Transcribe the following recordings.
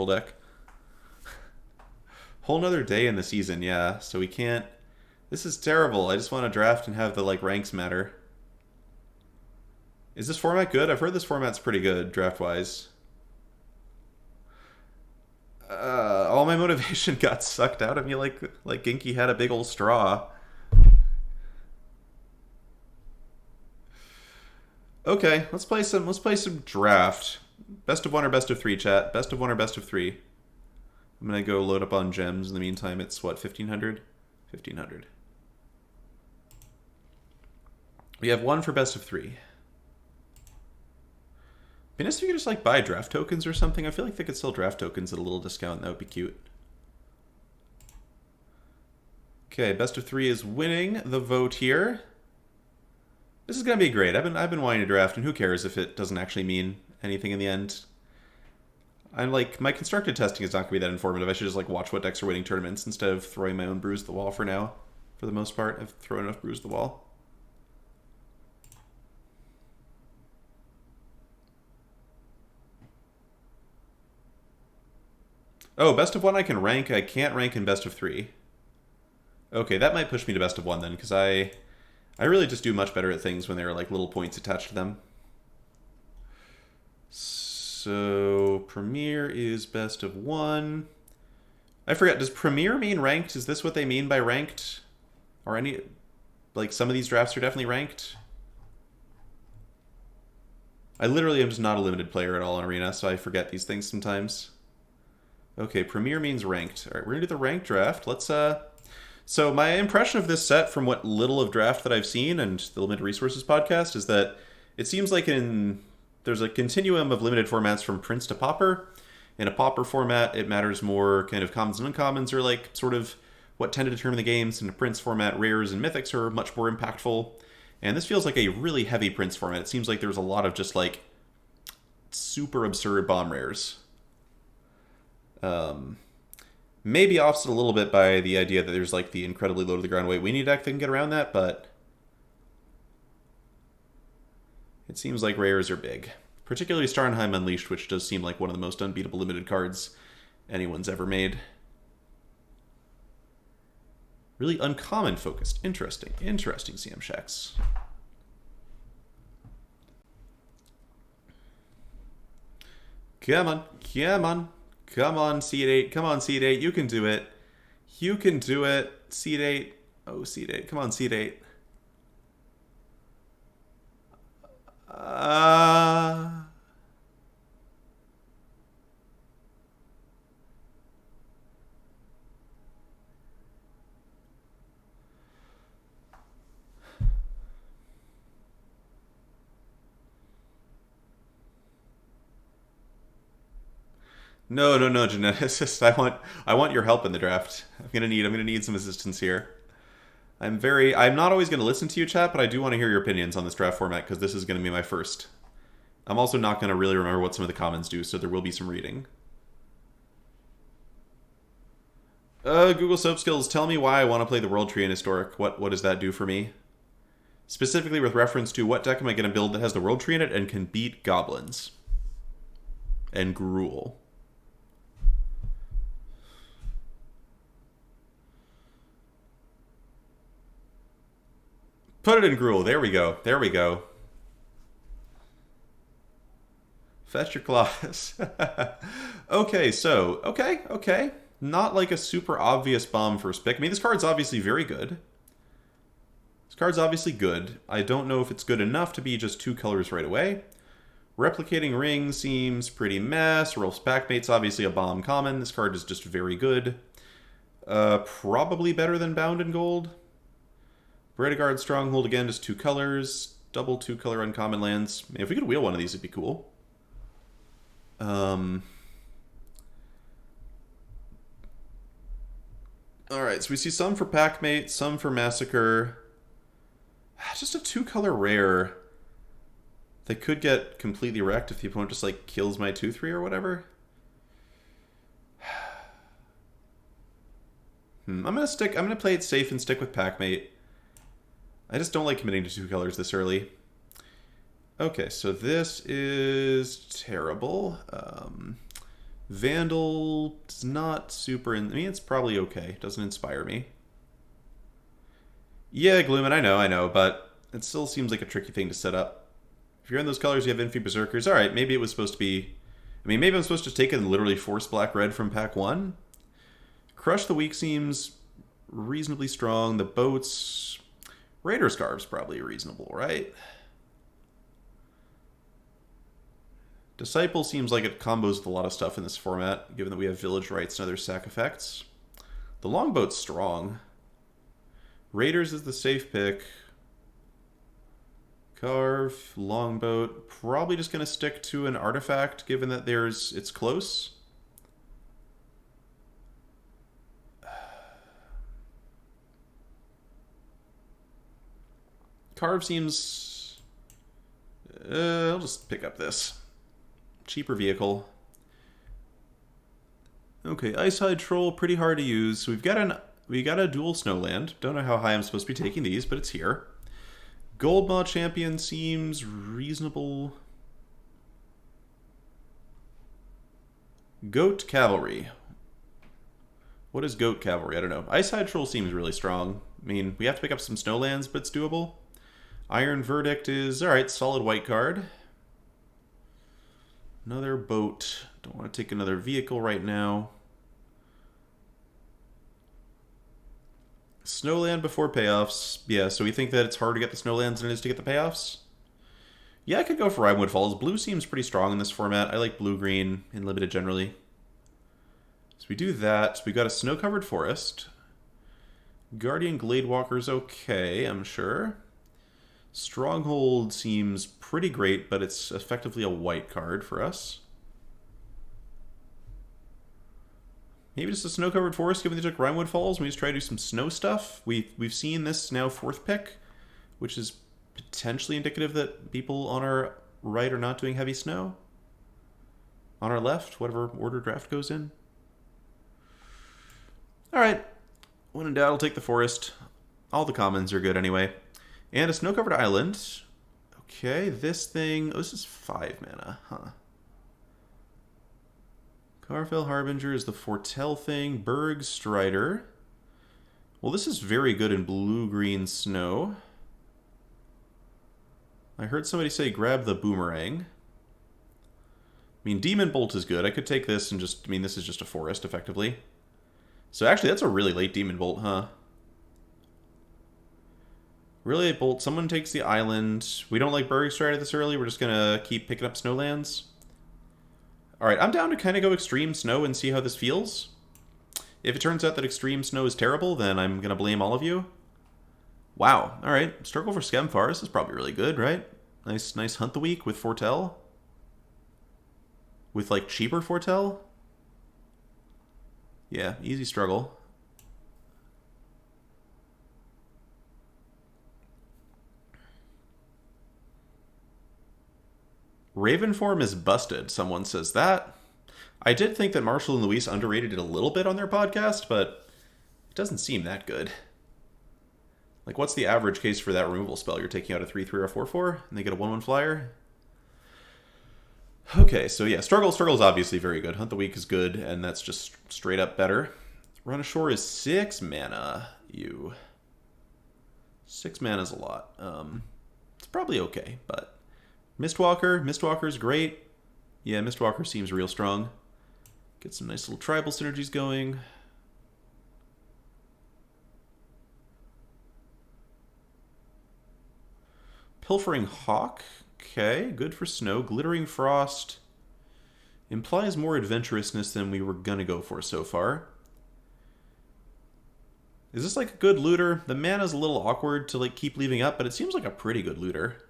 deck. Whole nother day in the season, yeah. So we can't. This is terrible. I just want to draft and have the like ranks matter. Is this format good? I've heard this format's pretty good draft wise. All my motivation got sucked out of me like Ginky had a big old straw. Okay, let's play some draft. Best of one or best of three, chat. Best of one or best of three. I'm gonna go load up on gems. In the meantime, it's what, 1500? 1500. We have one for best of three. Be nice if you could just like buy draft tokens or something. I feel like they could sell draft tokens at a little discount. That would be cute. Okay, best of three is winning the vote here. This is gonna be great. I've been wanting to draft, and who cares if it doesn't actually mean anything in the end. I'm like, my constructed testing is not gonna be that informative. I should just like watch what decks are winning tournaments instead of throwing my own brews to the wall for now. For the most part, I've thrown enough brews to the wall. Oh, best of one I can rank. I can't rank in best of three. Okay, that might push me to best of one then, because I really just do much better at things when there are like little points attached to them. So Premier is best of one. I forget, does Premier mean ranked? Is this what they mean by ranked? Or any, like some of these drafts are definitely ranked? I literally am just not a limited player at all in Arena, so I forget these things sometimes. Okay, Premier means ranked. All right, we're gonna do the ranked draft. Let's So my impression of this set from what little of draft that I've seen and the Limited Resources podcast is that it seems like there's a continuum of limited formats from Prince to Pauper. In a Pauper format, it matters more kind of commons and uncommons are like sort of what tend to determine the games. In a Prince format, rares and mythics are much more impactful. And this feels like a really heavy Prince format. It seems like there's a lot of just like super absurd bomb rares. Maybe offset a little bit by the idea that there's like the incredibly low to the ground weight weenie deck that can get around that, but it seems like rares are big. Particularly Starnheim Unleashed, which does seem like one of the most unbeatable limited cards anyone's ever made. Really uncommon focused. Interesting CM checks. Come on, come on. Come on, Seed 8. Come on, Seed 8. You can do it. You can do it. Seed 8. Oh, Seed 8. Come on, Seed 8. No, no, no, geneticist. I want your help in the draft. I'm gonna need some assistance here. I'm not always gonna listen to you, chat, but I do want to hear your opinions on this draft format because this is gonna be my first. I'm also not gonna really remember what some of the commons do, so there will be some reading. Google Soap Skills, tell me why I want to play the World Tree in Historic. What does that do for me? Specifically with reference to what deck am I gonna build that has the World Tree in it and can beat goblins and Gruul. Put it in Gruul. There we go. There we go. Fetch your claws. Okay, so, okay. Not like a super obvious bomb first pick. I mean, this card's obviously very good. This card's obviously good. I don't know if it's good enough to be just 2 colors right away. Replicating Ring seems pretty mess. Rolf's Packmate's obviously a bomb common. This card is just very good. Probably better than Bound in Gold. Bredegard Stronghold, again, just 2 colors. Double 2-color uncommon lands. If we could wheel one of these, it'd be cool. Alright, so we see some for Packmate, some for Massacre. Just a 2-color rare. They could get completely wrecked if the opponent just, like, kills my 2-3 or whatever. I'm gonna play it safe and stick with Packmate. I just don't like committing to 2 colors this early. Okay, so this is terrible. Vandal is not super... I mean, it's probably okay. It doesn't inspire me. Yeah, Gloomin, I know, but it still seems like a tricky thing to set up. If you're in those colors, you have Infi Berserkers. Alright, maybe it was supposed to be... I mean, maybe I'm supposed to take it and literally force black-red from pack 1. Crush the Weak seems reasonably strong. The boats... Raider Scarves probably reasonable, right? Disciple seems like it combos with a lot of stuff in this format, given that we have Village Rites and other sack effects. The Longboat's strong. Raiders is the safe pick. Carve, Longboat. Probably just going to stick to an artifact, given that it's close. Carve seems... I'll just pick up this. Cheaper vehicle. Okay, Icehide Troll, pretty hard to use. So we got a dual Snowland. Don't know how high I'm supposed to be taking these, but it's here. Gold Maw Champion seems reasonable. Goat Cavalry. What is Goat Cavalry? I don't know. Icehide Troll seems really strong. I mean, we have to pick up some Snowlands, but it's doable. Iron Verdict is, alright, solid white card. Another boat. Don't want to take another vehicle right now. Snowland before payoffs. Yeah, so we think that it's harder to get the Snowlands than it is to get the payoffs? Yeah, I could go for Rimewood Falls. Blue seems pretty strong in this format. I like blue-green in limited generally. So we do that. We got a snow-covered forest. Guardian Gladewalker's okay, I'm sure. Stronghold seems pretty great, but it's effectively a white card for us. Maybe just a snow-covered forest, given they took Rimewood Falls, and we just try to do some snow stuff. We've seen this now 4th pick, which is potentially indicative that people on our right are not doing heavy snow. On our left, whatever order draft goes in. Alright. When in doubt, I'll take the forest. All the commons are good anyway. And a snow-covered island. Okay, this thing... Oh, this is 5 mana, huh. Carfell Harbinger is the Foretell thing. Berg Strider. Well, this is very good in blue-green snow. I heard somebody say grab the boomerang. I mean, Demon Bolt is good. I could take this and just... I mean, this is just a forest, effectively. So actually, that's a really late Demon Bolt, huh? Really late Bolt. Someone takes the island. We don't like Berg Strider this early. We're just going to keep picking up Snowlands. Alright, I'm down to kind of go Extreme Snow and see how this feels. If it turns out that Extreme Snow is terrible, then I'm going to blame all of you. Wow. Alright, Struggle for Skemfar. This is probably really good, right? Nice Hunt the Week with Foretell. With, like, cheaper Foretell. Yeah, easy struggle. Ravenform is busted, someone says that. I did think that Marshall and Luis underrated it a little bit on their podcast, but it doesn't seem that good. Like, what's the average case for that removal spell? You're taking out a 3/3 or a 4/4, and they get a 1/1 flyer? Okay, so yeah, Struggle is obviously very good. Hunt the Weak is good, and that's just straight up better. Run Ashore is 6 mana. 6 mana is a lot. It's probably okay, but... Mistwalker's great. Yeah, Mistwalker seems real strong. Get some nice little tribal synergies going. Pilfering Hawk. Okay, good for snow. Glittering Frost implies more adventurousness than we were gonna go for so far. Is this like a good looter? The mana's a little awkward to like keep leaving up, but it seems like a pretty good looter.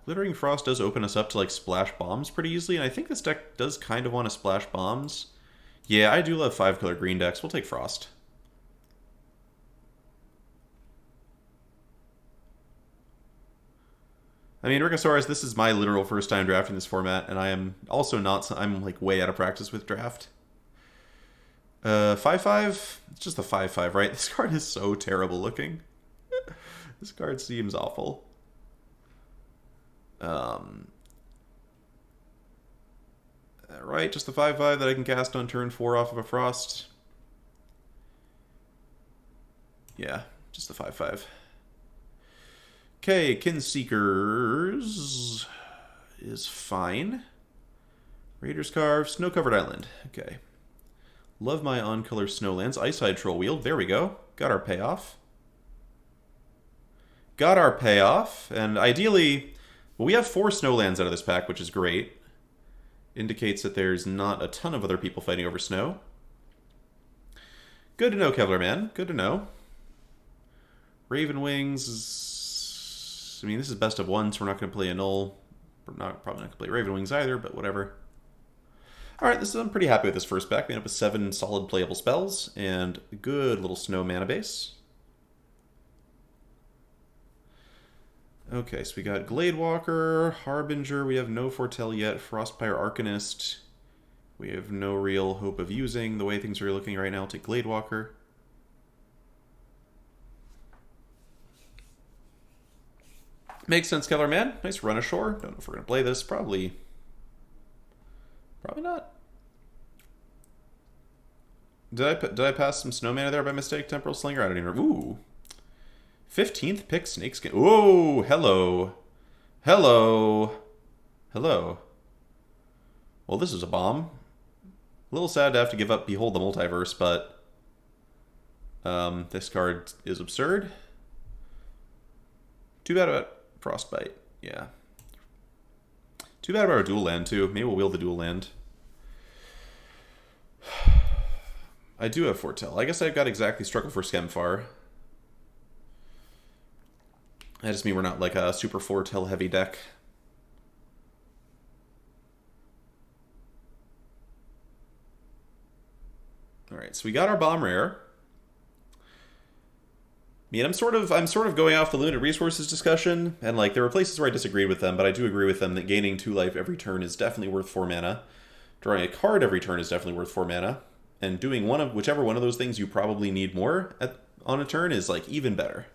Glittering Frost does open us up to like splash bombs pretty easily, and I think this deck does kind of want to splash bombs. Yeah, I do love 5-color green decks. We'll take Frost. I mean, Rickosaurus, this is my literal first time drafting this format, and I am also not... I'm like way out of practice with draft. 5/5? It's just a 5/5, right? This card is so terrible looking. This card seems awful. Alright, just the 5/5 that I can cast on turn 4 off of a Frost. Yeah, just the 5/5. Okay, Kinseekers is fine. Raider's Carve, Snow-Covered Island. Okay. Love my on-color Snowlands. Ice-Hide Troll Wield. There we go. Got our payoff. Got our payoff. And ideally, well, we have 4 Snowlands out of this pack, which is great. Indicates that there's not a ton of other people fighting over snow. Good to know, Kevlar Man. Good to know. Raven Wings is... I mean, this is best of 1, so we're not going to play a null. We're probably not going to play Raven Wings either, but whatever. Alright, I'm pretty happy with this first pack. We end up with 7 solid playable spells, and a good little snow mana base. Okay, so we got Gladewalker, Harbinger, we have no Foretell yet, Frostpire Arcanist. We have no real hope of using the way things are looking right now. I'll take Gladewalker. Makes sense, Kevlar Man. Nice run ashore. Don't know if we're going to play this. Probably not. Did I pass some snow mana there by mistake? Temporal Slinger? I don't even remember. Ooh. 15th pick Snakeskin. Whoa, hello. Hello. Hello. Well, this is a bomb. A little sad to have to give up Behold the Multiverse, but this card is absurd. Too bad about Frostbite. Yeah. Too bad about our dual land, too. Maybe we'll wield the dual land. I do have Foretell. I guess I've got exactly Struggle for Skemfar. That just means we're not like a super Foretell heavy deck. Alright, so we got our bomb rare. I mean, I'm sort of going off the limited resources discussion, and like there were places where I disagreed with them, but I do agree with them that gaining 2 life every turn is definitely worth 4 mana. Drawing a card every turn is definitely worth 4 mana. And doing whichever one of those things you probably need more on a turn is like even better.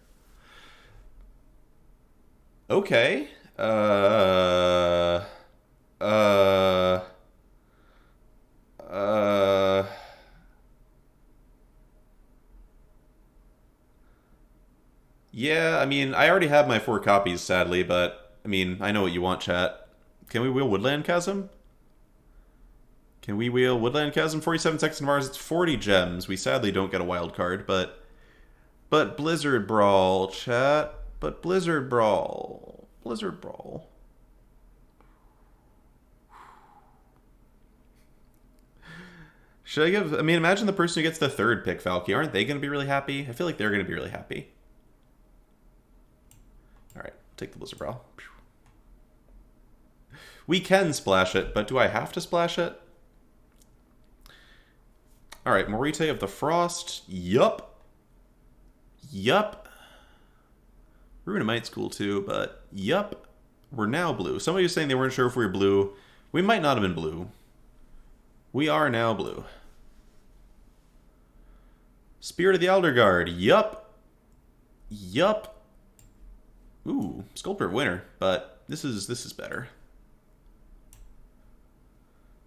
Okay. Yeah, I mean, I already have my 4 copies, sadly, but, I mean, I know what you want, chat. Can we wheel Woodland Chasm? Can we wheel Woodland Chasm? 47 seconds to Mars, it's 40 gems. We sadly don't get a wild card, but Blizzard Brawl, chat. But Blizzard Brawl. Blizzard Brawl. Should I give... I mean, imagine the person who gets the 3rd pick, Valky. Aren't they going to be really happy? I feel like they're going to be really happy. Alright, take the Blizzard Brawl. We can splash it, but do I have to splash it? Alright, Morite of the Frost. Yup. Yup. Runamite's cool too, but yup. We're now blue. Somebody was saying they weren't sure if we were blue. We might not have been blue. We are now blue. Spirit of the Elder Guard. Yup. Yup. Ooh, Sculptor of Winter, but this is better.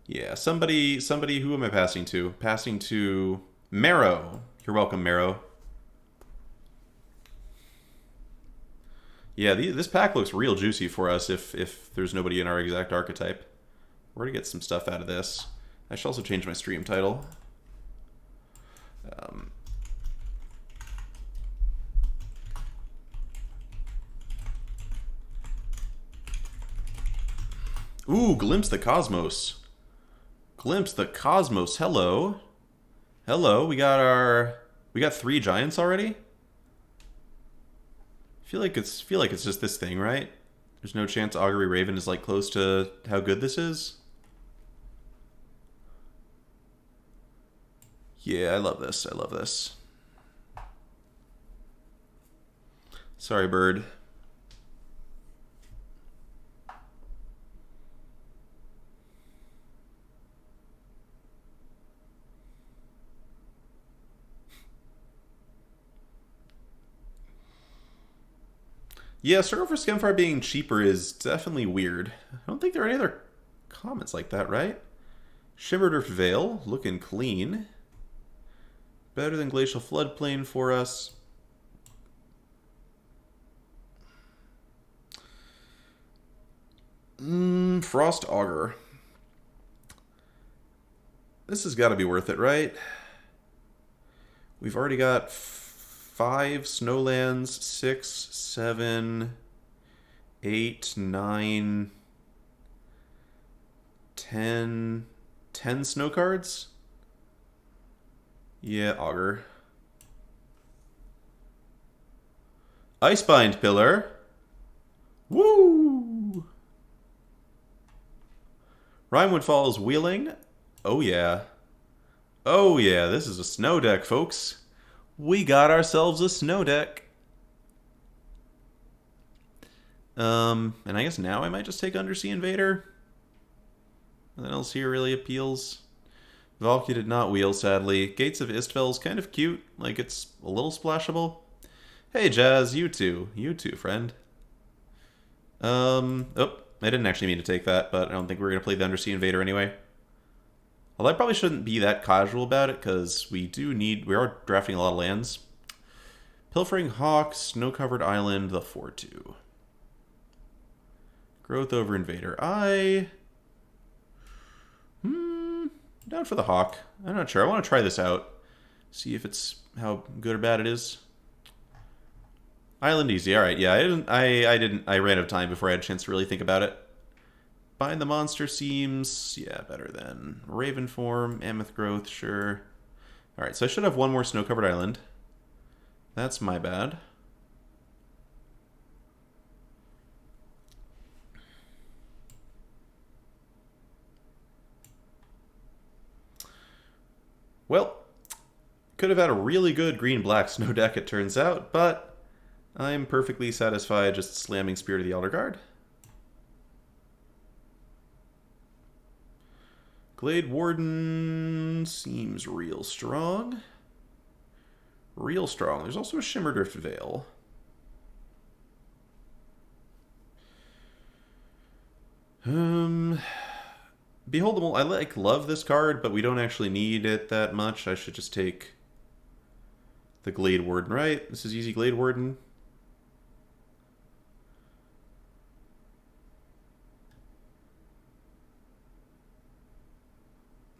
Yeah, somebody, who am I passing to? Passing to Marrow. You're welcome, Marrow. Yeah, this pack looks real juicy for us if there's nobody in our exact archetype. We're gonna get some stuff out of this. I should also change my stream title. Ooh, Glimpse the Cosmos. Glimpse the Cosmos. Hello. Hello. We got 3 giants already? Feel like it's just this thing, right? There's no chance Augury Raven is like close to how good this is. Yeah, I love this. I love this. Sorry, bird. Yeah, Struggle for Skemfar being cheaper is definitely weird. I don't think there are any other comments like that, right? Shimmerdrift Vale, looking clean. Better than Glacial Floodplain for us. Frost Augur. This has got to be worth it, right? We've already got 5 snowlands, 6, 7, 8, 9, 10 snow cards? Yeah, Augur. Icebind Pillar. Woo! Rimewood Falls Wheeling. Oh yeah. Oh yeah, this is a snow deck, folks. We got ourselves a snow deck. And I guess now I might just take Undersea Invader. Nothing else here really appeals. Valky did not wheel, sadly. Gates of Istvel's kind of cute. Like, it's a little splashable. Hey, Jazz, you too. You too, friend. Oh, I didn't actually mean to take that, but I don't think we're going to play the Undersea Invader anyway. Although I probably shouldn't be that casual about it, because we are drafting a lot of lands. Pilfering Hawk, Snow-Covered Island, the 4-2. Growth over Invader. Down for the Hawk. I'm not sure. I want to try this out. See if it's how good or bad it is. Island easy. All right. Yeah, I ran out of time before I had a chance to really think about it. Bind the Monster seems, yeah, better than Raven Form, Mammoth Growth, sure. All right, so I should have one more Snow-Covered Island. That's my bad. Well, could have had a really good green-black snow deck, it turns out, but I'm perfectly satisfied just slamming Spirit of the Elder Guard. Glade Warden seems real strong. Real strong. There's also a Shimmerdrift Vale. Behold the Mole. I love this card, but we don't actually need it that much. I should just take the Glade Warden, right? This is easy Glade Warden.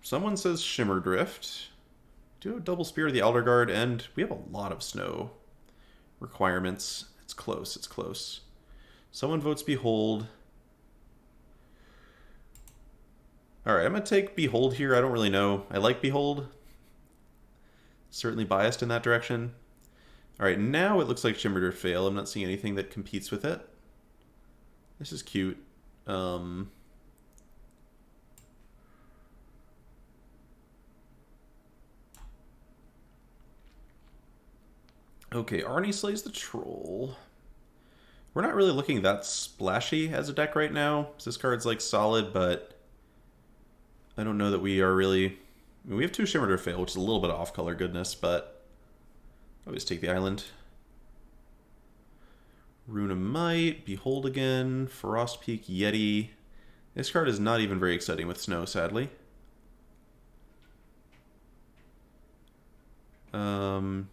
Someone says Shimmerdrift. Do a double Spear of the Elder Guard, and we have a lot of snow requirements. It's close, it's close. Someone votes Behold. Alright, I'm going to take Behold here. I don't really know. I like Behold. Certainly biased in that direction. Alright, now it looks like Shimmerdrift Vale. I'm not seeing anything that competes with it. This is cute. Okay, Arnie slays the troll. We're not really looking that splashy as a deck right now. This card's like solid, but I don't know that we are really... I mean, we have 2 Shimmerdrift Vale, which is a little bit of off-color goodness, but always take the island. Rune of Might, Behold again, Frost Peak Yeti. This card is not even very exciting with snow, sadly.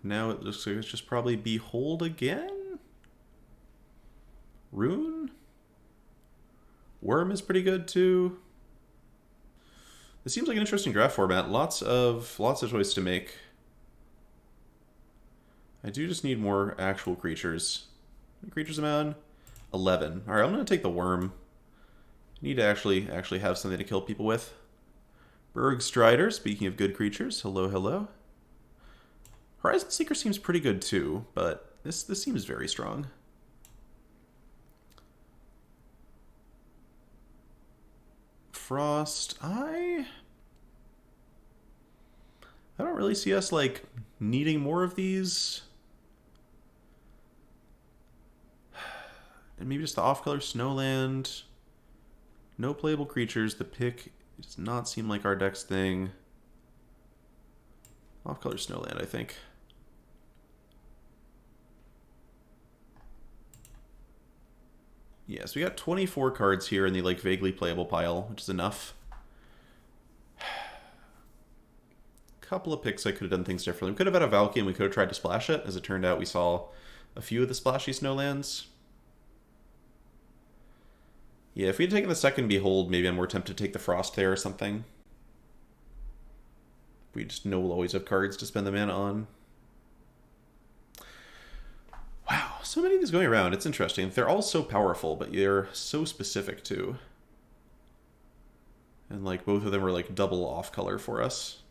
Now it looks like it's just probably Behold again? Rune? Worm is pretty good too. This seems like an interesting draft format. Lots of choice to make. I do just need more actual creatures. How many creatures am I on? 11. Alright, I'm gonna take the worm. I need to actually have something to kill people with. Berg Strider, speaking of good creatures. Hello, hello. Horizon Seeker seems pretty good too, but this seems very strong. Frost, I don't really see us like needing more of these. And maybe just the off-color Snowland. No playable creatures. The pick does not seem like our deck's thing. Off-color Snowland, I think. Yeah, so we got 24 cards here in the like vaguely playable pile, which is enough. couple of picks I could have done things differently. We could have had a Valky and we could have tried to splash it. As it turned out, we saw a few of the splashy snowlands. Yeah, if we had taken the second Behold, maybe I'm more tempted to take the Frost there or something. We just know we'll always have cards to spend the mana on. Wow, so many of these going around. It's interesting. They're all so powerful, but they're so specific too. And like both of them are like double off color for us.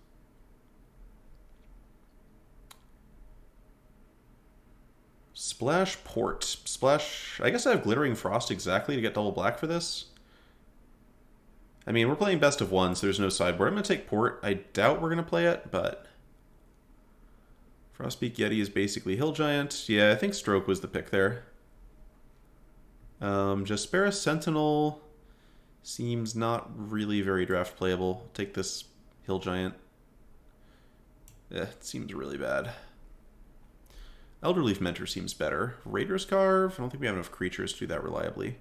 Splash Port. Splash... I guess I have Glittering Frost exactly to get double black for this. I mean, we're playing best of one, so there's no sideboard. I'm going to take Port. I doubt we're going to play it, but... Frostbeak Yeti is basically Hill Giant. Yeah, I think Stroke was the pick there. Jaspera Sentinel seems not really very draft playable. Take this Hill Giant. It seems really bad. Elderleaf Mentor seems better. Raider's Carve? I don't think we have enough creatures to do that reliably.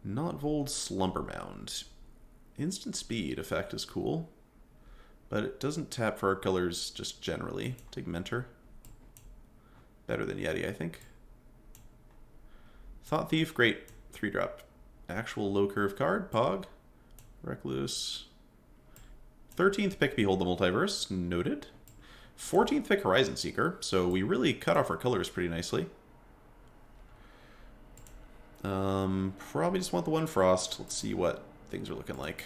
Notvold Slumber Mound. Instant speed effect is cool, but it doesn't tap for our colors just generally. Take Mentor. Better than Yeti, I think. Thought Thief, great. 3-drop. Actual low curve card, Pog. Recluse. 13th pick, Behold the Multiverse. Noted. 14th pick, Horizon Seeker. So we really cut off our colors pretty nicely. Probably just want the one Frost. Let's see what things are looking like.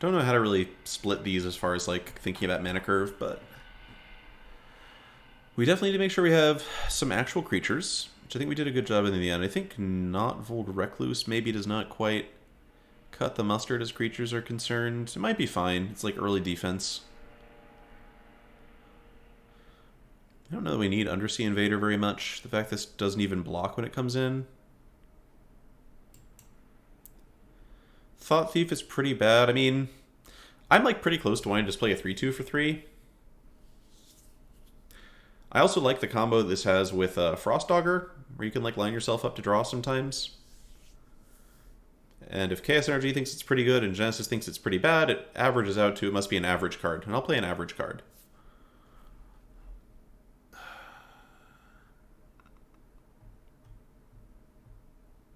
Don't know how to really split these as far as like thinking about mana curve, but we definitely need to make sure we have some actual creatures, which I think we did a good job in the end. I think Notvold Recluse maybe does not quite cut the mustard as creatures are concerned. It might be fine. It's like early defense. I don't know that we need Undersea Invader very much. The fact this doesn't even block when it comes in. Thought Thief is pretty bad. I mean, I'm like pretty close to wanting to just play a 3-2 for 3. I also like the combo this has with Frost Dogger, where you can like line yourself up to draw sometimes. And if Chaos Energy thinks it's pretty good and Genesis thinks it's pretty bad, it averages out to it must be an average card. And I'll play an average card.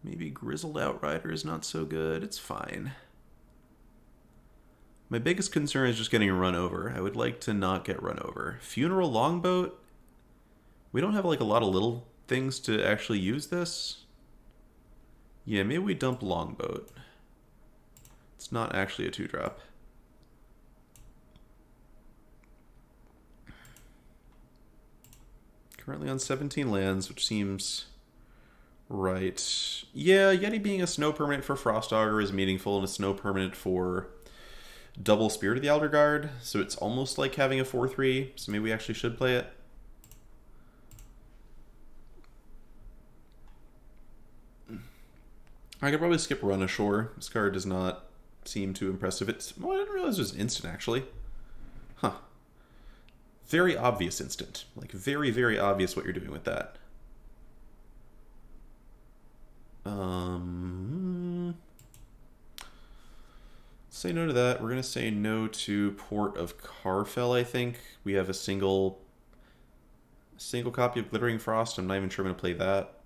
Maybe Grizzled Outrider is not so good. It's fine. My biggest concern is just getting run over. I would like to not get run over. Funeral Longboat? We don't have like a lot of little things to actually use this. Yeah, maybe we dump Longboat. It's not actually a 2-drop. Currently on 17 lands, which seems right. Yeah, Yeti being a snow permanent for Frost Dogger is meaningful, and a snow permanent for double Spirit of the Elder Guard, so it's almost like having a 4-3, so maybe we actually should play it. I could probably skip Run Ashore. This card does not seem too impressive. Well, I didn't realize it was instant, actually. Huh. Very obvious instant. Like, very, very obvious what you're doing with that. Say no to that. We're going to say no to Port of Carfell, I think. We have a single copy of Glittering Frost. I'm not even sure I'm going to play that.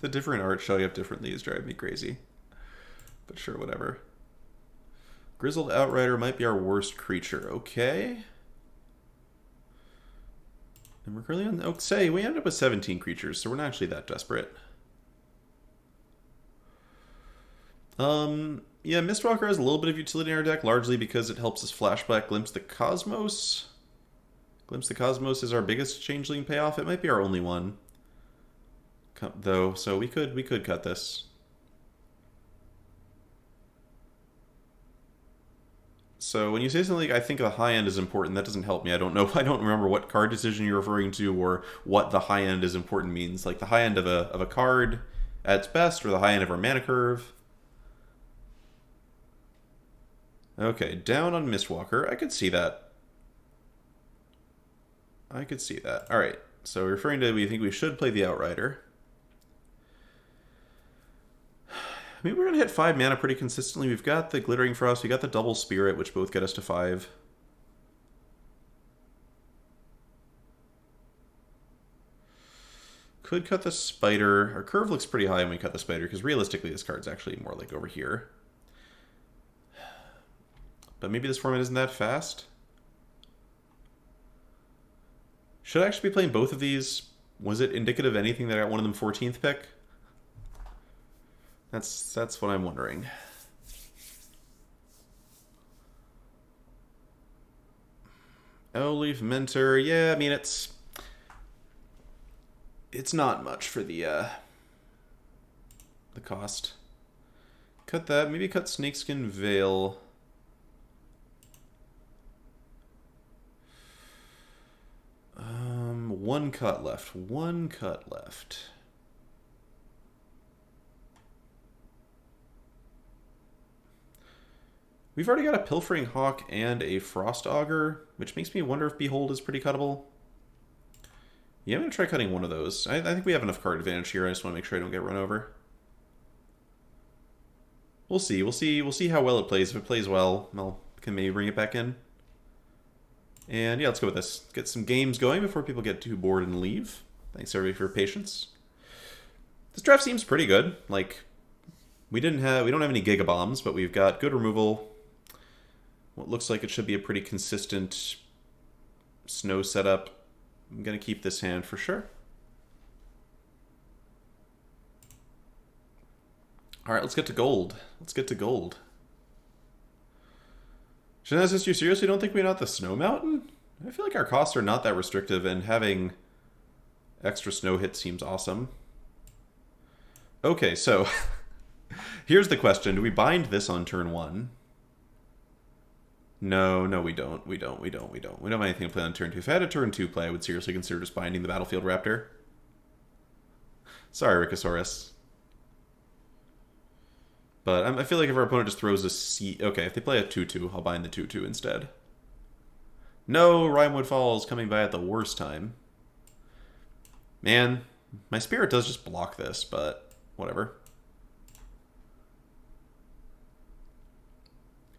The different art showing up differently is driving me crazy. But sure, whatever. Grizzled Outrider might be our worst creature. Okay. And we're currently on... Oh, say, we ended up with 17 creatures, so we're not actually that desperate. Yeah, Mistwalker has a little bit of utility in our deck, largely because it helps us flashback Glimpse the Cosmos. Glimpse the Cosmos is our biggest changeling payoff. It might be our only one, though, so we could cut this. So when you say something like, I think the high end is important, that doesn't help me. I don't know. I don't remember what card decision you're referring to or what the high end is important means. Like the high end of a card at its best, or the high end of our mana curve. Okay, down on Mistwalker. I could see that. I could see that. All right. So referring to, we think we should play the Outrider. Maybe we're going to hit 5 mana pretty consistently. We've got the Glittering Frost, we got the Double Spirit, which both get us to 5. Could cut the Spider. Our curve looks pretty high when we cut the Spider, because realistically this card's actually more like over here. But maybe this format isn't that fast. Should I actually be playing both of these? Was it indicative of anything that I got one of them 14th pick? That's what I'm wondering. Leaf Mentor, yeah, I mean it's not much for the cost. Cut that, maybe cut Snakeskin Veil. One cut left. One cut left. We've already got a Pilfering Hawk and a Frost Augur, which makes me wonder if Behold is pretty cuttable. Yeah, I'm going to try cutting one of those. I think we have enough card advantage here. I just want to make sure I don't get run over. We'll see. We'll see how well it plays. If it plays well, I'll can maybe bring it back in. And yeah, let's go with this. Get some games going before people get too bored and leave. Thanks everybody for your patience. This draft seems pretty good. Like, we don't have any Giga Bombs, but we've got good removal. What looks like it should be a pretty consistent snow setup. I'm going to keep this hand for sure. All right, let's get to gold. Let's get to gold. Genesis, you seriously don't think we got the Snow Mountain? I feel like our costs are not that restrictive, and having extra snow hit seems awesome. Okay, so here's the question. Do we bind this on turn 1? No, we don't. We don't have anything to play on turn 2. If I had a turn 2 play, I would seriously consider just binding the Battlefield Raptor. Sorry, Rickosaurus. But I feel like if our opponent just throws a C... Okay, if they play a 2-2, I'll bind the 2-2 instead. No, Rimewood Falls coming by at the worst time. Man, my Spirit does just block this, but whatever.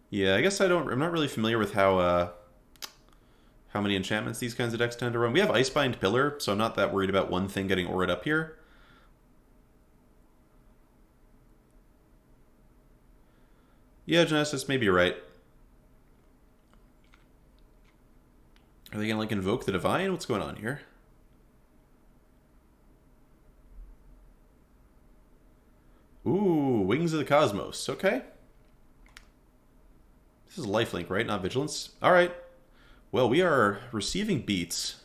Yeah, I guess I'm not really familiar with how many enchantments these kinds of decks tend to run. We have Icebind Pillar, so I'm not that worried about one thing getting Aura'd up here. Yeah, Genesis, maybe you're right. Are they gonna like invoke the Divine? What's going on here? Ooh, Wings of the Cosmos. Okay. This is lifelink, right? Not Vigilance. Alright. Well, we are receiving beats.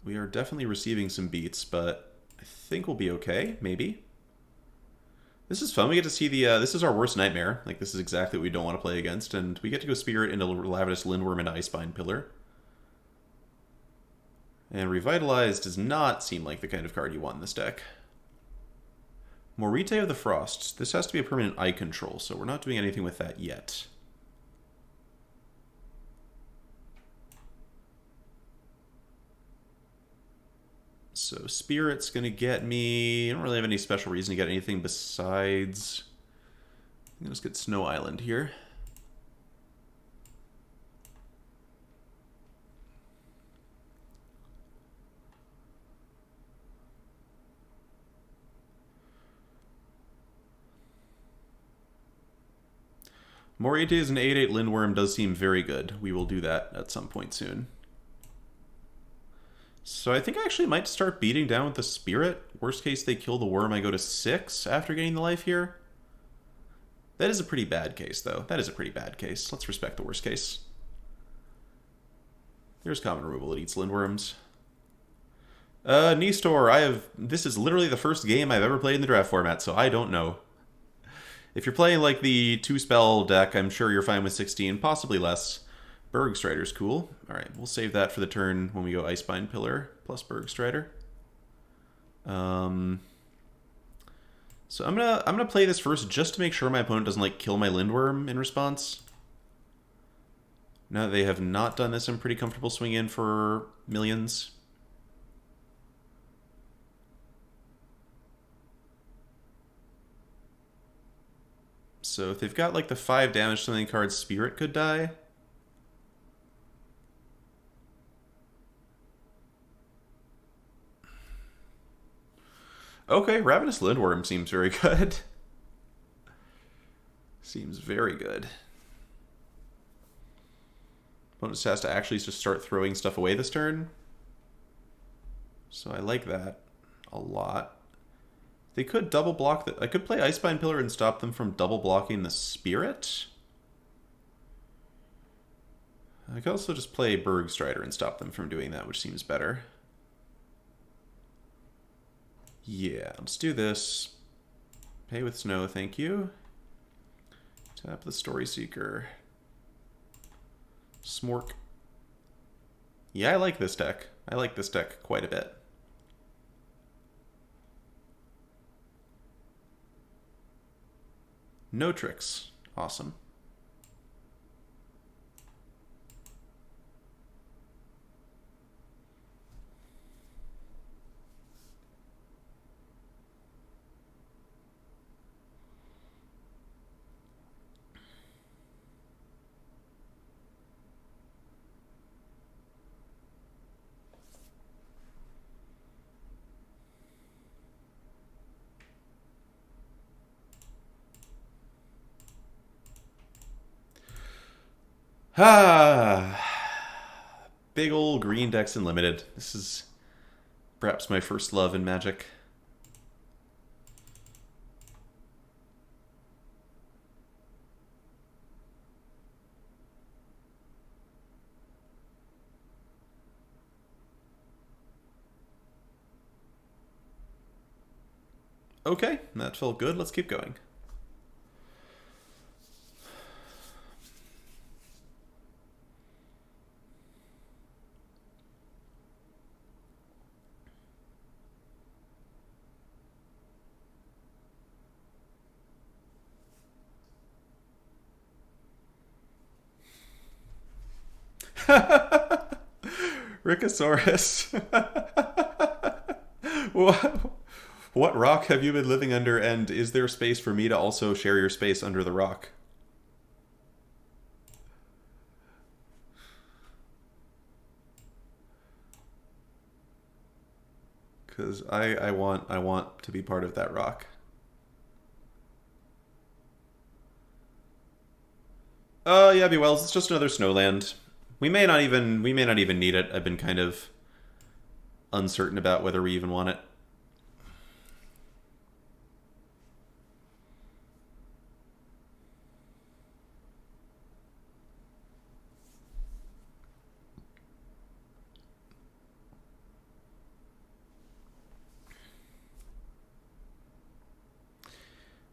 We are definitely receiving some beats, but I think we'll be okay, maybe. This is fun. We get to see the... this is our worst nightmare. Like, this is exactly what we don't want to play against. And we get to go Spirit into Lavitus Lindworm into Icebind Pillar. And Revitalize does not seem like the kind of card you want in this deck. Morite of the Frost. This has to be a permanent eye control, so we're not doing anything with that yet. So Spirit's going to get me... I don't really have any special reason to get anything besides... I'm going to just get Snow Island here. Morite as an 8/8 Lindworm does seem very good. We will do that at some point soon. So I think I actually might start beating down with the Spirit. Worst case, they kill the worm. I go to 6 after getting the life here. That is a pretty bad case, though. That is a pretty bad case. Let's respect the worst case. There's common removal. It eats Lindworms. Nistor, this is literally the first game I've ever played in the draft format, so I don't know. If you're playing like the 2-spell deck, I'm sure you're fine with 16, possibly less. Bergstrider's cool. Alright, we'll save that for the turn when we go Icebind Pillar plus Bergstrider. So I'm gonna play this first just to make sure my opponent doesn't like kill my Lindworm in response. Now that they have not done this, I'm pretty comfortable swinging in for millions. So if they've got like the 5 damage something card, Spirit could die. Okay, Ravenous Lindworm seems very good. Seems very good. Opponent just has to actually just start throwing stuff away this turn. So I like that a lot. They could double block the... I could play Icebind Pillar and stop them from double blocking the Spirit. I could also just play Berg Strider and stop them from doing that, which seems better. Yeah, let's do this. Pay with Snow, thank you. Tap the Story Seeker. Smork. Yeah, I like this deck. I like this deck quite a bit. No tricks. Awesome. Ah, big old green decks and limited. This is perhaps my first love in Magic. Okay, that felt good. Let's keep going. Rickosaurus. What rock have you been living under, and is there space for me to also share your space under the rock? Because I want to be part of that rock. Yeah, be well. It's just another snowland. We may not even need it. I've been kind of uncertain about whether we even want it.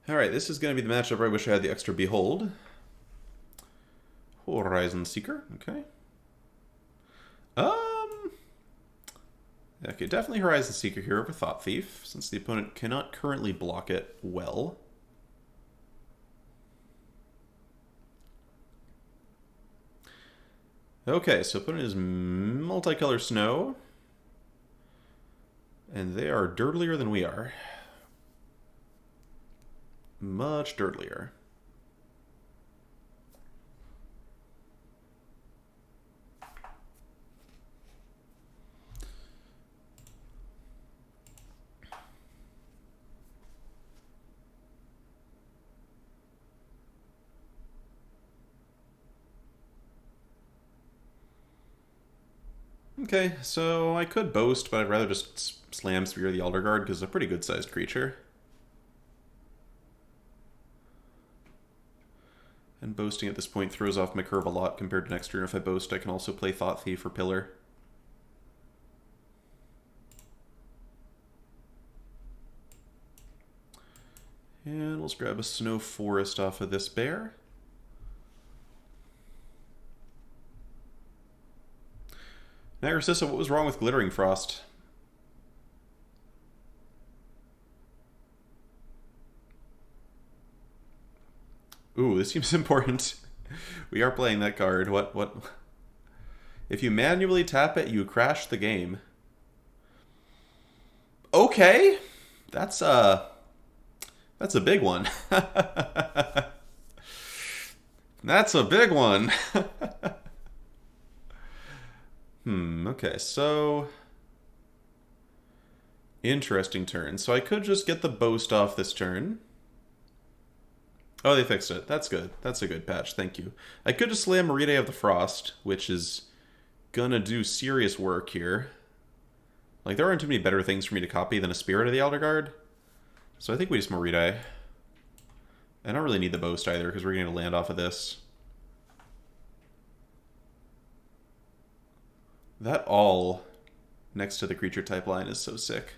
Alright, this is going to be the matchup where I wish I had the extra Behold. Horizon Seeker, okay. Okay, definitely Horizon Seeker here over Thought Thief, since the opponent cannot currently block it well. Okay, so opponent is Multicolor Snow. And they are dirtlier than we are. Much dirtlier. Okay, so I could boast, but I'd rather just slam Spear the Elder Guard because it's a pretty good-sized creature. And boasting at this point throws off my curve a lot compared to next turn. If I boast, I can also play Thought Thief or Pillar. And let's grab a Snow Forest off of this bear. Nagrasissa, what was wrong with Glittering Frost? Ooh, this seems important. We are playing that card. What? If you manually tap it, you crash the game. Okay. That's a big one. That's a big one. Okay, so interesting turn. So I could just get the boast off this turn. Oh, they fixed it. That's good. That's a good patch. Thank you. I could just slam Meride of the Frost, which is gonna do serious work here. Like, there aren't too many better things for me to copy than a Spirit of the Elder Guard. So I think we just Meride. I don't really need the boast either, because we're going to land off of this. That all next to the creature type line is so sick.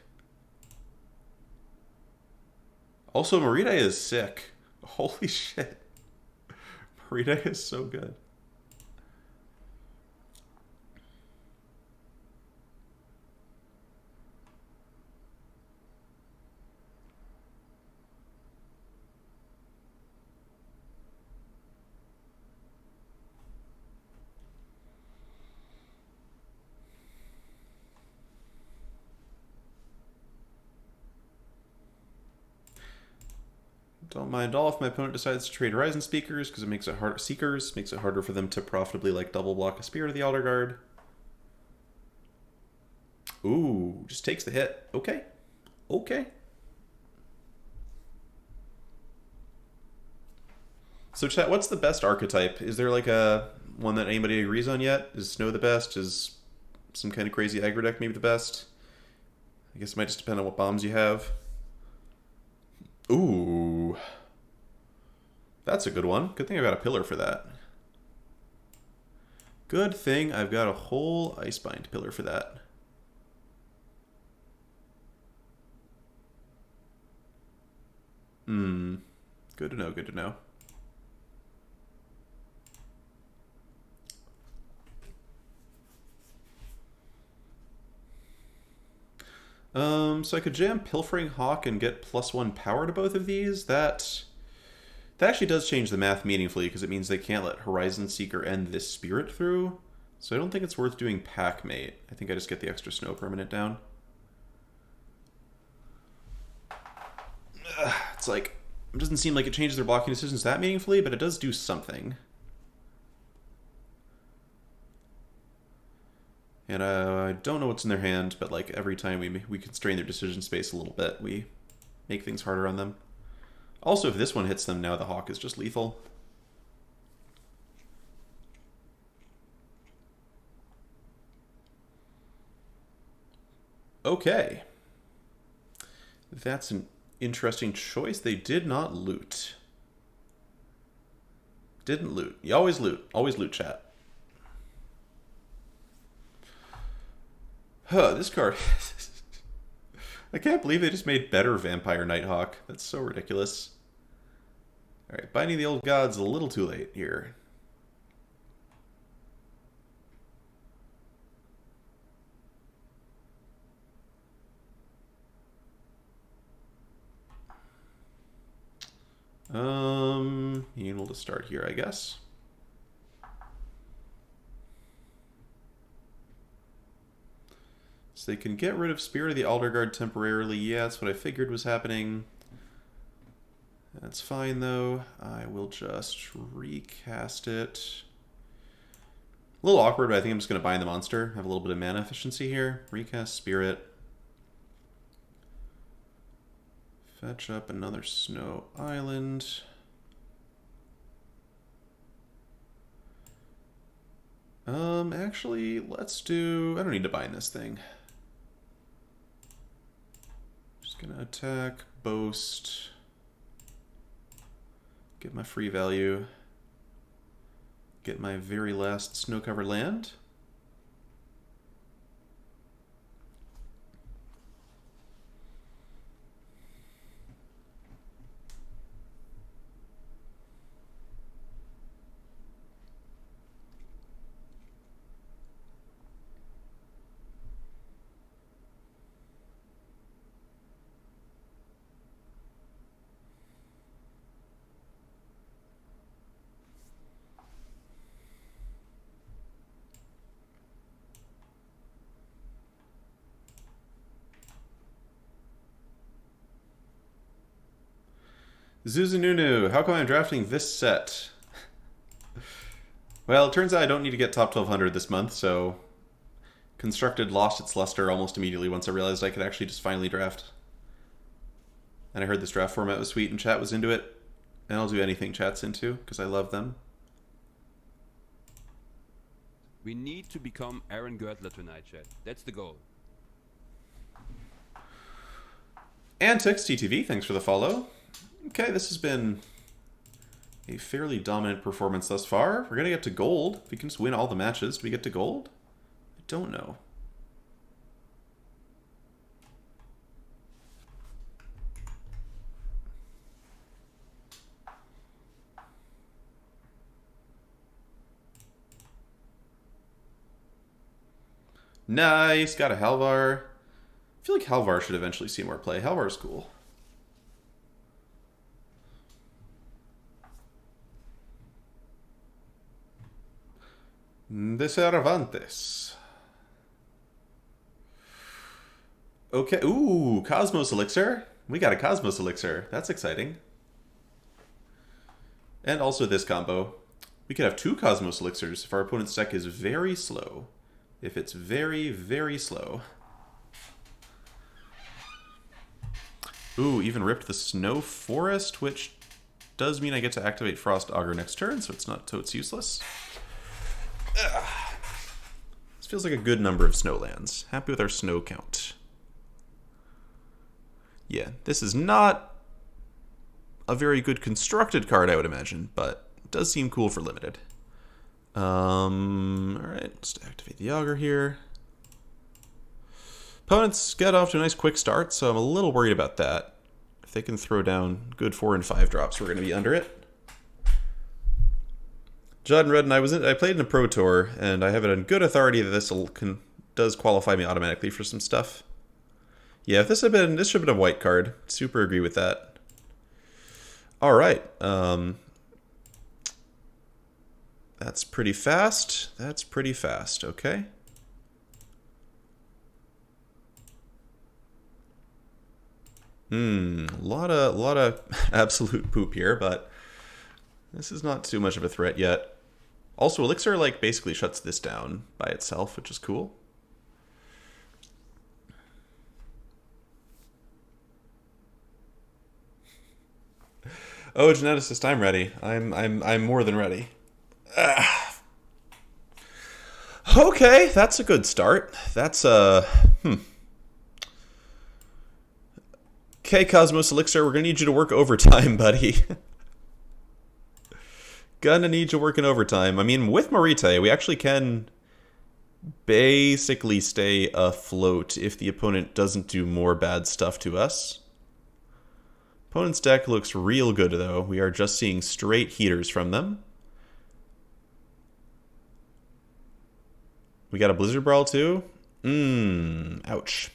Also, Meride is sick. Holy shit. Meride is so good. Don't mind at all if my opponent decides to trade Horizon Speakers, because it makes it hard. Seekers makes it harder for them to profitably like double block a Spirit of the Elder Guard. Ooh, just takes the hit. Okay. Okay. So chat, what's the best archetype? Is there like a one that anybody agrees on yet? Is Snow the best? Is some kind of crazy aggro deck maybe the best? I guess it might just depend on what bombs you have. Ooh. That's a good one. Good thing I got a pillar for that. Good thing I've got a whole Icebind pillar for that. Good to know, good to know. So I could jam Pilfering Hawk and get +1 power to both of these. That actually does change the math meaningfully, because it means they can't let Horizon Seeker end this Spirit through. So I don't think it's worth doing Packmate. I think I just get the extra Snow permanent down. It's like, it doesn't seem like it changes their blocking decisions that meaningfully, but it does do something. And I don't know what's in their hand, but like every time we constrain their decision space a little bit, we make things harder on them. Also, if this one hits them now, the Hawk is just lethal. Okay. That's an interesting choice. They did not loot. Didn't loot. You always loot. Always loot, chat. Huh, this card... I can't believe they just made better Vampire Nighthawk. That's so ridiculous. Alright, Binding the Old Gods a little too late here. We'll just start here, I guess. So they can get rid of Spirit of the Elder Guard temporarily. Yeah, that's what I figured was happening. That's fine, though. I will just recast it. A little awkward, but I think I'm just going to bind the monster. Have a little bit of mana efficiency here. Recast Spirit. Fetch up another Snow Island. Actually, let's do... I don't need to bind this thing. Just gonna attack, boast, get my free value, get my very last snow-covered land. Zuzununu, how come I'm drafting this set? Well, it turns out I don't need to get top 1200 this month, so Constructed lost its luster almost immediately once I realized I could actually just finally draft. And I heard this draft format was sweet and chat was into it. And I'll do anything chat's into, because I love them. We need to become Aaron Gertler tonight, chat. That's the goal. Antics TTV, thanks for the follow. Okay, this has been a fairly dominant performance thus far. We're going to get to gold. If we can just win all the matches, do we get to gold? I don't know. Nice, got a Halvar. I feel like Halvar should eventually see more play. Halvar's cool. De Cervantes. Okay, ooh, Cosmos Elixir. We got a Cosmos Elixir. That's exciting. And also this combo. We could have 2 Cosmos Elixirs if our opponent's deck is very slow. If it's very, very slow. Ooh, even ripped the Snow Forest, which does mean I get to activate Frost Augur next turn, so it's not totes useless. Ugh. This feels like a good number of snow lands. Happy with our snow count. Yeah, this is not a very good constructed card, I would imagine, but it does seem cool for limited. Alright, let's activate the Augur here. Opponents get off to a nice quick start, so I'm a little worried about that. If they can throw down good 4 and 5 drops, we're going to be under it. Judd and Redden, I played in a Pro Tour, and I have it on good authority that this does qualify me automatically for some stuff. Yeah, if this should have been a white card. Super agree with that. All right. That's pretty fast. That's pretty fast. Okay. A lot of absolute poop here, but this is not too much of a threat yet. Also, Elixir like basically shuts this down by itself, which is cool. Oh, geneticist, I'm ready. I'm more than ready. Okay, that's a good start. That's Okay, Cosmos Elixir, we're gonna need you to work overtime, buddy. Gonna need you working overtime. I mean, with Morite, we actually can basically stay afloat if the opponent doesn't do more bad stuff to us. Opponent's deck looks real good, though. We are just seeing straight heaters from them. We got a Blizzard Brawl, too? Ouch.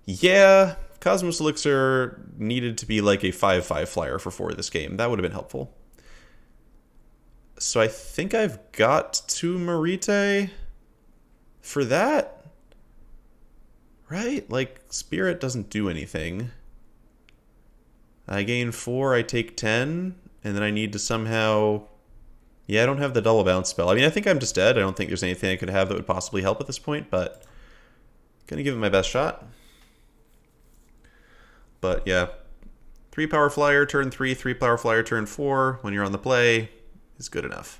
Yeah, Cosmos Elixir needed to be like a 5/5 flyer for 4 this game. That would have been helpful. So I think I've got 2 Morite for that? Right? Like, Spirit doesn't do anything. I gain 4, I take 10, and then I need to somehow... Yeah, I don't have the double bounce spell. I mean, I think I'm just dead. I don't think there's anything I could have that would possibly help at this point, but... Gonna give it my best shot. But, yeah. 3 power flyer, turn 3, 3 power flyer, turn 4. When you're on the play, is good enough.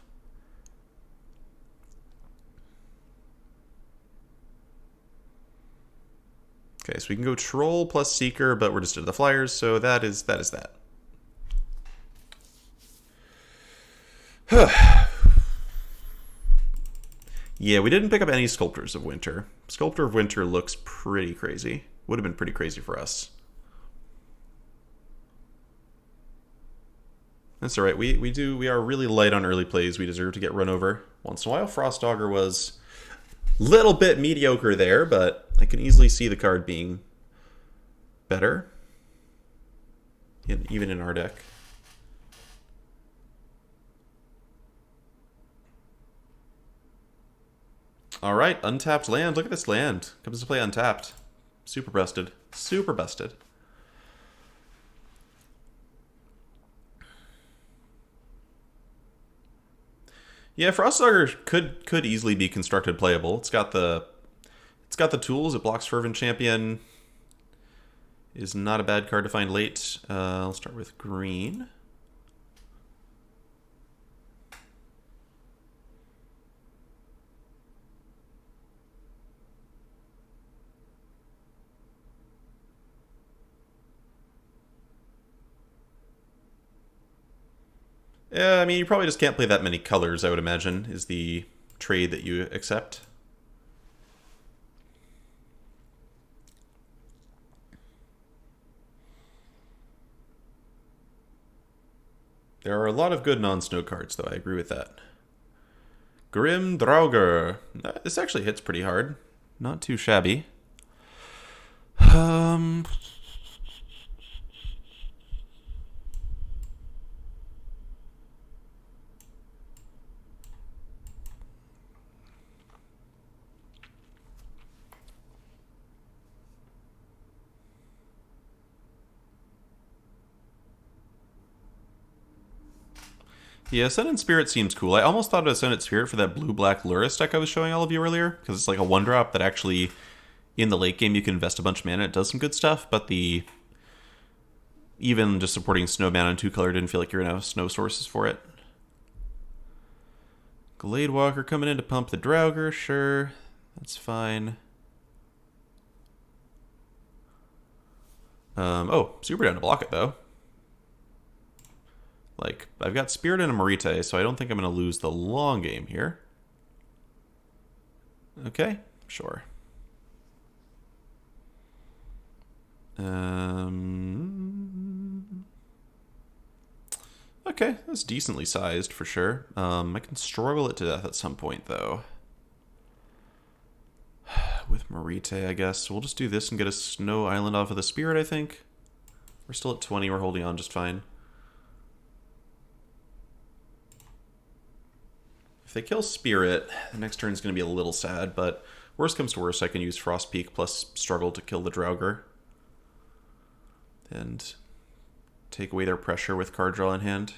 Okay, so we can go Troll plus Seeker, but we're just into the flyers, so that is that. Yeah, we didn't pick up any Sculptors of Winter. Sculptor of Winter looks pretty crazy. Would have been pretty crazy for us. That's alright, we are really light on early plays. We deserve to get run over once in a while. Frost Augur was a little bit mediocre there, but I can easily see the card being better. Even in our deck. Alright, untapped land. Look at this land. Comes to play untapped. Super busted. Super busted. Yeah, Frostdogger could easily be constructed playable. It's got the tools. It blocks Fervent Champion. Is not a bad card to find late. I'll start with green. Yeah, I mean, you probably just can't play that many colors, I would imagine, is the trade that you accept. There are a lot of good non-snow cards, though. I agree with that. Grim Draugr. This actually hits pretty hard. Not too shabby. Um, yeah, Ascendant Spirit seems cool. I almost thought of Ascendant Spirit for that blue-black Luris deck I was showing all of you earlier, because it's like a one-drop that actually, in the late game, you can invest a bunch of mana. It does some good stuff, but the even just supporting snow mana and 2-color didn't feel like you're gonna have snow sources for it. Gladewalker coming in to pump the Draugr, sure. That's fine. Oh, super down to block it, though. Like, I've got Spirit and a Marite, so I don't think I'm going to lose the long game here. Okay, sure. Okay, that's decently sized for sure. I can struggle it to death at some point, though. With Marite, I guess. We'll just do this and get a Snow Island off of the Spirit, I think. We're still at 20, we're holding on just fine. If they kill Spirit, the next turn is going to be a little sad, but worst comes to worst, I can use Frost Peak plus struggle to kill the Draugr. And take away their pressure with card draw in hand.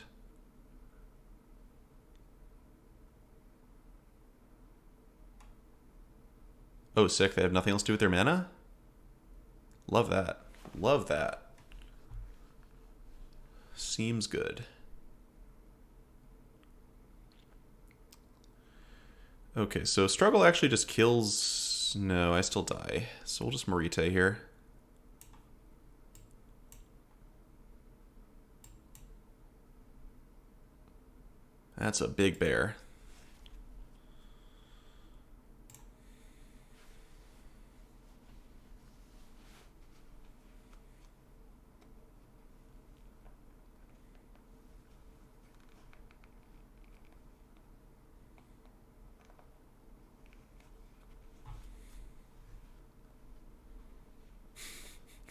Oh, sick. They have nothing else to do with their mana? Love that. Love that. Seems good. Okay, so struggle actually just kills... No, I still die. So we'll just Marite here. That's a big bear.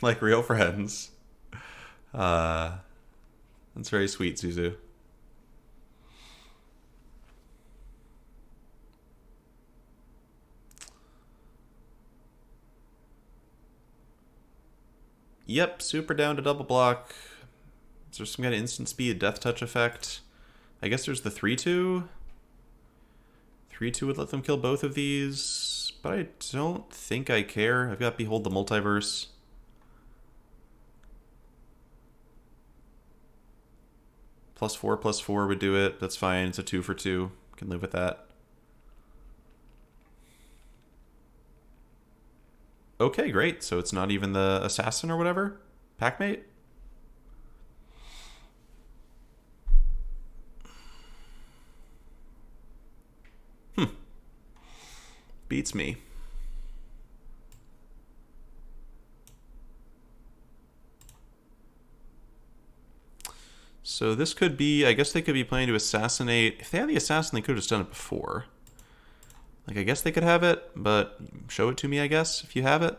Like real friends. That's very sweet, Suzu. Yep, super down to double block. Is there some kind of instant speed death touch effect? I guess there's the 3-2. 3-2 would let them kill both of these, but I don't think I care. I've got Behold the Multiverse. +4/+4 would do it. That's fine. It's a 2 for 2. Can live with that. Okay, great. So it's not even the assassin or whatever? Packmate? Beats me. So this could be... I guess they could be planning to assassinate... If they had the assassin, they could have just done it before. Like, I guess they could have it, but show it to me, I guess, if you have it.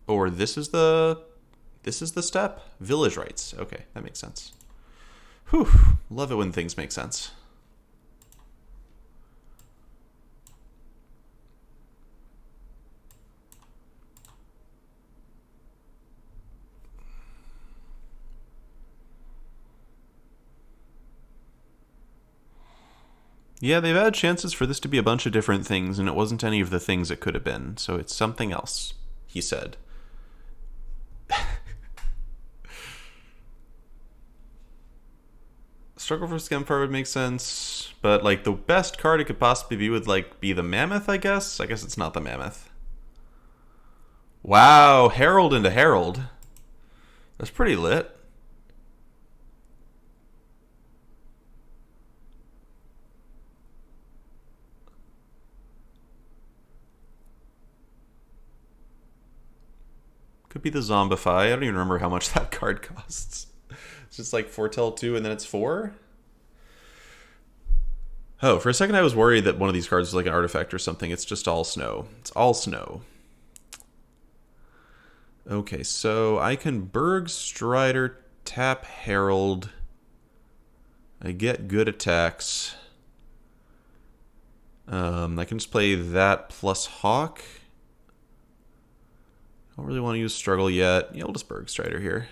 Or this is the step? Village rights. Okay, that makes sense. Whew. Love it when things make sense. Yeah, they've had chances for this to be a bunch of different things, and it wasn't any of the things it could have been, so it's something else, he said. Struggle for Skemfar would make sense, but like the best card it could possibly be would like be the Mammoth, I guess. I guess it's not the Mammoth. Wow, Herald into Herald. That's pretty lit. Could be the Zombify. I don't even remember how much that card costs. It's just like Foretell 2 and then it's 4? Oh, for a second I was worried that one of these cards was like an artifact or something. It's just all snow. It's all snow. Okay, so I can Berg Strider, tap Herald. I get good attacks. I can just play that plus Hawk. I don't really want to use Struggle yet. Yeah, we'll just Berg Strider here.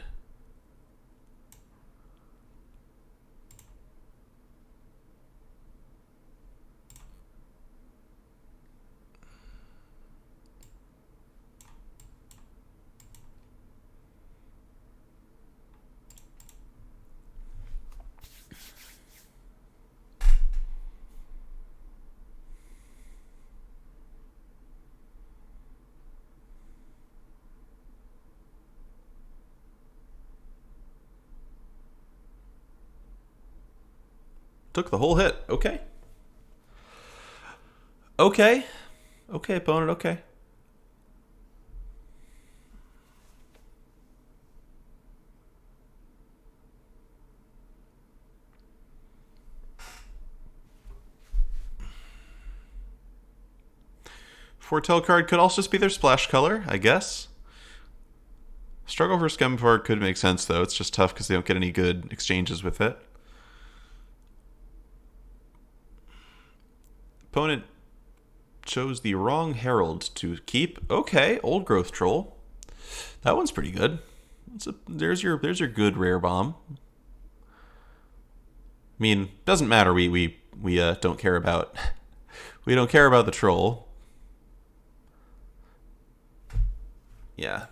Took the whole hit. Okay. Okay. Okay, opponent, okay. Foretell card could also just be their splash color, I guess. Struggle for Skemfar could make sense, though. It's just tough because they don't get any good exchanges with it. Opponent chose the wrong Herald to keep. Okay, Old Growth Troll. That one's pretty good. There's your good rare bomb. I mean, doesn't matter. We don't care about we don't care about the troll. Yeah.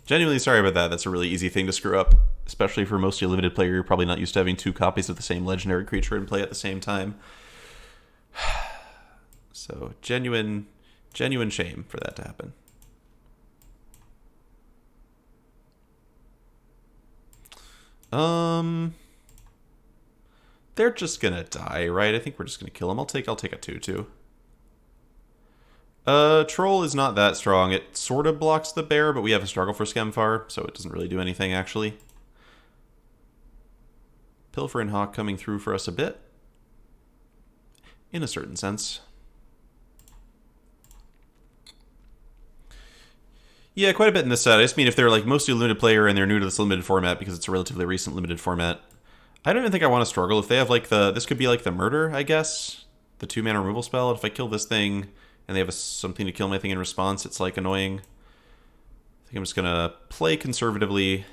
Genuinely sorry about that. That's a really easy thing to screw up, especially for mostly a limited player. You're probably not used to having 2 copies of the same legendary creature in play at the same time. So genuine shame for that to happen. They're just gonna die, right? I think we're just gonna kill them. I'll take a 2/2. Troll is not that strong. It sort of blocks the bear, but we have a Struggle for Skemfar, so it doesn't really do anything, actually. Pilfer and Hawk coming through for us a bit. In a certain sense. Yeah, quite a bit in this set. I just mean if they're like mostly a limited player and they're new to this limited format because it's a relatively recent limited format. I don't even think I want to struggle. If they have like this could be like the murder, I guess. The 2-mana removal spell. If I kill this thing and they have something to kill my thing in response, it's like annoying. I think I'm just gonna play conservatively.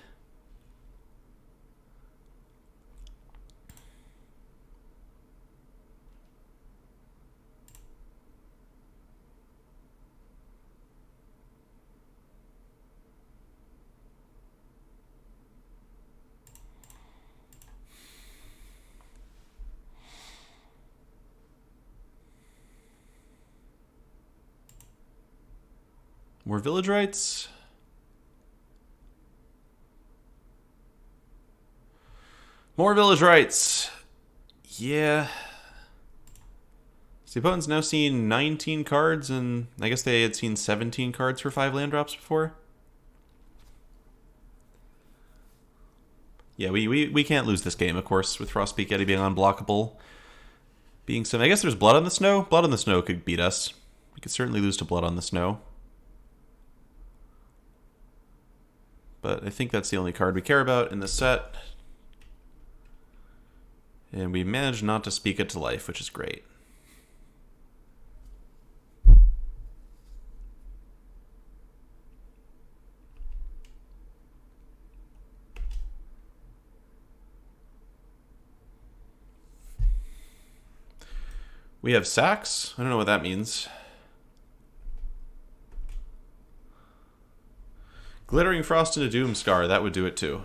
More village rights. More village rights. Yeah. So the opponent's now seen 19 cards, and I guess they had seen 17 cards for 5 land drops before. Yeah, we can't lose this game, of course, with Frostpeak Eddy being unblockable. Being some... I guess there's Blood on the Snow. Blood on the Snow could beat us. We could certainly lose to Blood on the Snow. But I think that's the only card we care about in this set. And we managed not to speak it to life, which is great. We have sacks. I don't know what that means. Glittering Frost and a Doomscar. That would do it too.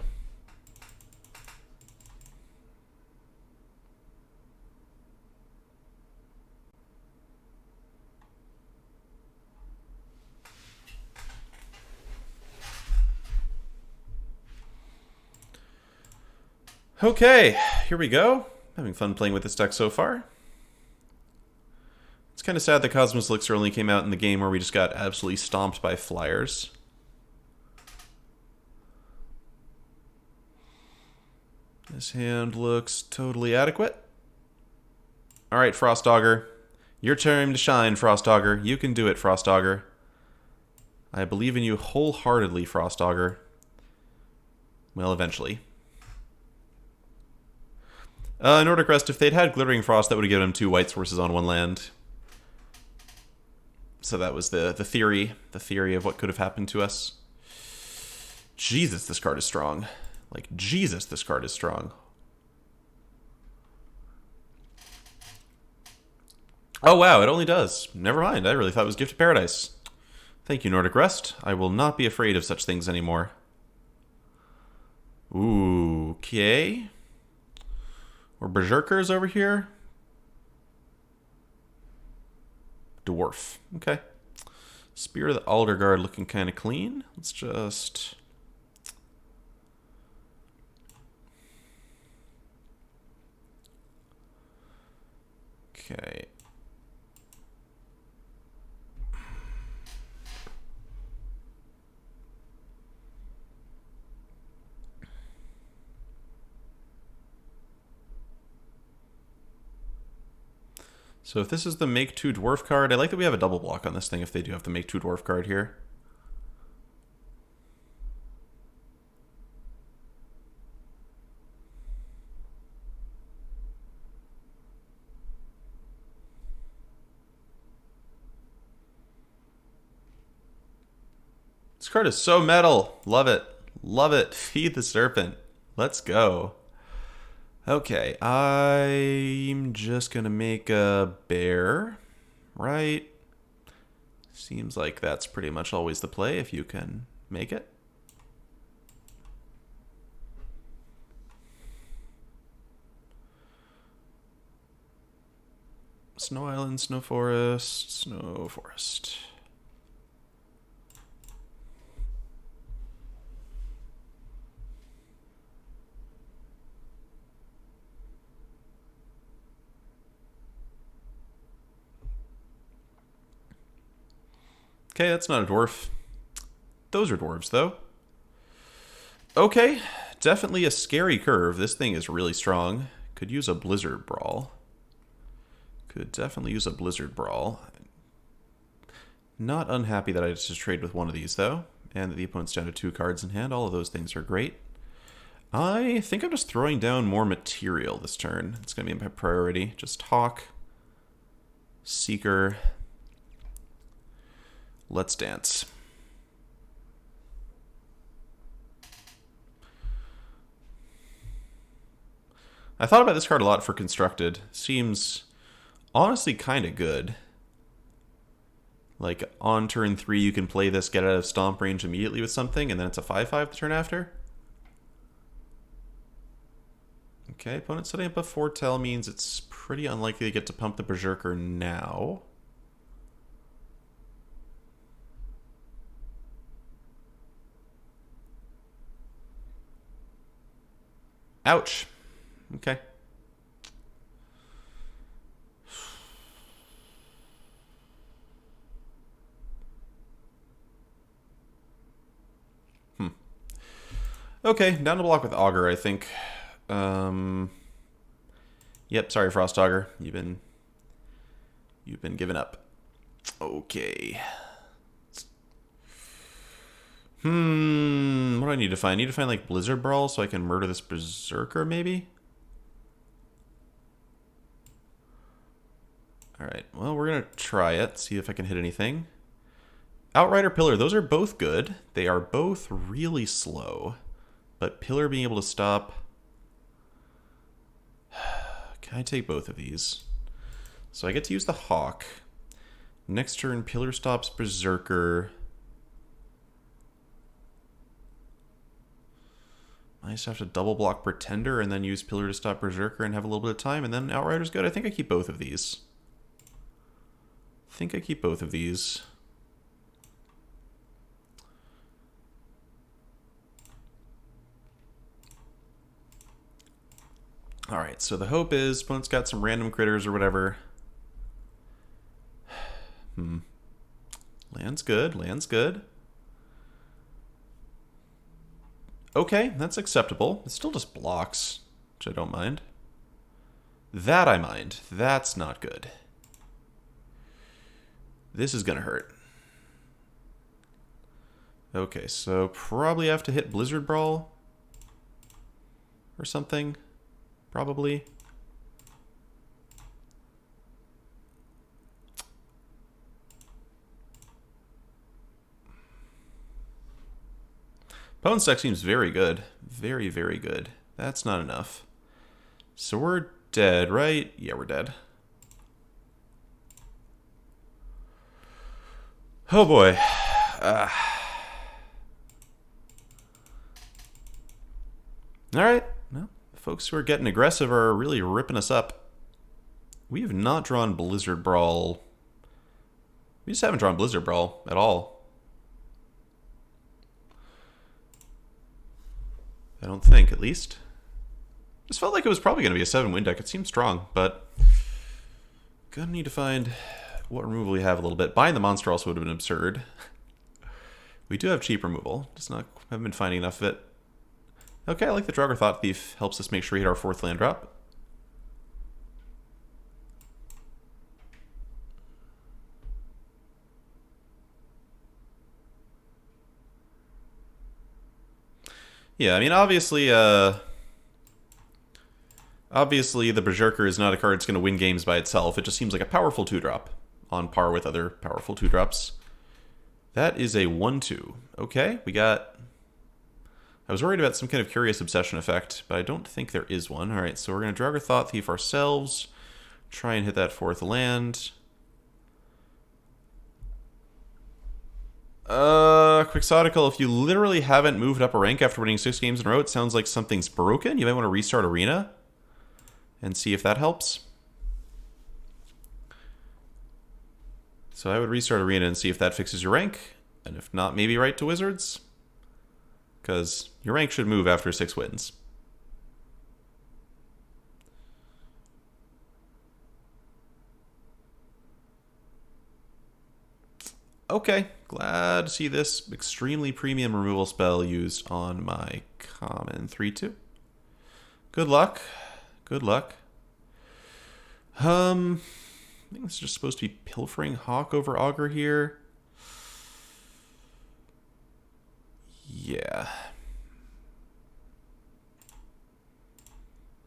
Okay, here we go. Having fun playing with this deck so far. It's kind of sad that Cosmos Elixir only came out in the game where we just got absolutely stomped by flyers. This hand looks totally adequate. Alright, Frostdogger. Your time to shine, Frostdogger. You can do it, Frostdogger. I believe in you wholeheartedly, Frostdogger. Well, eventually. Nordic Rest, if they'd had Glittering Frost, that would have given them 2 white sources on 1 land. So that was the theory of what could have happened to us. Jesus, this card is strong. Like, Jesus, this card is strong. Oh, wow, it only does. Never mind, I really thought it was Gift of Paradise. Thank you, Nordic Rest. I will not be afraid of such things anymore. Ooh, okay. Or Berserkers over here. Dwarf. Okay. Spear of the Alderguard looking kind of clean. Let's just... Okay. So if this is the Make 2 Dwarf card, I like that we have a double block on this thing if they do have the Make 2 Dwarf card here. This card is so metal. Love it. Love it. Feed the Serpent. Let's go. Okay, I'm just gonna make a bear, right? Seems like that's pretty much always the play if you can make it. Snow Island, Snow Forest, Snow Forest. Okay, that's not a dwarf. Those are dwarves, though. Okay, definitely a scary curve. This thing is really strong. Could use a Blizzard Brawl. Could definitely use a Blizzard Brawl. Not unhappy that I just trade with one of these, though. And that the opponent's down to 2 cards in hand. All of those things are great. I think I'm just throwing down more material this turn. It's going to be my priority. Just Hawk. Seeker. Let's dance. I thought about this card a lot for Constructed. Seems honestly kind of good. Like, on turn 3, you can play this, get out of stomp range immediately with something, and then it's a 5/5 the turn after. Okay, opponent setting up a Foretell means it's pretty unlikely to get to pump the Berserker now. Ouch. Okay. Okay, down to block with Augur, I think. Yep, sorry, Frostdogger. You've been given up. Okay. What do I need to find? I need to find, like, Blizzard Brawl so I can murder this Berserker, maybe? Alright, well, we're gonna try it, see if I can hit anything. Outrider Pillar, those are both good. They are both really slow. But Pillar being able to stop... Can I take both of these? So I get to use the Hawk. Next turn, Pillar stops Berserker. I just have to double block Pretender and then use Pillar to stop Berserker and have a little bit of time, and then Outrider's good. I think I keep both of these. Alright, so the hope is opponent's got some random critters or whatever. Land's good. Okay, that's acceptable. It still just blocks, which I don't mind. That I mind. That's not good. This is gonna hurt. Okay, so probably have to hit Blizzard Brawl or something. Probably. Opponent's deck seems very good. Very, very good. That's not enough. So we're dead, right? Yeah, we're dead. Oh boy. Alright. Well, the folks who are getting aggressive are really ripping us up. We have not drawn Blizzard Brawl. We just haven't drawn Blizzard Brawl at all. I don't think, at least. Just felt like it was probably going to be a 7-win deck. It seems strong, but gonna need to find what removal we have a little bit. Buying the monster also would have been absurd. We do have cheap removal. Just not haven't been finding enough of it. Okay, I like the Draugr Thought Thief. Helps us make sure we hit our 4th land drop. Yeah, I mean, obviously the Berserker is not a card that's going to win games by itself. It just seems like a powerful 2-drop on par with other powerful 2-drops. That is a 1/2. Okay, we got... I was worried about some kind of Curious Obsession effect, but I don't think there is one. Alright, so we're going to Draugr Thought Thief ourselves. Try and hit that 4th land. Quixotical, if you literally haven't moved up a rank after winning 6 games in a row, it sounds like something's broken. You might want to restart Arena and see if that helps. So I would restart Arena and see if that fixes your rank. And if not, maybe right to Wizards. Because your rank should move after 6 wins. Okay, glad to see this extremely premium removal spell used on my common 3/2. Good luck. Good luck. I think it's just supposed to be Pilfering Hawk over Augur here. Yeah.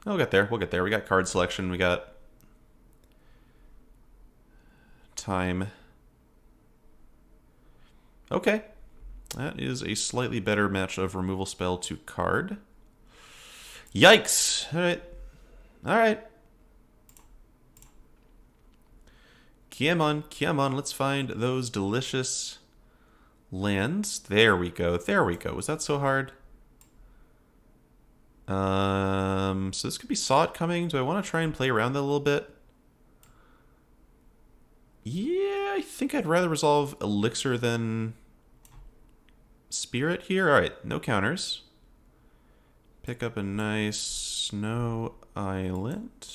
We'll get there. We'll get there. We got card selection. We got time. Okay. That is a slightly better match of removal spell to card. Yikes. Alright. Alright. Come on. Let's find those delicious lands. There we go. There we go. Was that so hard? So this could be Sot coming. Do I want to try and play around that a little bit? Yeah, I think I'd rather resolve Elixir than Spirit here. Alright, no counters. Pick up a nice Snow Island.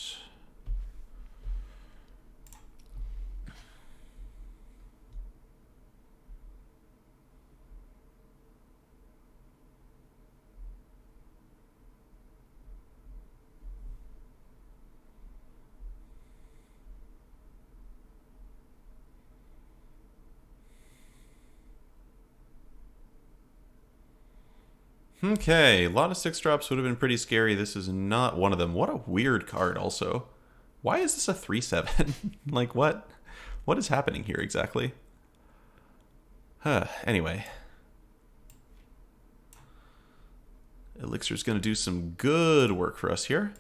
Okay, a lot of 6-drops would have been pretty scary. This is not one of them. What a weird card also. Why is this a 3/7? Like, what? What is happening here exactly? Anyway. Elixir's going to do some good work for us here.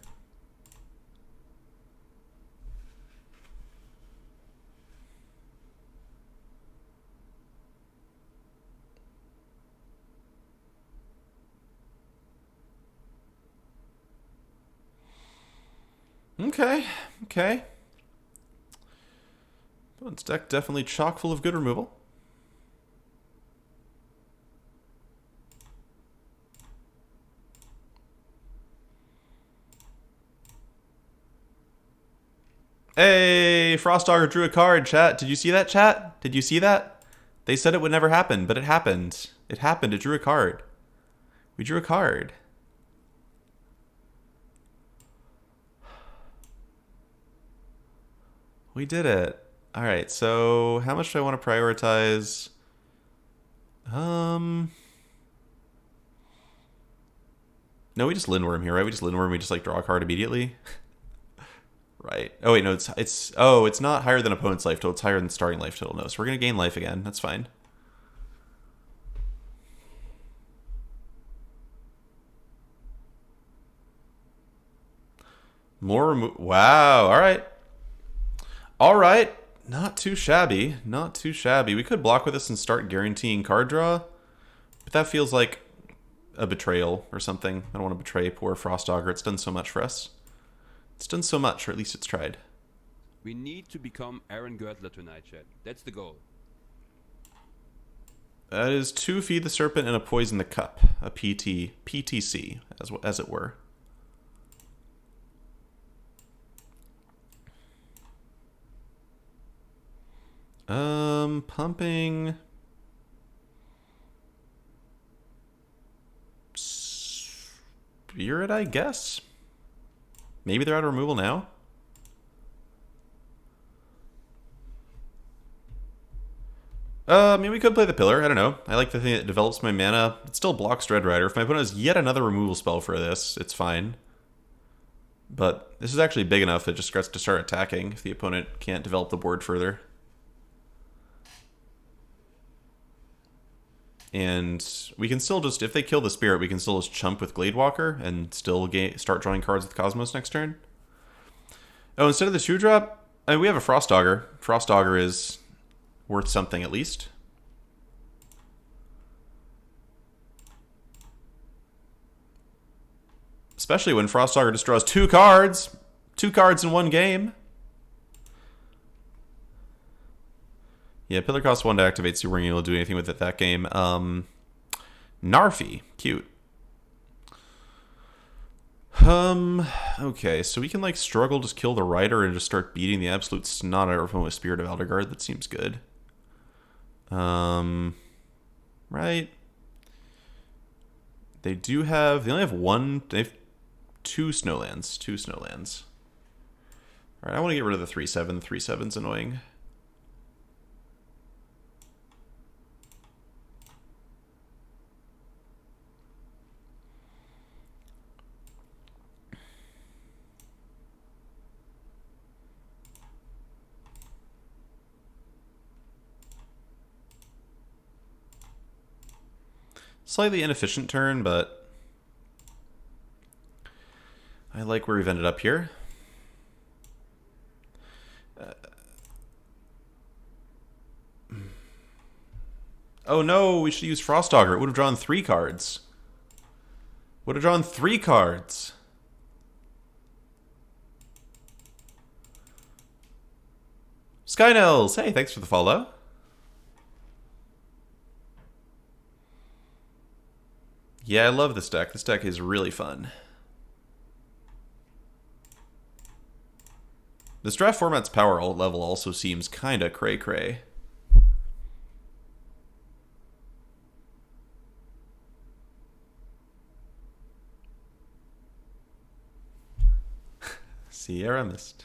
Okay, okay. Opponent's deck definitely chock full of good removal. Hey, Frostdogger drew a card, chat. Did you see that, chat? Did you see that? They said it would never happen, but it happened. It happened. It drew a card. We drew a card. We did it. All right, so how much do I want to prioritize? No, we just Lindworm here, right? We just Lindworm, we just like draw a card immediately. Right. Oh wait, no, it's not higher than opponent's life total, it's higher than starting life total. No, so we're gonna gain life again. That's fine. Wow, alright. Alright. Not too shabby. Not too shabby. We could block with this and start guaranteeing card draw, but that feels like a betrayal or something. I don't want to betray poor Frostdogger. It's done so much for us. It's done so much, or at least it's tried. We need to become Aaron Gertler tonight, chat. That's the goal. That is 2 Feed the Serpent and a Poison the Cup. A PTC, as it were. Pumping... Spirit, I guess? Maybe they're out of removal now? I mean, we could play the Pillar. I don't know. I like the thing that develops my mana. It still blocks Dreadrider. If my opponent has yet another removal spell for this, it's fine. But this is actually big enough that it just starts to start attacking if the opponent can't develop the board further. And we can still just, if they kill the Spirit, we can still just chump with Gladewalker and still start drawing cards with Cosmos next turn. Oh, instead of the 2-drop, I mean, we have a Frostdogger. Frostdogger is worth something at least. Especially when Frostdogger just draws 2 cards. 2 cards in one game. Yeah, Pillar costs 1 to activate, so you weren't able to do anything with it that game. Narfi. Cute. Okay, so we can, like, struggle, just kill the Rider and just start beating the absolute snot out of everyone with Spirit of Elderguard. That seems good. Right. They only have 2 Snowlands. 2 Snowlands. Alright, I want to get rid of the 3/7. The 3/7's annoying. Slightly inefficient turn, but I like where we've ended up here. Oh no, we should use Frostdogger. It would have drawn 3 cards. Would have drawn 3 cards. Skynels, hey, thanks for the follow. Yeah, I love this deck. This deck is really fun. This draft format's power level also seems kinda cray-cray. Sierra Mist.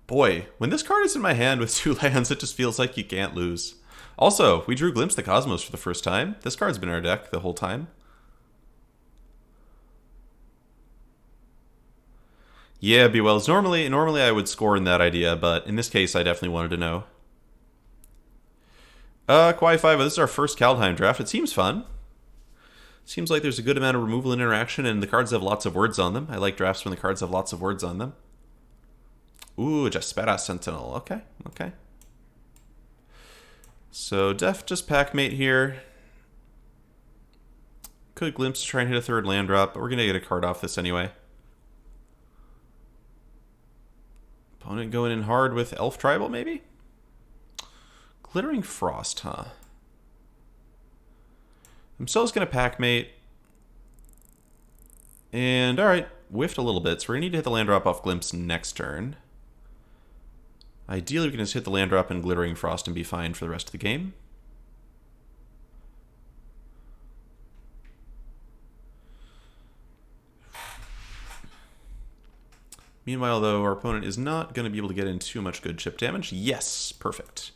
Boy, when this card is in my hand with 2 lands, it just feels like you can't lose. Also, we drew Glimpse the Cosmos for the first time. This card's been in our deck the whole time. Yeah, B-Wells. Normally I would score in that idea, but in this case, I definitely wanted to know. Kwai 5, this is our first Kaldheim draft. It seems fun. Seems like there's a good amount of removal and interaction, and the cards have lots of words on them. I like drafts when the cards have lots of words on them. Ooh, Jaspera Sentinel. Okay, okay. So, Def just Packmate here. Could glimpse to try and hit a third land drop, but we're going to get a card off this anyway. Opponent going in hard with Elf Tribal, maybe? Glittering Frost, huh? I'm still just going to pack mate. And, alright, whiffed a little bit, so we're going to need to hit the land drop off Glimpse next turn. Ideally, we can just hit the land drop in Glittering Frost and be fine for the rest of the game. Meanwhile, though, our opponent is not going to be able to get in too much good chip damage. Yes, perfect.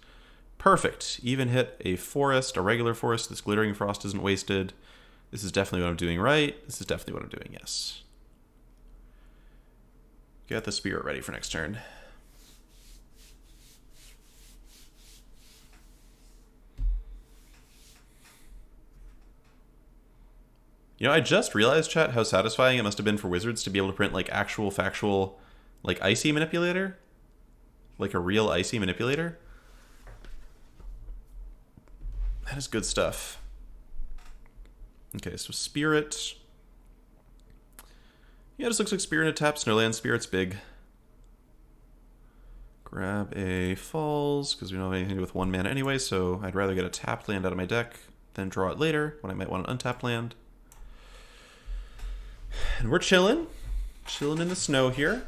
Perfect. Even hit a forest, a regular forest. This Glittering Frost isn't wasted. This is definitely what I'm doing right. This is definitely what I'm doing, yes. Get the Spirit ready for next turn. You know, I just realized, chat, how satisfying it must have been for Wizards to be able to print, like, actual, factual, like, Icy Manipulator. Like a real Icy Manipulator. That is good stuff. Okay, so Spirit. Yeah, this looks like Spirit and a tap. Snowland Spirit's big. Grab a Falls, because we don't have anything to do with 1 mana anyway, so I'd rather get a tapped land out of my deck than draw it later, when I might want an untapped land. And we're chilling. Chilling in the snow here.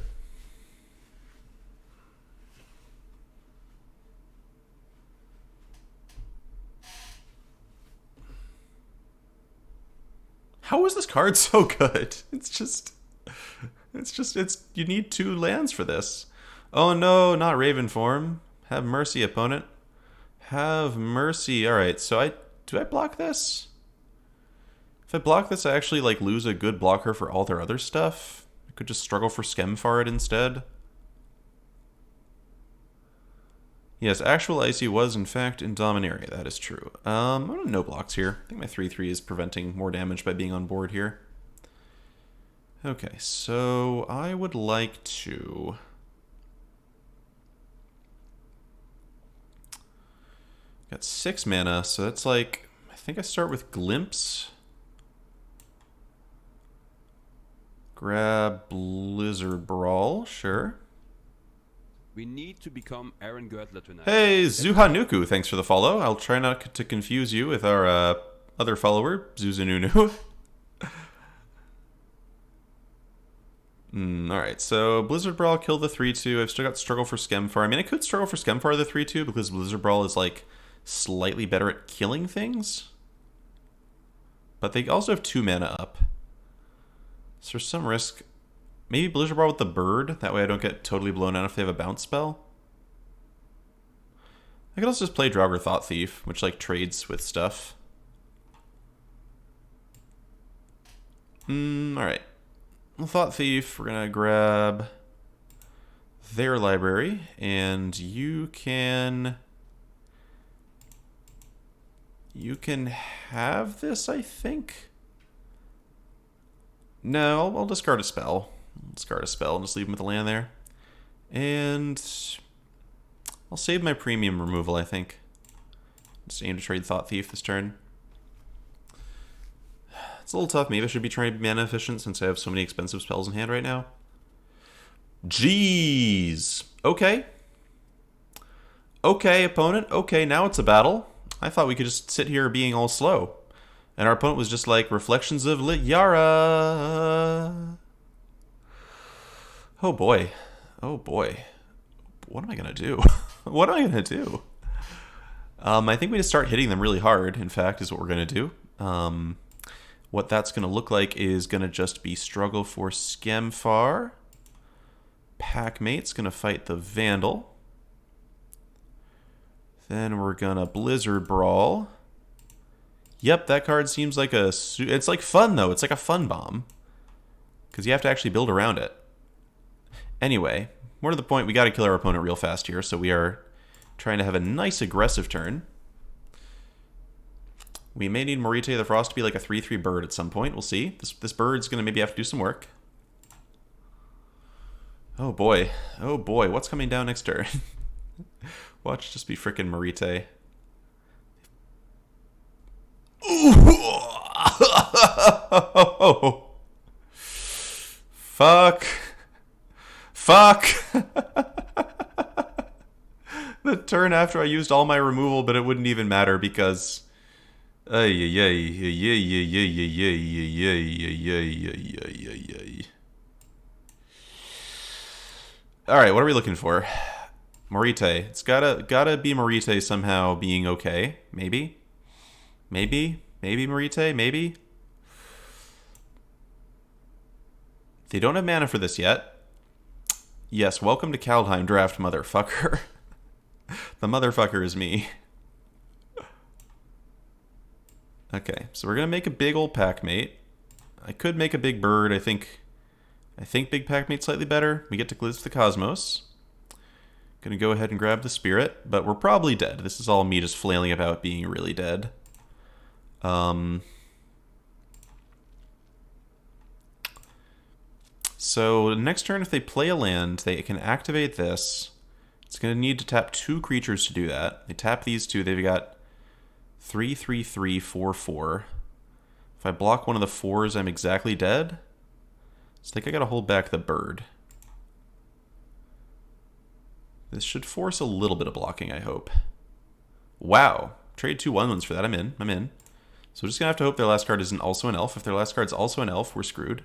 How is this card so good? It's you need 2 lands for this. Oh no, not Raven form. Have mercy, opponent. Have mercy. Alright, so do I block this? If I block this, I actually like lose a good blocker for all their other stuff. I could just struggle for Skemfard instead. Yes, actual Icy was in fact in Dominaria, that is true. I'm gonna no blocks here. I think my 3/3 is preventing more damage by being on board here. Okay, so I would like to... Got 6 mana, so that's like... I think I start with Glimpse. Grab Blizzard Brawl, sure. We need to become Aaron Gertler tonight. Hey, Zuhanuku, thanks for the follow. I'll try not to confuse you with our other follower, Zuzanunu. Alright, so Blizzard Brawl killed the 3/2. I've still got Struggle for Skemfar. I mean, I could Struggle for Skemfar the 3/2 because Blizzard Brawl is, like, slightly better at killing things. But they also have 2 mana up. So there's some risk. Maybe Blizzard Brawl with the bird. That way I don't get totally blown out if they have a bounce spell. I could also just play Draugr Thought Thief, which, like, trades with stuff. Alright. Thought Thief, we're gonna grab their library, and you can have this, I think. No, I'll discard a spell. Discard a spell and just leave him with the land there. And I'll save my premium removal, I think. Just aim to trade Thought Thief this turn. It's a little tough. Maybe I should be trying to be mana efficient since I have so many expensive spells in hand right now. Jeez. Okay. Okay, opponent. Okay, now it's a battle. I thought we could just sit here being all slow. And our opponent was just like, Reflections of Liara. Oh boy. Oh boy. What am I going to do? What am I going to do? I think we just start hitting them really hard, in fact, is what we're going to do. What that's going to look like is going to just be Struggle for Skemfar. Packmate's going to fight the Vandal. Then we're going to Blizzard Brawl. Yep, that card seems like a... It's like fun, though. It's like a fun bomb. Because you have to actually build around it. Anyway, more to the point, we got to kill our opponent real fast here, so we are trying to have a nice aggressive turn. We may need Morite the Frost to be like a 3/3 bird at some point. We'll see. This bird's going to maybe have to do some work. Oh boy. Oh boy. What's coming down next turn? Watch just be frickin' Morite. Fuck. Fuck. The turn after I used all my removal, but it wouldn't even matter because... All right, what are we looking for? Morite. It's gotta be Morite somehow being okay. Maybe. Maybe Morite. Maybe. They don't have mana for this yet. Yes, welcome to Kaldheim draft, motherfucker. The motherfucker is me. Okay, so we're gonna make a big old Packmate. I could make a big bird. I think big Packmate's slightly better. We get to Glimpse the Cosmos. Gonna go ahead and grab the Spirit, but we're probably dead. This is all me just flailing about being really dead. So next turn, if they play a land, they can activate this. It's going to need to tap 2 creatures to do that. They tap these 2. They've got 3/3/3, 4/4. If I block one of the 4s, I'm exactly dead. So I think I got to hold back the bird. This should force a little bit of blocking, I hope. Wow. Trade 2 1/1s for that. I'm in. So we're just going to have to hope their last card isn't also an elf. If their last card's also an elf, we're screwed.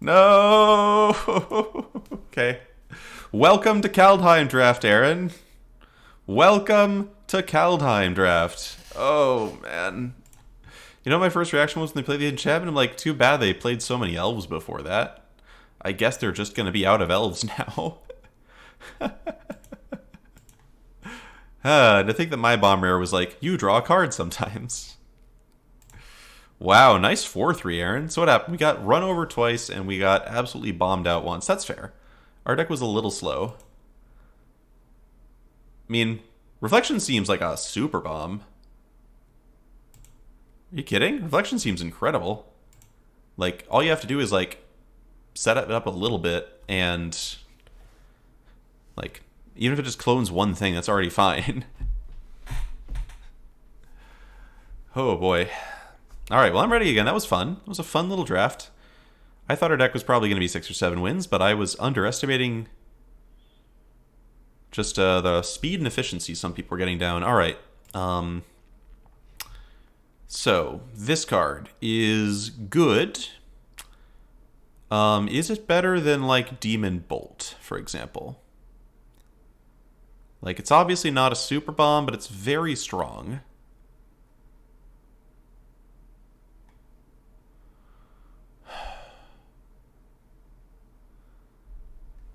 No. Okay. Welcome to Kaldheim draft, Aaron. Welcome to Kaldheim draft. Oh, man. You know what my first reaction was when they played the enchantment? I'm like, too bad they played so many elves before that. I guess they're just going to be out of elves now. To think that my bomb rare was like, you draw a card sometimes. Wow, nice 4-3, Aaron. So what happened? We got run over twice, and we got absolutely bombed out once. That's fair. Our deck was a little slow. I mean, Reflection seems like a super bomb. Are you kidding? Reflection seems incredible. Like, all you have to do is, like, set it up a little bit, and, like, even if it just clones one thing, that's already fine. Oh, boy. Alright, well, I'm ready again. That was fun. It was a fun little draft. I thought our deck was probably going to be 6 or 7 wins, but I was underestimating just the speed and efficiency some people were getting down. Alright. So, this card is good. Is it better than, like, Demon Bolt, for example? Like, it's obviously not a super bomb, but it's very strong.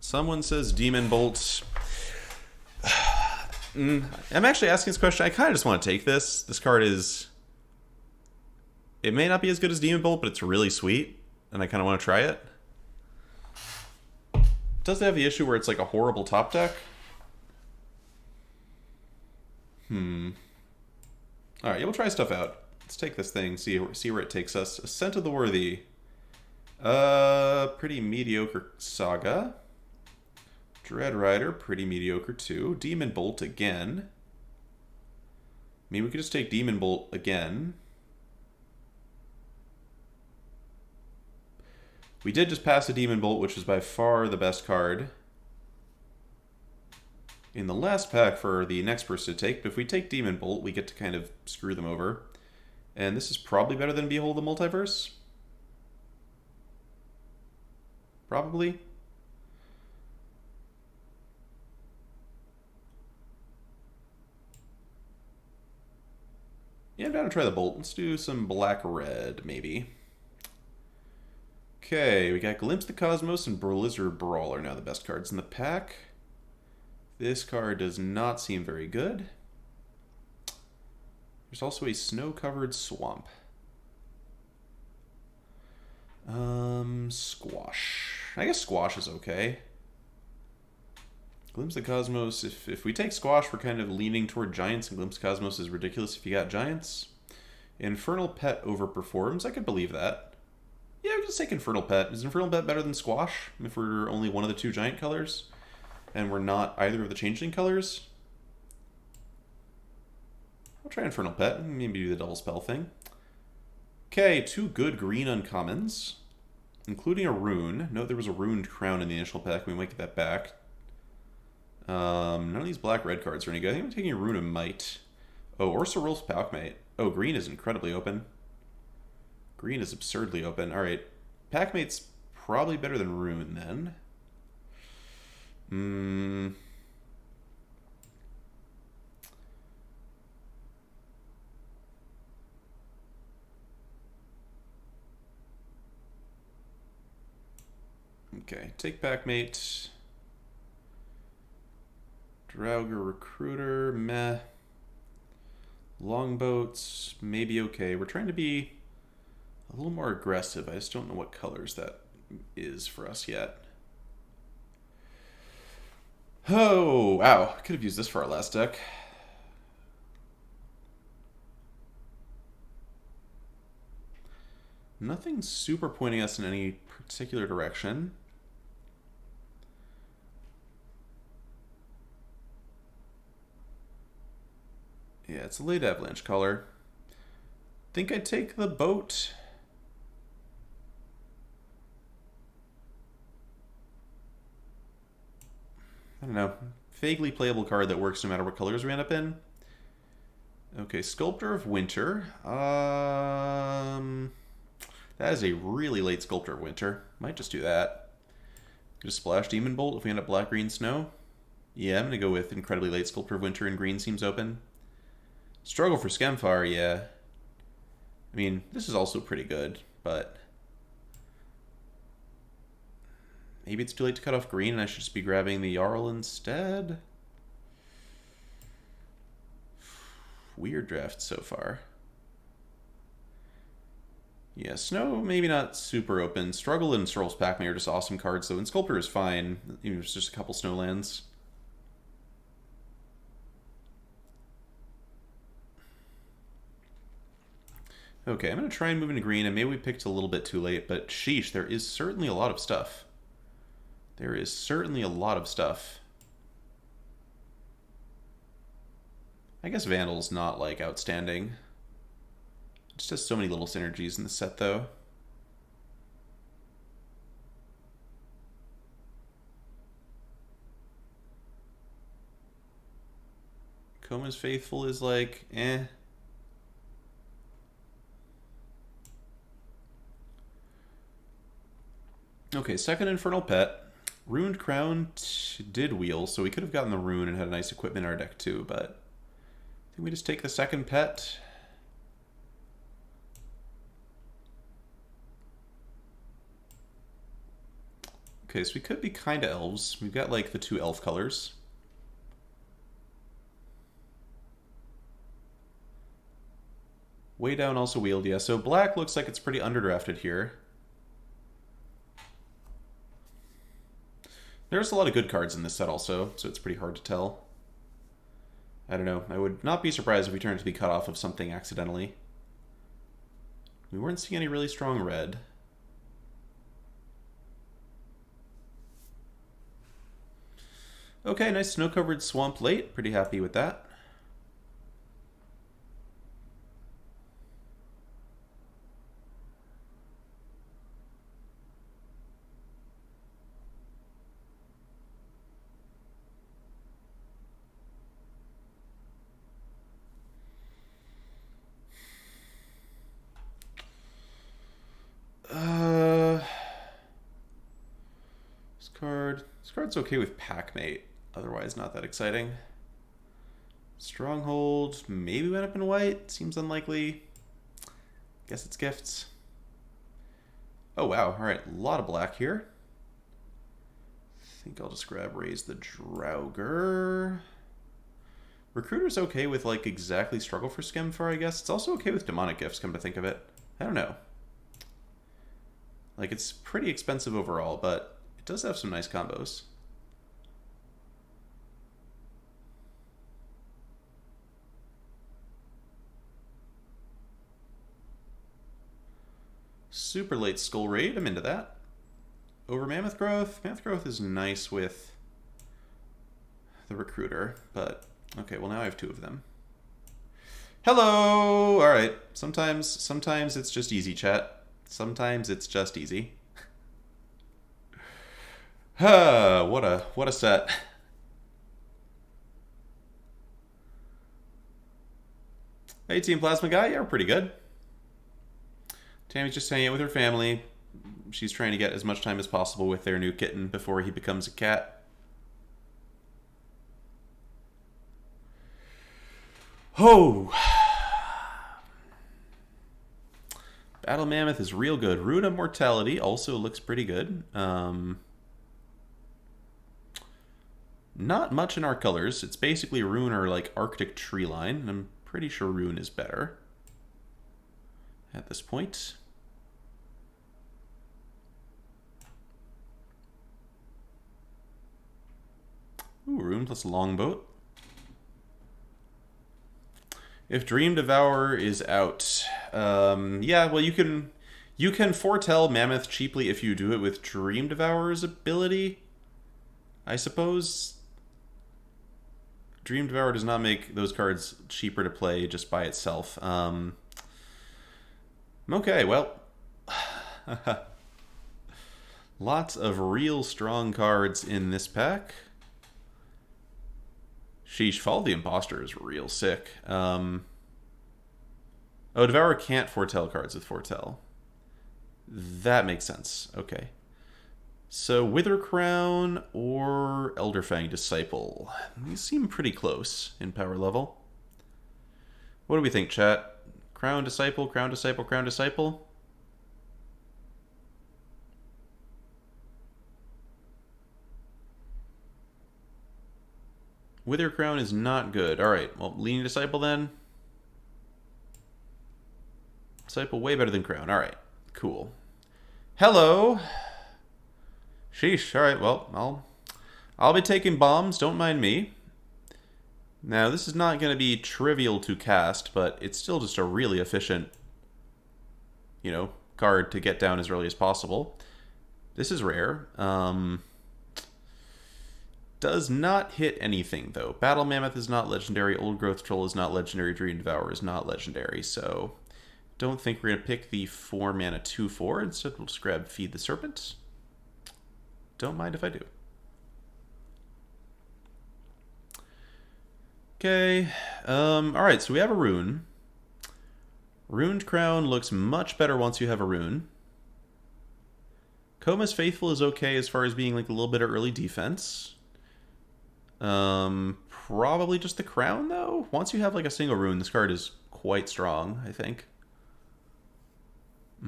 Someone says Demon Bolt. I'm actually asking this question. I kind of just want to take this. This card is... It may not be as good as Demon Bolt, but it's really sweet. And I kind of want to try it. It does have the issue where it's like a horrible top deck. Alright, yeah, we'll try stuff out. Let's take this thing, see where it takes us. Ascent of the Worthy. Pretty mediocre Saga. Dread Rider, pretty mediocre too. Demon Bolt again. I mean, we could just take Demon Bolt again. We did just pass a Demon Bolt, which was by far the best card in the last pack for the next person to take. But if we take Demon Bolt, we get to kind of screw them over. And this is probably better than Behold the Multiverse. Probably. Yeah, I'm down to try the Bolt. Let's do some black-red, maybe. Okay, we got Glimpse the Cosmos and Blizzard Brawl are now the best cards in the pack. This card does not seem very good. There's also a snow-covered swamp. Squash. I guess Squash is okay. Glimpse the Cosmos, if we take Squash, we're kind of leaning toward Giants, and Glimpse the Cosmos is ridiculous if you got Giants. Infernal Pet overperforms. I could believe that. Yeah, we can just take Infernal Pet. Is Infernal Pet better than Squash if we're only one of the two giant colors? And we're not either of the changeling colors? I'll try Infernal Pet. Maybe do the double spell thing. Okay, 2 good green uncommons, including a rune. Note there was a runed crown in the initial pack. We might get that back. None of these black-red cards are any good. I think I'm taking a Rune of Might. Oh, Ursa Rolf's Packmate. Oh, green is incredibly open. Green is absurdly open. Alright. Packmate's probably better than Rune, then. Okay, take Packmate. Draugr Recruiter, meh. Longboats, maybe okay. We're trying to be a little more aggressive. I just don't know what colors that is for us yet. Oh, wow. I could have used this for our last deck. Nothing super pointing us in any particular direction. Yeah, it's a late avalanche color. Think I'd take the boat. I don't know. Vaguely playable card that works no matter what colors we end up in. Okay, Sculptor of Winter. That is a really late Sculptor of Winter. Might just do that. Just splash Demon Bolt if we end up black, green, snow. Yeah, I'm going to go with incredibly late Sculptor of Winter and green seems open. Struggle for Skemfar, yeah. I mean, this is also pretty good, but maybe it's too late to cut off green and I should just be grabbing the Jarl instead. Weird draft so far. Yeah, Snow, maybe not super open. Struggle and Sorrel's Pac-Man are just awesome cards, though, and Sculptor is fine. You know, it's just a couple Snowlands. Okay, I'm going to try and move into green, and maybe we picked a little bit too late, but sheesh, there is certainly a lot of stuff. There is certainly a lot of stuff. I guess Vandal's not, like, outstanding. It just has so many little synergies in the set, though. Coma's Faithful is, like, eh. Okay, second Infernal Pet. Ruined Crown did wheel, so we could have gotten the rune and had a nice equipment in our deck too, but I think we just take the second pet. Okay, so we could be kind of elves. We've got like the 2 elf colors. Way down also wheeled, yeah. So black looks like it's pretty underdrafted here. There's a lot of good cards in this set also, so it's pretty hard to tell. I don't know. I would not be surprised if we turned to be cut off of something accidentally. We weren't seeing any really strong red. Okay, nice snow-covered swamp late. Pretty happy with that. This card's okay with Packmate. Otherwise, not that exciting. Stronghold, maybe went up in white. Seems unlikely. Guess it's gifts. Oh, wow. Alright, a lot of black here. I think I'll just grab Raise the Draugr. Recruiter's okay with, like, exactly Struggle for Skemfar, I guess. It's also okay with Demonic Gifts, come to think of it. I don't know. Like, it's pretty expensive overall, but it does have some nice combos. Super late skull raid. I'm into that. Over Mammoth Growth. Mammoth Growth is nice with the recruiter, but okay, well now I have 2 of them. Hello! Alright. Sometimes it's just easy, chat. Sometimes it's just easy. What a set. 18 Plasma Guy, yeah, we're pretty good. Tammy's just hanging out with her family. She's trying to get as much time as possible with their new kitten before he becomes a cat. Oh! Battle Mammoth is real good. Rune of Mortality also looks pretty good. Not much in our colors. It's basically Rune or like Arctic Tree Line. I'm pretty sure Rune is better at this point. Ooh, Rune plus Longboat. If Dream Devourer is out, yeah, well you can foretell Mammoth cheaply if you do it with Dream Devourer's ability, I suppose. Dream Devourer does not make those cards cheaper to play just by itself. Okay, well, lots of real strong cards in this pack. Sheesh, Fall of the Imposter is real sick. Oh, Devourer can't foretell cards with foretell. That makes sense. Okay. So, Wither Crown or Elderfang Disciple. These seem pretty close in power level. What do we think, chat? Crown Disciple, Crown Disciple, Crown Disciple? Wither Crown is not good. Alright, well, Leaning Disciple then. Disciple way better than Crown. Alright, cool. Hello! Sheesh, alright, well, I'll be taking bombs, don't mind me. Now, this is not going to be trivial to cast, but it's still just a really efficient, you know, card to get down as early as possible. This is rare. Does not hit anything, though. Battle Mammoth is not legendary. Old Growth Troll is not legendary. Dream Devourer is not legendary. So, don't think we're going to pick the 4 mana 2/4. Instead, we'll just grab Feed the Serpent. Don't mind if I do. Okay. Alright, so we have a rune. Runed Crown looks much better once you have a rune. Coma's Faithful is okay as far as being like a little bit of early defense. Probably just the Crown, though. Once you have like a single rune, this card is quite strong, I think. I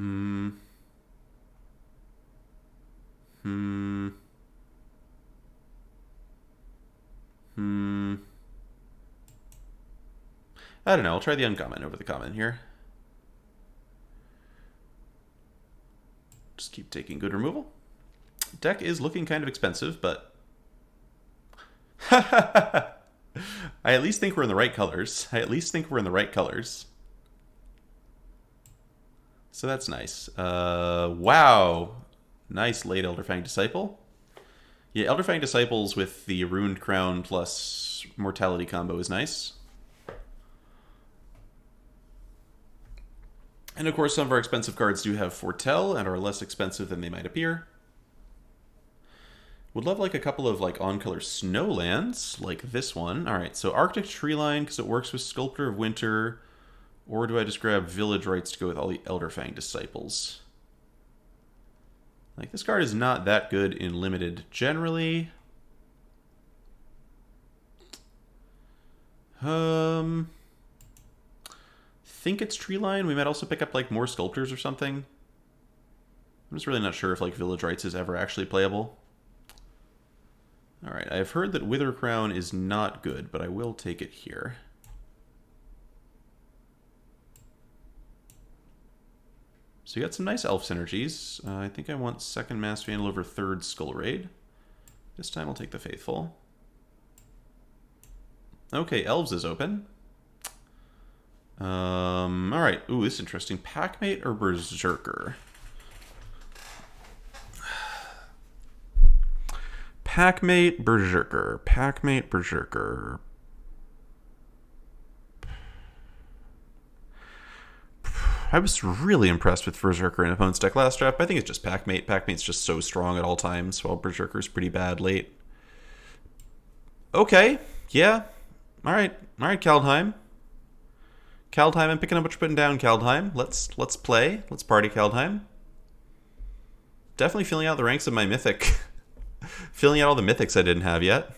don't know. I'll try the uncommon over the common here. Just keep taking good removal. Deck is looking kind of expensive, but I at least think we're in the right colors. So that's nice. Wow. Nice late Elderfang Disciple. Yeah, Elderfang Disciples with the Ruined Crown plus Mortality combo is nice. And of course, some of our expensive cards do have Foretell and are less expensive than they might appear. Would love like a couple of like on-color snowlands, like this one. Alright, so Arctic Tree Line, because it works with Sculptor of Winter. Or do I just grab Village Rites to go with all the Elderfang Disciples? Like, this card is not that good in Limited generally. Think it's Tree Line. We might also pick up like more Sculptors or something. I'm just really not sure if like Village Rites is ever actually playable. Alright, I've heard that Wither Crown is not good, but I will take it here. So you got some nice elf synergies. I think I want second Mass Vandal over third Skull Raid. This time I'll take the Faithful. Okay, Elves is open. Alright, ooh, this is interesting. Packmate or Berserker? Packmate Berserker. Packmate Berserker. I was really impressed with Berserker in opponent's deck last draft. I think it's just Packmate. Packmate's just so strong at all times, while Berserker's pretty bad late. Okay, yeah. Alright, Kaldheim. Kaldheim, I'm picking up what you're putting down, Kaldheim. Let's play. Let's party, Kaldheim. Definitely filling out the ranks of my mythic. Filling out all the mythics I didn't have yet.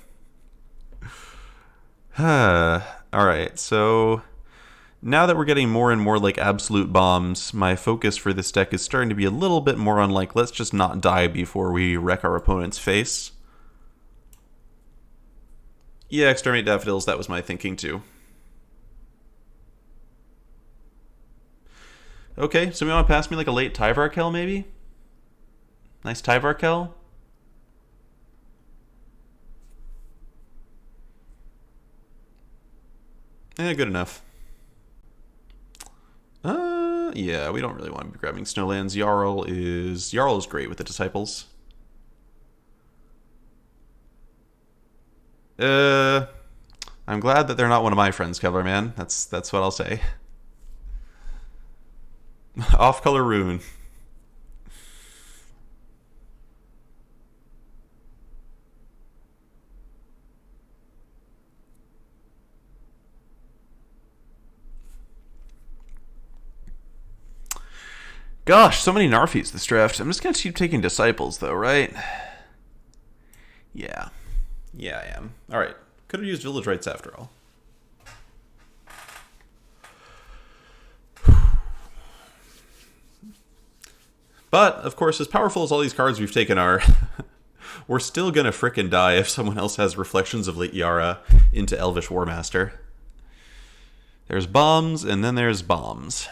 Alright, so now that we're getting more and more like absolute bombs, my focus for this deck is starting to be a little bit more on like, let's just not die before we wreck our opponent's face. Yeah, Exterminate Daffodils, that was my thinking too. Okay, so we want to pass me like a late Tyvarkel maybe? Nice Tyvarkel. Good enough. Yeah, we don't really want to be grabbing Snowlands. Jarl is great with the Disciples. I'm glad that they're not one of my friends, Kevlar Man. That's what I'll say. Off-color rune. Gosh, so many Narfies this draft. I'm just going to keep taking Disciples, though, right? Yeah. Yeah, I am. Alright. Could have used Village Rites after all. But, of course, as powerful as all these cards we've taken are, we're still going to frickin' die if someone else has Reflections of Yara into Elvish Warmaster. There's bombs, and then there's bombs.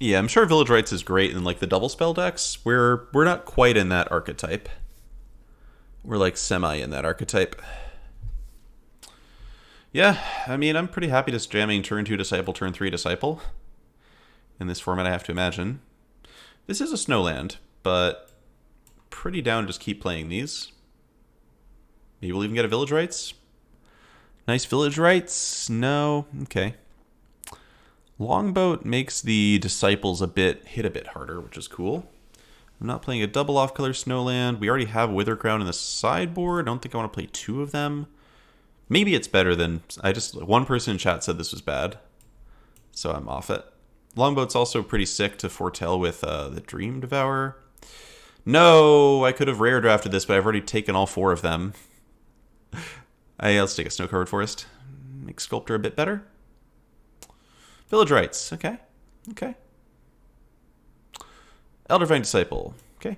Yeah, I'm sure Village Rites is great in like the double spell decks. We're not quite in that archetype. We're like semi in that archetype. Yeah, I mean, I'm pretty happy just jamming turn 2 Disciple, turn 3 Disciple. In this format, I have to imagine. This is a Snowland, but pretty down to just keep playing these. Maybe we'll even get a Village Rites. Nice Village Rites? No? Okay. Longboat makes the Disciples hit a bit harder, which is cool. I'm not playing a double off-color Snowland. We already have Withercrown in the sideboard. I don't think I want to play 2 of them. Maybe it's better than... one person in chat said this was bad, so I'm off it. Longboat's also pretty sick to foretell with the Dream Devourer. No, I could have rare drafted this, but I've already taken all 4 of them. Let's take a Snow-Covered Forest. Make Sculptor a bit better. Village Rites. Okay. Okay. Eldervine Disciple. Okay.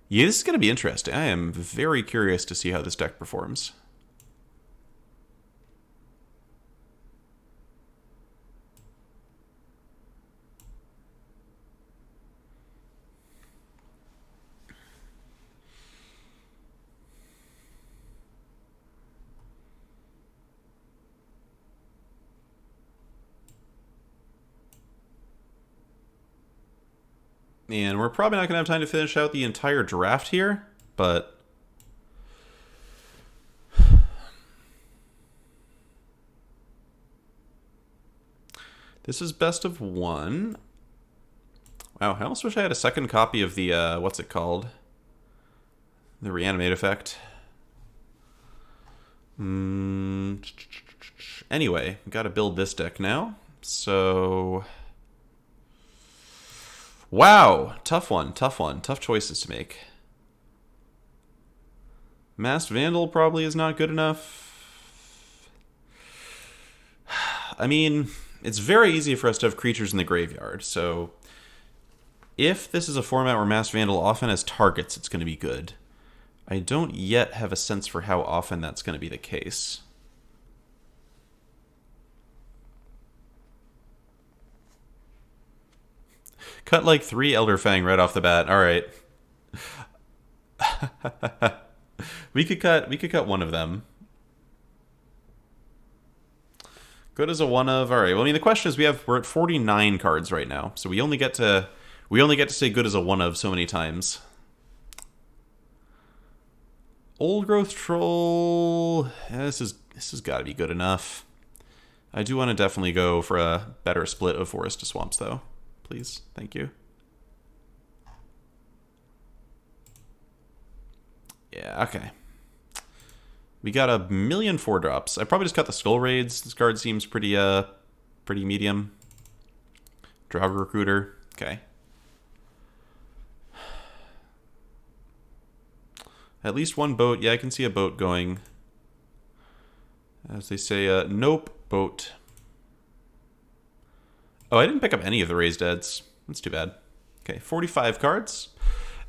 Yeah, this is going to be interesting. I am very curious to see how this deck performs. And we're probably not going to have time to finish out the entire draft here, but... This is best of 1. Wow, I almost wish I had a second copy of the, what's it called? The Reanimate effect. Anyway, got to build this deck now, so... Wow! Tough one. Tough choices to make. Masked Vandal probably is not good enough. I mean, it's very easy for us to have creatures in the graveyard, so... If this is a format where Masked Vandal often has targets, it's going to be good. I don't yet have a sense for how often that's going to be the case. Cut like 3 Elderfang right off the bat. All right. we could cut one of them. Good as a one of. All right. Well, I mean, the question is, we're at 49 cards right now, so we only get to say good as a one of so many times. Old Growth Troll. This has got to be good enough. I do want to definitely go for a better split of Forest to Swamps, though. Please. Thank you. Yeah, okay. We got 1,000,000 4-drops. I probably just got the Skull Raids. This card seems pretty medium. Draug Recruiter. Okay. At least one boat. Yeah, I can see a boat going. As they say, nope, boat. Oh, I didn't pick up any of the Raised Deads. That's too bad. Okay, 45 cards.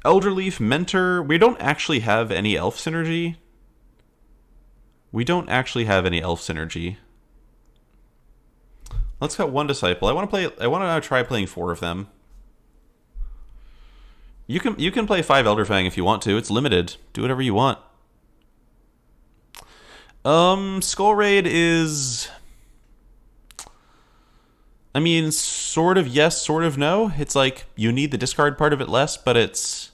Elderleaf, Mentor. We don't actually have any Elf synergy. Let's cut one Disciple. I want to try playing 4 of them. You can play 5 Elderfang if you want to. It's limited. Do whatever you want. Skull Raid is... I mean, sort of yes, sort of no. It's like, you need the discard part of it less, but it's...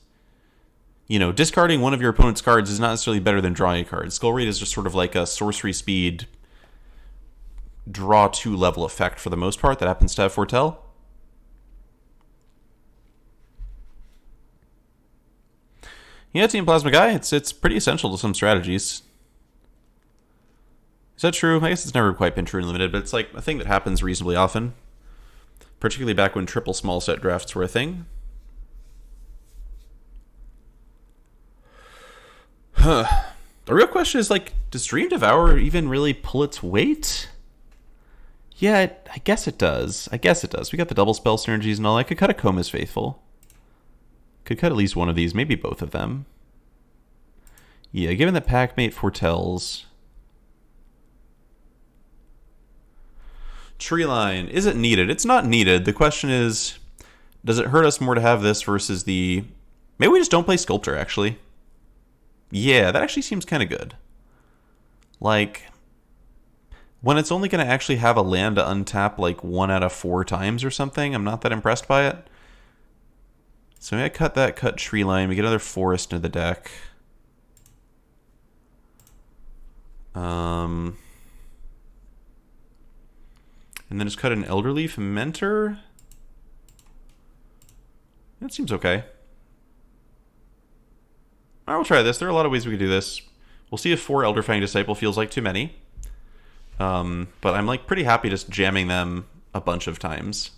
You know, discarding one of your opponent's cards is not necessarily better than drawing a card. Skull Raid is just sort of like a sorcery speed draw 2 level effect for the most part that happens to have Foretell. Yeah, Team Plasma Guy, it's pretty essential to some strategies. Is that true? I guess it's never quite been true in Limited, but it's like a thing that happens reasonably often. Particularly back when triple small set drafts were a thing. The real question is, like, does Dream Devour even really pull its weight? Yeah, I guess it does. We got the double spell synergies and all. I could cut a Coma's Faithful. Could cut at least one of these, maybe both of them. Yeah, given that Packmate foretells... Treeline, is it needed? It's not needed. The question is, does it hurt us more to have this versus the... Maybe we just don't play Sculptor, actually. Yeah, that actually seems kind of good. Like, when it's only going to actually have a land to untap like 1 out of 4 times or something, I'm not that impressed by it. So maybe I cut Treeline. We get another Forest into the deck. And then just cut an Elderleaf Mentor. That seems okay. Alright, we'll try this. There are a lot of ways we could do this. We'll see if 4 Elderfang Disciple feels like too many. But I'm like pretty happy just jamming them a bunch of times.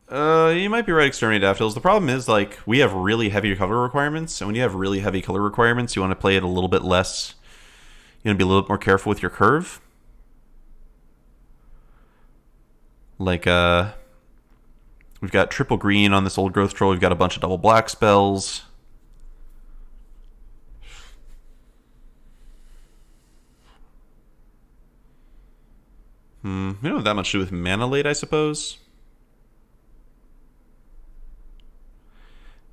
You might be right, Exterminate Daffodils. The problem is, like, we have really heavy color requirements, and when you have really heavy color requirements, you want to play it a little bit less... You want to be a little bit more careful with your curve. Like, we've got triple green on this Old Growth Troll. We've got a bunch of double black spells. We don't have that much to do with Mana Late, I suppose.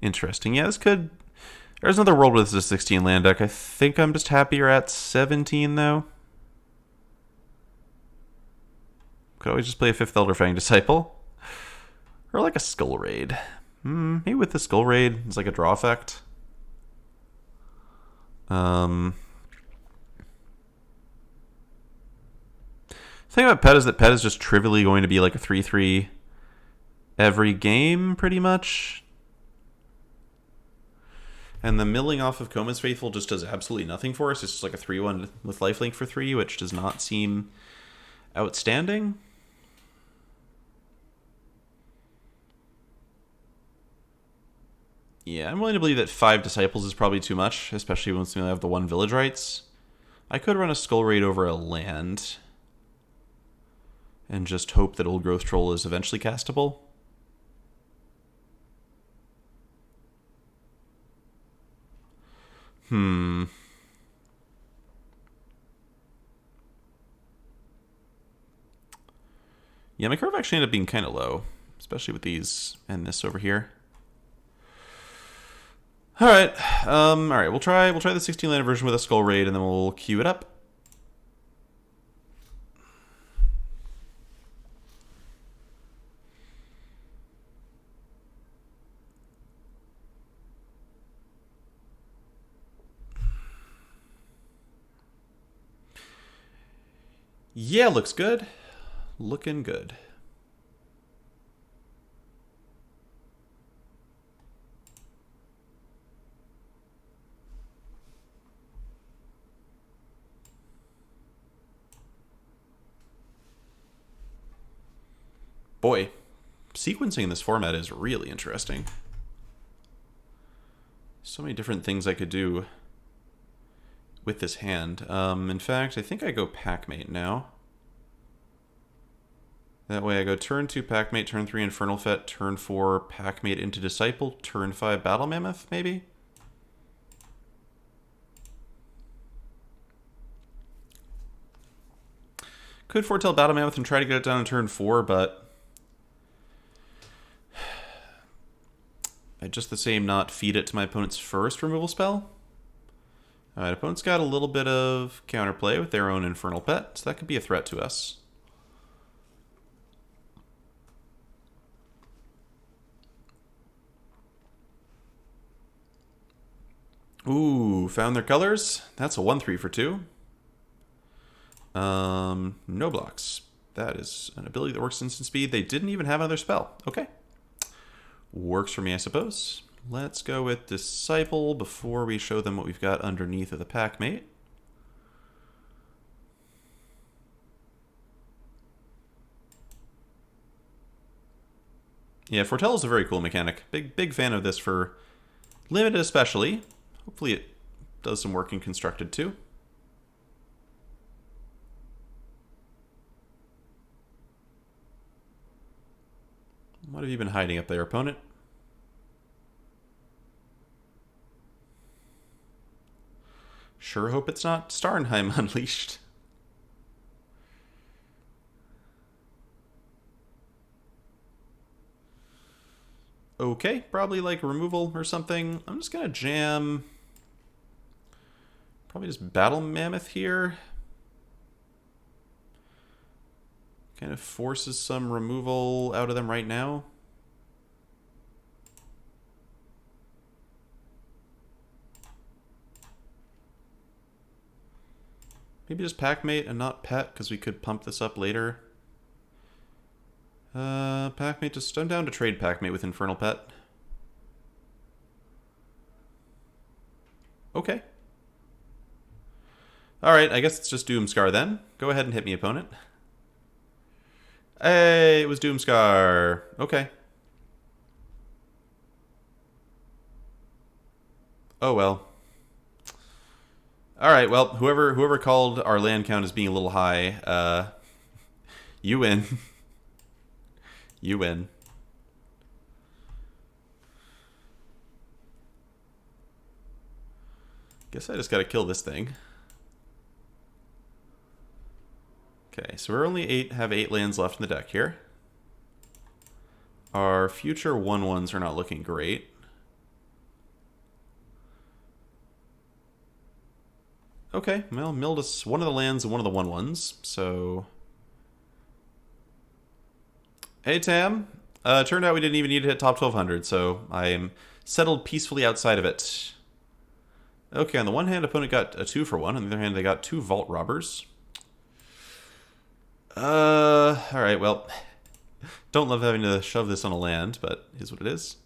Interesting. Yeah, this could... There's another world with a 16 land deck. I think I'm just happier at 17, though. Could always just play a 5th Elderfang Disciple. Or like a Skull Raid. Maybe with the Skull Raid, it's like a draw effect. The thing about Pet is that Pet is just trivially going to be like a 3/3 every game, pretty much. And the milling off of Coma's Faithful just does absolutely nothing for us. It's just like a 3/1 with lifelink for 3, which does not seem outstanding. Yeah, I'm willing to believe that 5 Disciples is probably too much, especially once we only have the 1 Village Rights. I could run a Skull Raid over a land and just hope that Old Growth Troll is eventually castable. Yeah, my curve actually ended up being kind of low. especially with these and this over here. All right, we'll try the 16 land version with a Skull Raid, and then we'll queue it up. Yeah, looks good. Looking good. Boy, sequencing in this format is really interesting. So many different things I could do with this hand. In fact, I think I go Packmate now. That way I go turn 2 Packmate, turn 3 Infernal Fet, turn 4 Packmate into Disciple, turn 5 Battle Mammoth, maybe? Could foretell Battle Mammoth and try to get it down in turn 4, but I'd just the same not feed it to my opponent's first removal spell. Alright, opponent's got a little bit of counterplay with their own Infernal Pet, so that could be a threat to us. Ooh, found their colors. That's a 1/3 for 2. No blocks. That is an ability that works instant speed. They didn't even have another spell. Okay. Works for me, I suppose. Let's go with Disciple before we show them what we've got underneath of the Packmate. Yeah, Foretell is a very cool mechanic. Big fan of this for limited especially. Hopefully it does some work in constructed too. What have you been hiding up there, opponent? Sure hope it's not Starnheim Unleashed. Okay, probably like removal or something. I'm just gonna jam... Probably just Battle Mammoth here. Kind of forces some removal out of them right now. Maybe just Packmate and not Pet, because we could pump this up later. Packmate, just I'm down to trade Packmate with Infernal Pet. Okay. Alright, I guess it's just Doomscar then. Go ahead and hit me, opponent. Hey, it was Doomscar. Okay. Oh well. Alright, well, whoever called our land count as being a little high, you win. You win. Guess I just gotta kill this thing. Okay, so we're only have 8 lands left in the deck here. Our future 1/1s are not looking great. Okay, well, milled us one of the lands and one of the 1/1s, so... Hey, Tam. Turned out we didn't even need to hit top 1200, so I am settled peacefully outside of it. Okay, on the one hand, opponent got a 2-for-1. On the other hand, they got 2 Vault Robbers. Alright, well... Don't love having to shove this on a land, but it is what it is.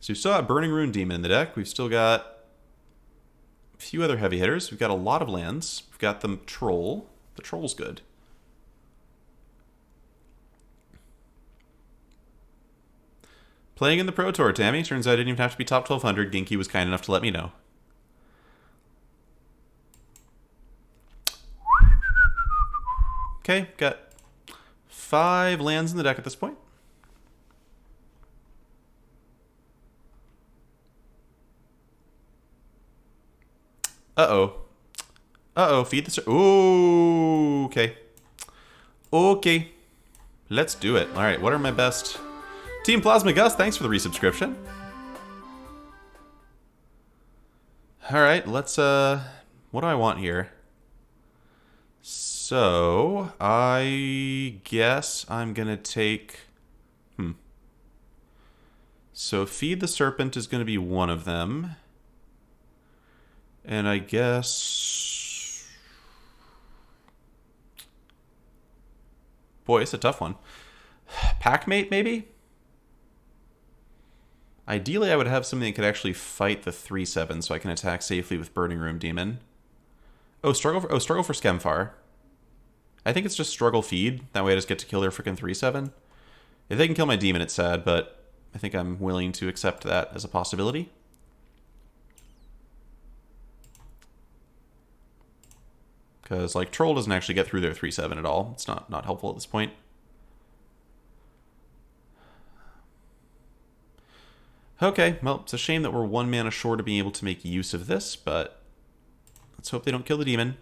So we've still got Burning Rune Demon in the deck. We've still got a few other heavy hitters. We've got a lot of lands. We've got the Troll. The Troll's good. Playing in the Pro Tour, Tammy. Turns out I didn't even have to be top 1200. Ginky was kind enough to let me know. Okay, got 5 lands in the deck at this point. Uh-oh. Uh-oh, feed the... Ooh, okay. Okay. Let's do it. All right, what are my best? Team Plasma Gus, thanks for the resubscription. All right, let's what do I want here? So, I guess I'm going to take So, Feed the Serpent is going to be one of them. And I guess boy, it's a tough one. Packmate, maybe? Ideally, I would have something that could actually fight the 3/7 so I can attack safely with Burning Room Demon. Struggle for Skemfar. I think it's just Struggle Feed. That way I just get to kill their freaking 3/7. If they can kill my demon, it's sad, but I think I'm willing to accept that as a possibility. Because, like, Troll doesn't actually get through their 3/7 at all. It's not helpful at this point. Okay, well, it's a shame that we're 1 mana short of being able to make use of this, but let's hope they don't kill the demon.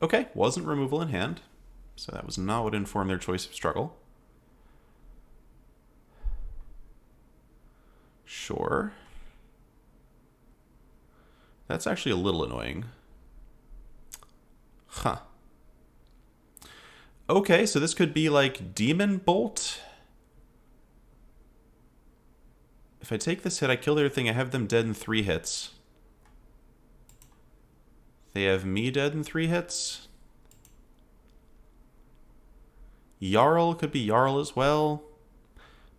Okay, wasn't removal in hand, so that was not what informed their choice of struggle. Sure. That's actually a little annoying. Huh. Okay, so this could be like Demon Bolt. If I take this hit, I kill their thing, I have them dead in 3 hits. They have me dead in 3 hits. Jarl could be Jarl as well.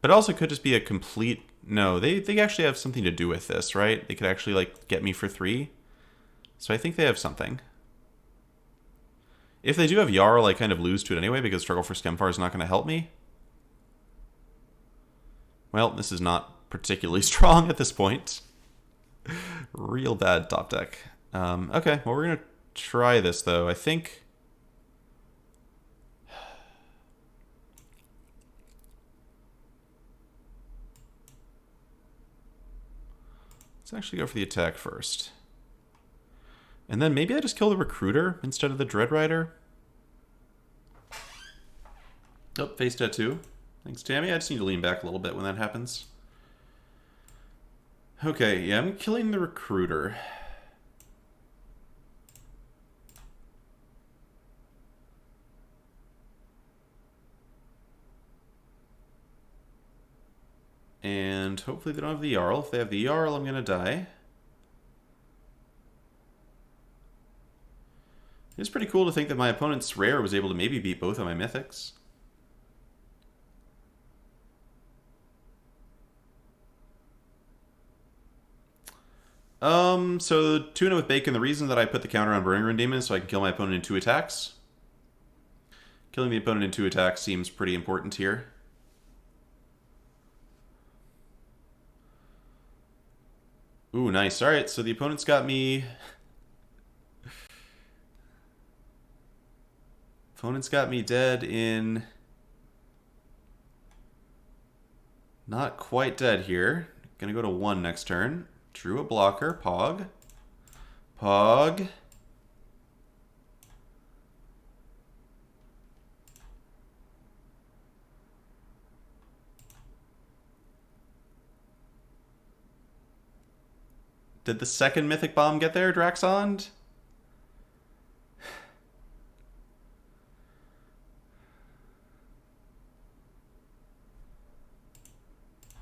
But it also could just be a complete... No, they actually have something to do with this, right? They could actually, like, get me for 3. So I think they have something. If they do have Jarl, I kind of lose to it anyway, because Struggle for Skemfar is not going to help me. Well, this is not particularly strong at this point. Real bad top deck. Okay, well, we're going to try this, though. I think... Let's actually go for the attack first. And then maybe I just kill the Recruiter instead of the Dread Rider. Oh, face tattoo. Thanks, Tammy. I just need to lean back a little bit when that happens. Okay, yeah, I'm killing the Recruiter. And hopefully they don't have the Jarl. If they have the Jarl, I'm going to die. It's pretty cool to think that my opponent's rare was able to maybe beat both of my mythics. So Tuna with Bacon, the reason that I put the counter on Burning Rune Demon is so I can kill my opponent in 2 attacks. Killing the opponent in 2 attacks seems pretty important here. Ooh, nice. Alright, so the opponent's got me... Opponent's got me dead in... Not quite dead here. Gonna go to 1 next turn. Drew a blocker. Pog. Pog. Did the second Mythic Bomb get there, Draxond?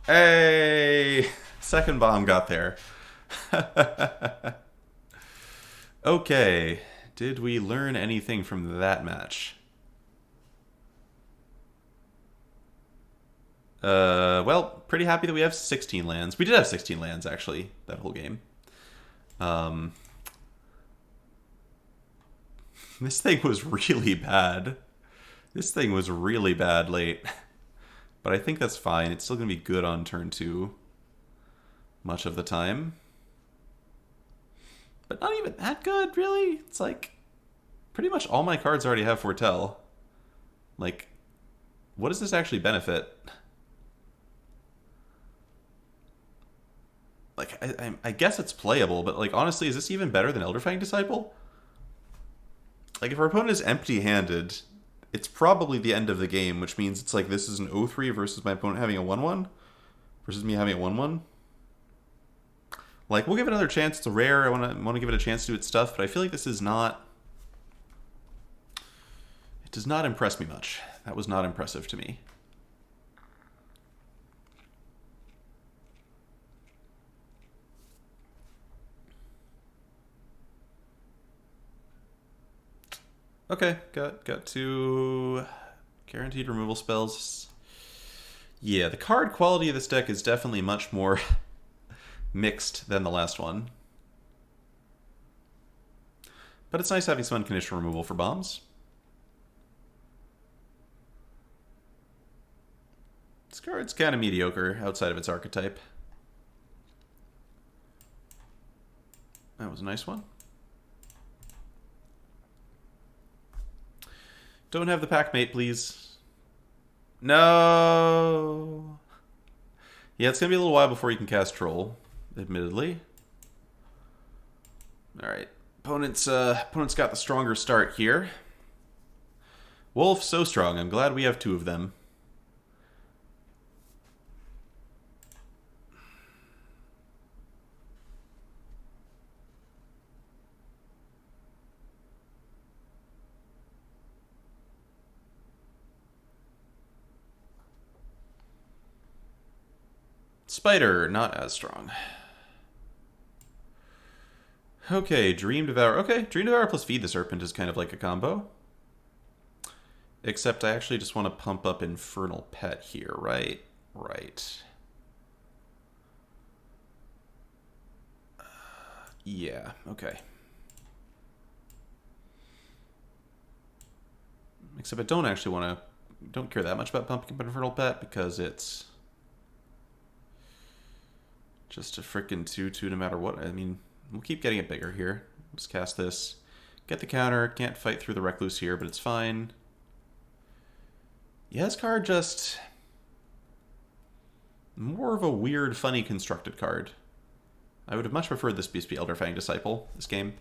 Hey! Second bomb got there. Okay. Did we learn anything from that match? Well, pretty happy that we have 16 lands. We did have 16 lands, actually, that whole game. This thing was really bad. This thing was really bad late. But I think that's fine. It's still going to be good on turn 2 much of the time. But not even that good, really. It's like, pretty much all my cards already have Foretell. Like, what does this actually benefit? Like, I guess it's playable, but like honestly, is this even better than Elderfang Disciple? Like, if our opponent is empty-handed, it's probably the end of the game, which means it's like this is an 0-3 versus my opponent having a 1-1 versus me having a 1-1. Like, we'll give it another chance. It's a rare. I want to give it a chance to do its stuff, but I feel like this is not. It does not impress me much. That was not impressive to me. Okay, got two guaranteed removal spells. Yeah, the card quality of this deck is definitely much more mixed than the last one. But it's nice having some unconditional removal for bombs. This card's kind of mediocre outside of its archetype. That was a nice one. Don't have the pack mate, please. No. Yeah, it's going to be a little while before you can cast Troll, admittedly. Alright. Opponent's got the stronger start here. Wolf, so strong. I'm glad we have two of them. Spider, not as strong. Okay, Dream Devour. Okay, Dream Devour plus Feed the Serpent is kind of like a combo. Except I actually just want to pump up Infernal Pet here, right? Right. Yeah, okay. Except I don't actually want to... Don't care that much about pumping up Infernal Pet because it's... just a frickin' 2-2 no matter what. I mean, we'll keep getting it bigger here. Just cast this. Get the counter. Can't fight through the Recluse here, but it's fine. Yeah, this card just... more of a weird, funny constructed card. I would have much preferred this beast be Elderfang Disciple, this game.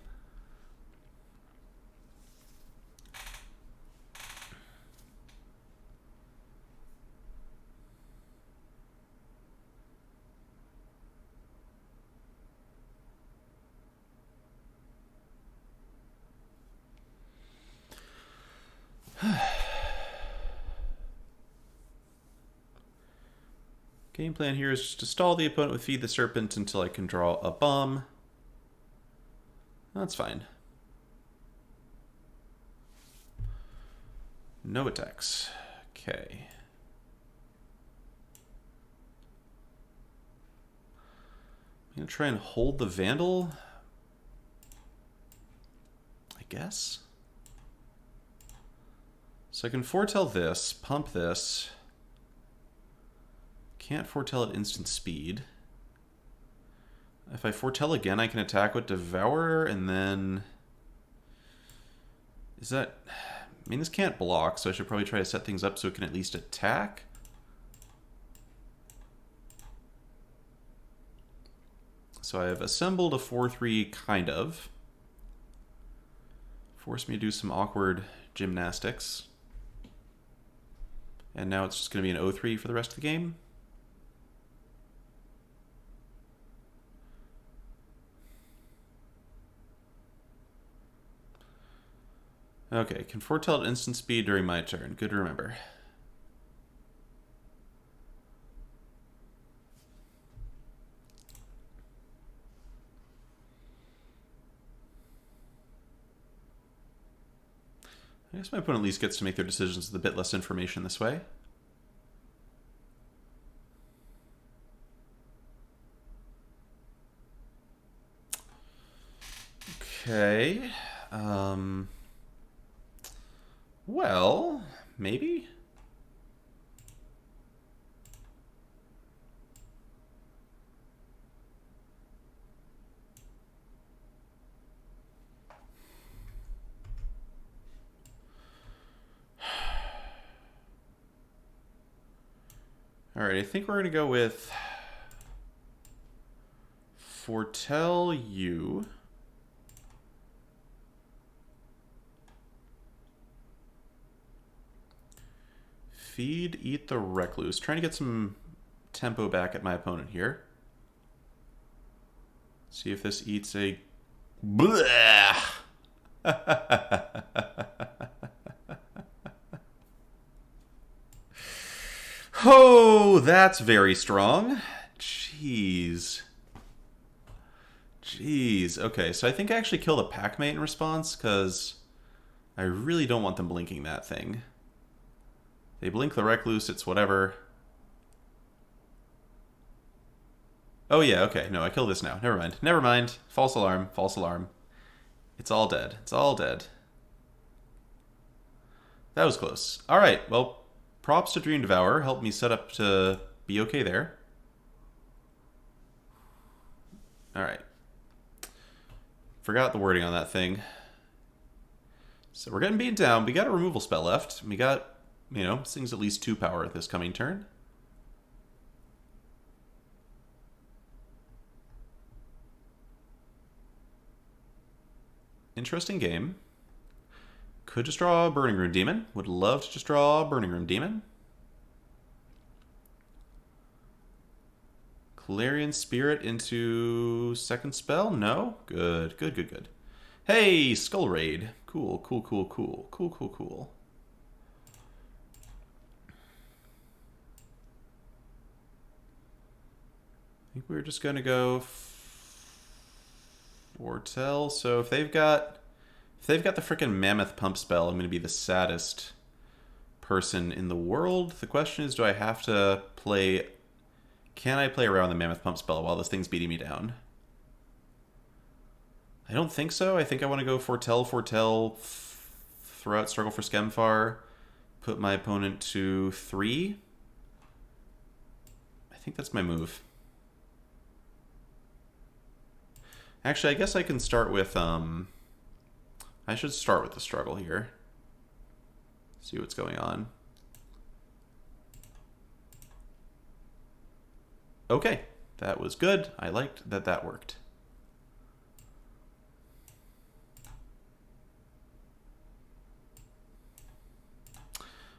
Game plan here is just to stall the opponent with Feed the Serpent until I can draw a bomb. That's fine. No attacks. Okay. I'm going to try and hold the Vandal. I guess. So I can foretell this, pump this. Can't foretell at instant speed. If I foretell again, I can attack with Devourer, and then... Is that... I mean, this can't block, so I should probably try to set things up so it can at least attack. So I have assembled a 4-3, kind of. Forced me to do some awkward gymnastics. And now it's just going to be an 0-3 for the rest of the game. Okay, can foretell at instant speed during my turn. Good to remember. I guess my opponent at least gets to make their decisions with a bit less information this way. Okay. Well, maybe? Alright, I think we're going to go with... foretell you. Feed, eat the recluse. Trying to get some tempo back at my opponent here. See if this eats a... Blah! Oh, that's very strong. Jeez. Jeez. Okay, so I think I actually killed a packmate in response, because I really don't want them blinking that thing. They blink the recluse, it's whatever. Oh yeah, okay. No, I kill this now. Never mind. Never mind. False alarm. False alarm. It's all dead. It's all dead. That was close. Alright, well, props to Dream Devourer. Helped me set up to be okay there. Alright. Forgot the wording on that thing. So we're getting beaten down. We got a removal spell left. We got, you know, this thing's at least 2 power this coming turn. Interesting game. Could just draw a Burning Room Demon. Would love to just draw a Burning Room Demon. Clarion Spirit into second spell? No? Good, good, good, good. Hey, Skull Raid. Cool, cool, cool, cool. Cool, cool, cool. I think we're just going to go foretell. So if they've got the freaking Mammoth Pump spell, I'm going to be the saddest person in the world. The question is, do I have to play... Can I play around the Mammoth Pump spell while this thing's beating me down? I don't think so. I think I want to go foretell, throw out Struggle for Skemfar, put my opponent to 3. I think that's my move. Actually, I guess I can start with... I should start with the struggle here. See what's going on. Okay, that was good. I liked that that worked.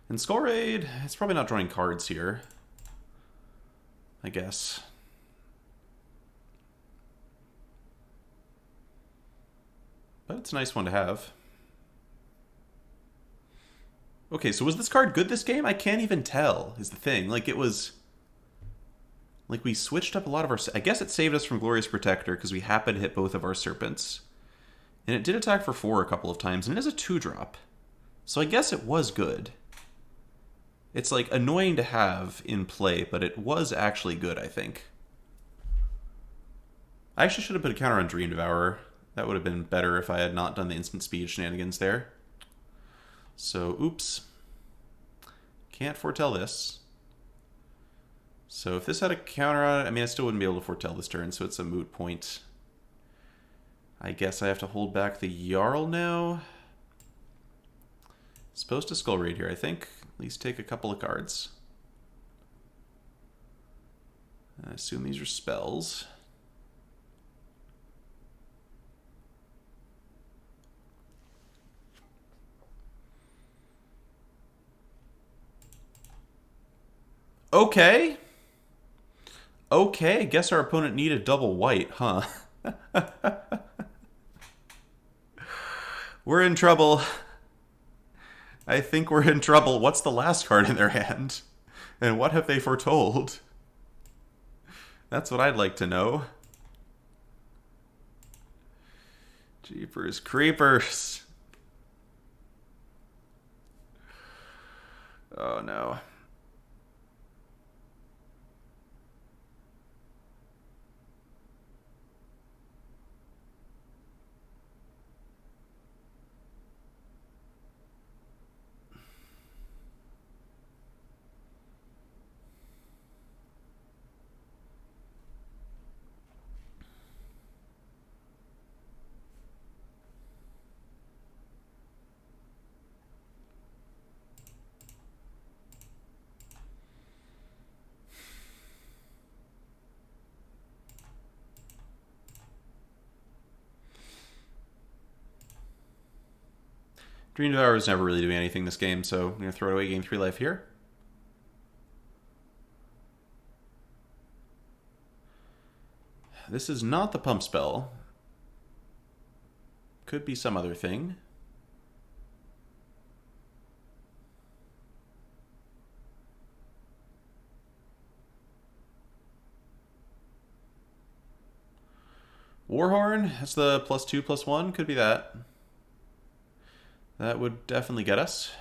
And Skull Raid, it's probably not drawing cards here, I guess. But it's a nice one to have. Okay, so was this card good this game? I can't even tell, is the thing. Like, it was... Like, we switched up a lot of our... I guess it saved us from Glorious Protector, because we happened to hit both of our Serpents. And it did attack for 4 a couple of times, and it is a 2-drop. So I guess it was good. It's, like, annoying to have in play, but it was actually good, I think. I actually should have put a counter on Dream Devourer. That would have been better if I had not done the instant speed shenanigans there. So, oops. Can't foretell this. So if this had a counter on it, I mean, I still wouldn't be able to foretell this turn, so it's a moot point. I guess I have to hold back the Jarl now. Supposed to Skull Raid here, I think. At least take a couple of cards. I assume these are spells. Okay. Okay, guess our opponent needed double white, huh? We're in trouble. I think we're in trouble. What's the last card in their hand? And what have they foretold? That's what I'd like to know. Jeepers creepers. Oh no. Dream Devour is never really doing anything this game, so I'm going to throw it away, gain 3 life here. This is not the pump spell. Could be some other thing. Warhorn, that's the +2/+1, could be that. That would definitely get us.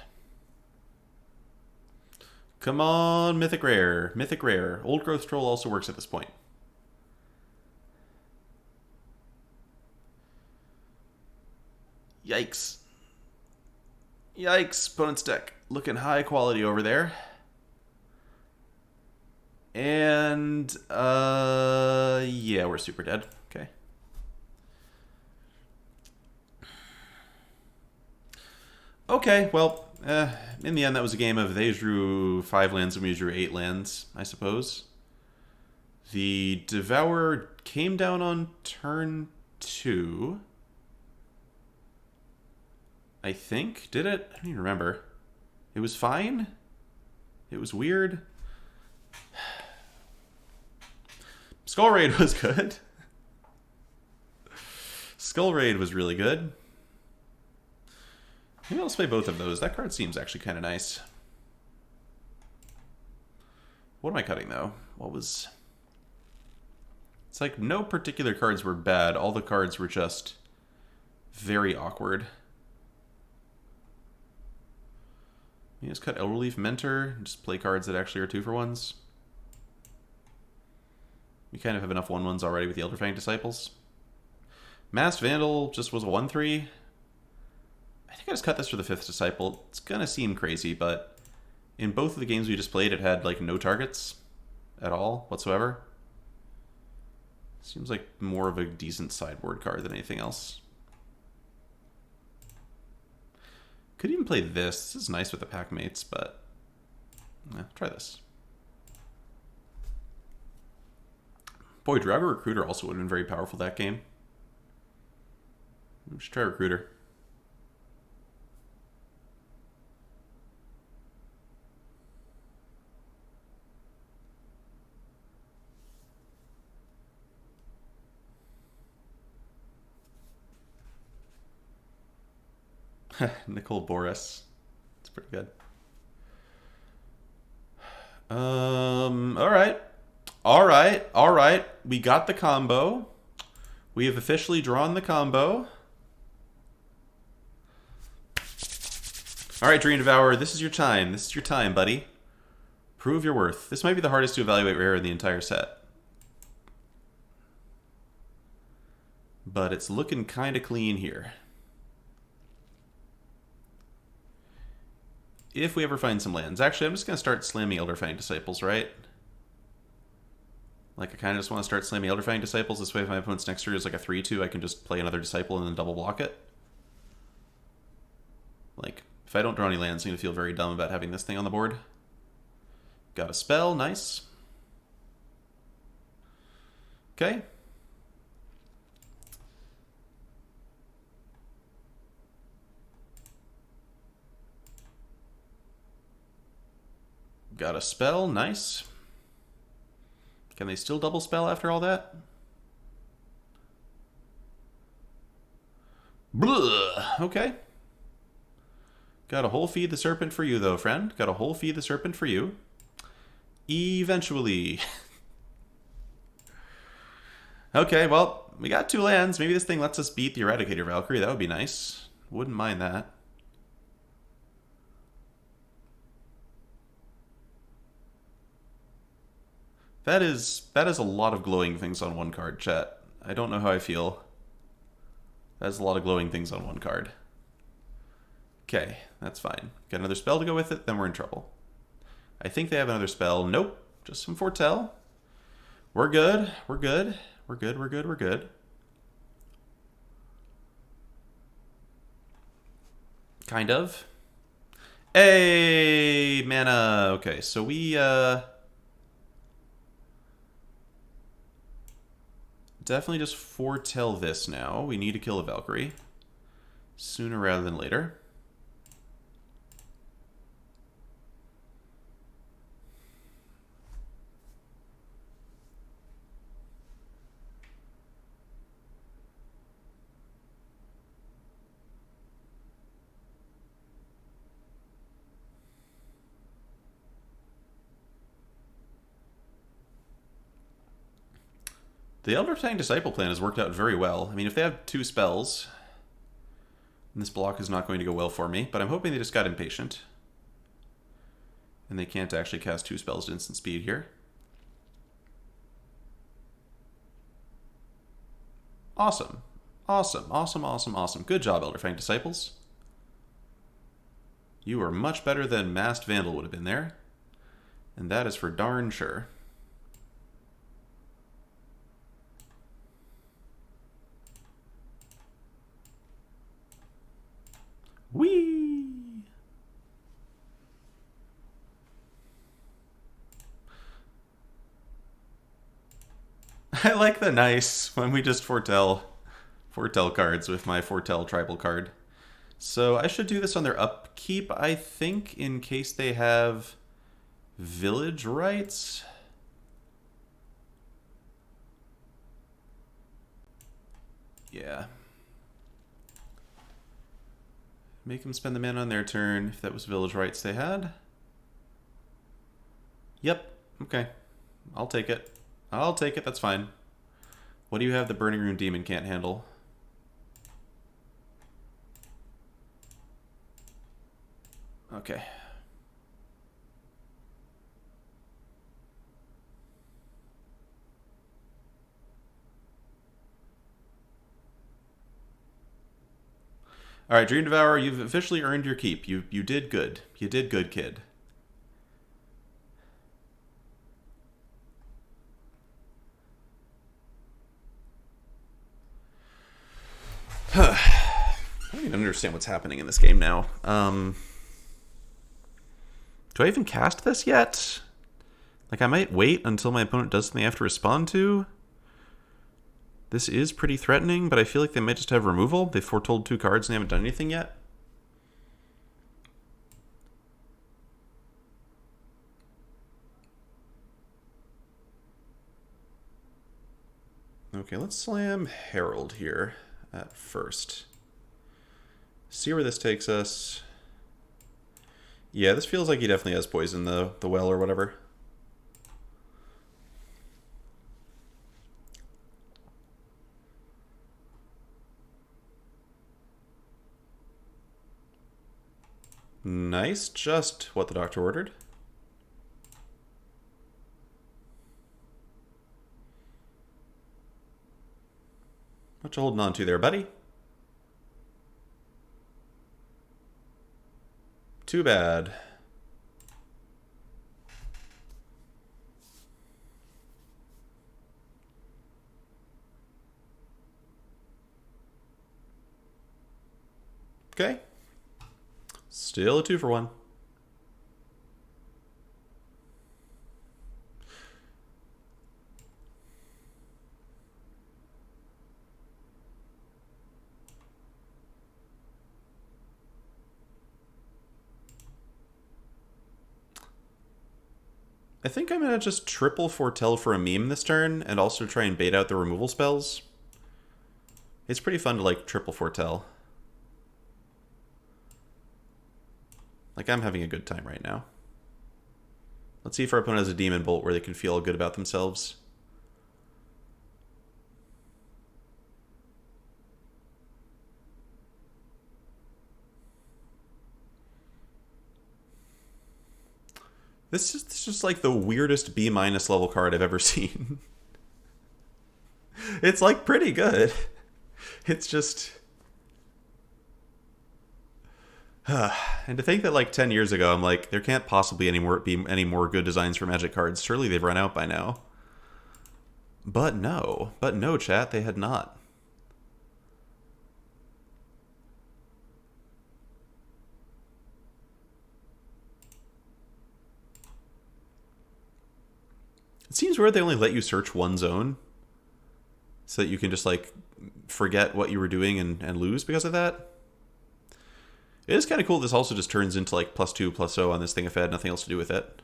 Come on, Mythic Rare. Mythic Rare. Old Growth Troll also works at this point. Yikes. Yikes, opponent's deck. Looking high quality over there. And, yeah, we're super dead. Okay. Okay, well, in the end, that was a game of they drew 5 lands and we drew 8 lands, I suppose. The Devourer came down on turn 2. I think. Did it? I don't even remember. It was fine? It was weird? Skull Raid was good. Skull Raid was really good. Maybe I'll play both of those. That card seems actually kind of nice. What am I cutting, though? What was... It's like no particular cards were bad. All the cards were just very awkward. You just cut Elrelief Mentor and just play cards that actually are 2-for-1s. We kind of have enough 1/1s already with the Elderfang Disciples. Masked Vandal just was a 1/3. I think I just cut this for the 5th Disciple. It's gonna seem crazy, but in both of the games we just played, it had like no targets at all whatsoever. Seems like more of a decent sideboard card than anything else. Could even play this. This is nice with the pack mates, but try this. Boy, Driver Recruiter also would have been very powerful that game. We should try Recruiter. Nicole Boris. It's pretty good. Alright. Alright. We got the combo. We have officially drawn the combo. Alright, Dream Devourer, this is your time. This is your time, buddy. Prove your worth. This might be the hardest to evaluate rare in the entire set. But it's looking kind of clean here. If we ever find some lands. Actually, I'm just going to start slamming Elderfang Disciples, right? Like, I kind of just want to start slamming Elderfang Disciples. This way, if my opponent's next turn is like a 3/2, I can just play another Disciple and then double block it. Like, if I don't draw any lands, I'm going to feel very dumb about having this thing on the board. Got a spell. Nice. Okay. Got a spell. Nice. Can they still double spell after all that? Blah. Okay. Got a whole Feed the Serpent for you, though, friend. Got a whole Feed the Serpent for you. Eventually. Okay, well, we got 2 lands. Maybe this thing lets us beat the Eradicator Valkyrie. That would be nice. Wouldn't mind that. That is a lot of glowing things on one card, chat. I don't know how I feel. That's a lot of glowing things on one card. Okay, that's fine. Got another spell to go with it, then we're in trouble. I think they have another spell. Nope, just some Foretell. We're good, we're good. We're good, we're good, we're good. Kind of. Hey, mana. Okay, so we, definitely just foretell this now. We need to kill a Valkyrie. Sooner rather than later. The Elder Tang Disciple plan has worked out very well. I mean, if they have 2 spells, this block is not going to go well for me, but I'm hoping they just got impatient. And they can't actually cast 2 spells at instant speed here. Awesome. Awesome, awesome, awesome, awesome. Good job, Elder Fang Disciples. You are much better than Masked Vandal would have been there. And that is for darn sure. Whee! I like the nice when we just foretell cards with my foretell tribal card. So I should do this on their upkeep, I think, in case they have village rights. Yeah. Make them spend the mana on their turn if that was village rights they had. Yep. Okay. I'll take it. I'll take it. That's fine. What do you have the Burning Rune Demon can't handle? Okay. All right, Dream Devourer, you've officially earned your keep. You did good. You did good, kid. I don't even understand what's happening in this game now. Do I even cast this yet? Like, I might wait until my opponent does something I have to respond to. This is pretty threatening, but I feel like they might just have removal. They've foretold 2 cards and they haven't done anything yet. Okay, let's slam Herald here at first. See where this takes us. Yeah, this feels like he definitely has poison, the well or whatever. Nice, just what the doctor ordered. What you holding on to there, buddy? Too bad. Okay. Still a 2-for-1. I think I'm going to just triple foretell for a meme this turn and also try and bait out the removal spells. It's pretty fun to, like, triple foretell. Like, I'm having a good time right now. Let's see if our opponent has a Demon Bolt where they can feel good about themselves. This is just like the weirdest B- level card I've ever seen. It's like pretty good. It's just... and to think that like 10 years ago, I'm like, there can't possibly be any more good designs for Magic cards. Surely they've run out by now. But no, chat, they had not. It seems weird they only let you search one zone, so that you can just like forget what you were doing and lose because of that. It is kind of cool this also just turns into like +2/+0 on this thing if I had nothing else to do with it.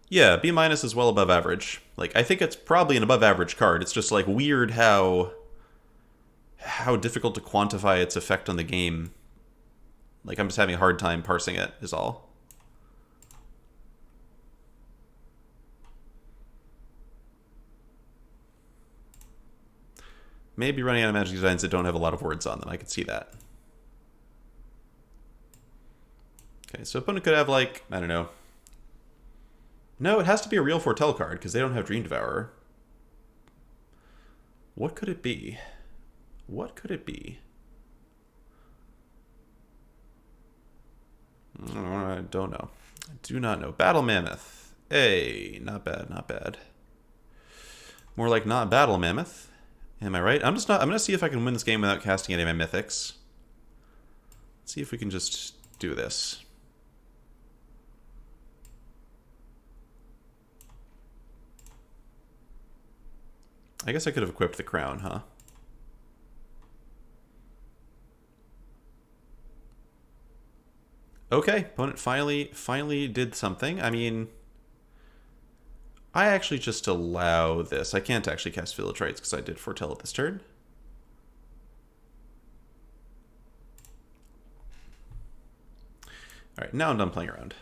Yeah, B- is well above average. Like, I think it's probably an above average card. It's just like weird how difficult to quantify its effect on the game. Like, I'm just having a hard time parsing it, is all. Maybe running out of magic designs that don't have a lot of words on them. I could see that. Okay, so opponent could have, like, I don't know. No, it has to be a real Foretell card, because they don't have Dream Devourer. What could it be? What could it be? I don't know. I do not know. Battle Mammoth. Hey, not bad, not bad. More like not Battle Mammoth. Am I right? I'm gonna see if I can win this game without casting any of my mythics. Let's see if we can just do this. I guess I could have equipped the crown, huh? Okay, opponent finally did something. I mean, I actually just allow this. I can't actually cast Village Rites because I did foretell it this turn. Alright, now I'm done playing around.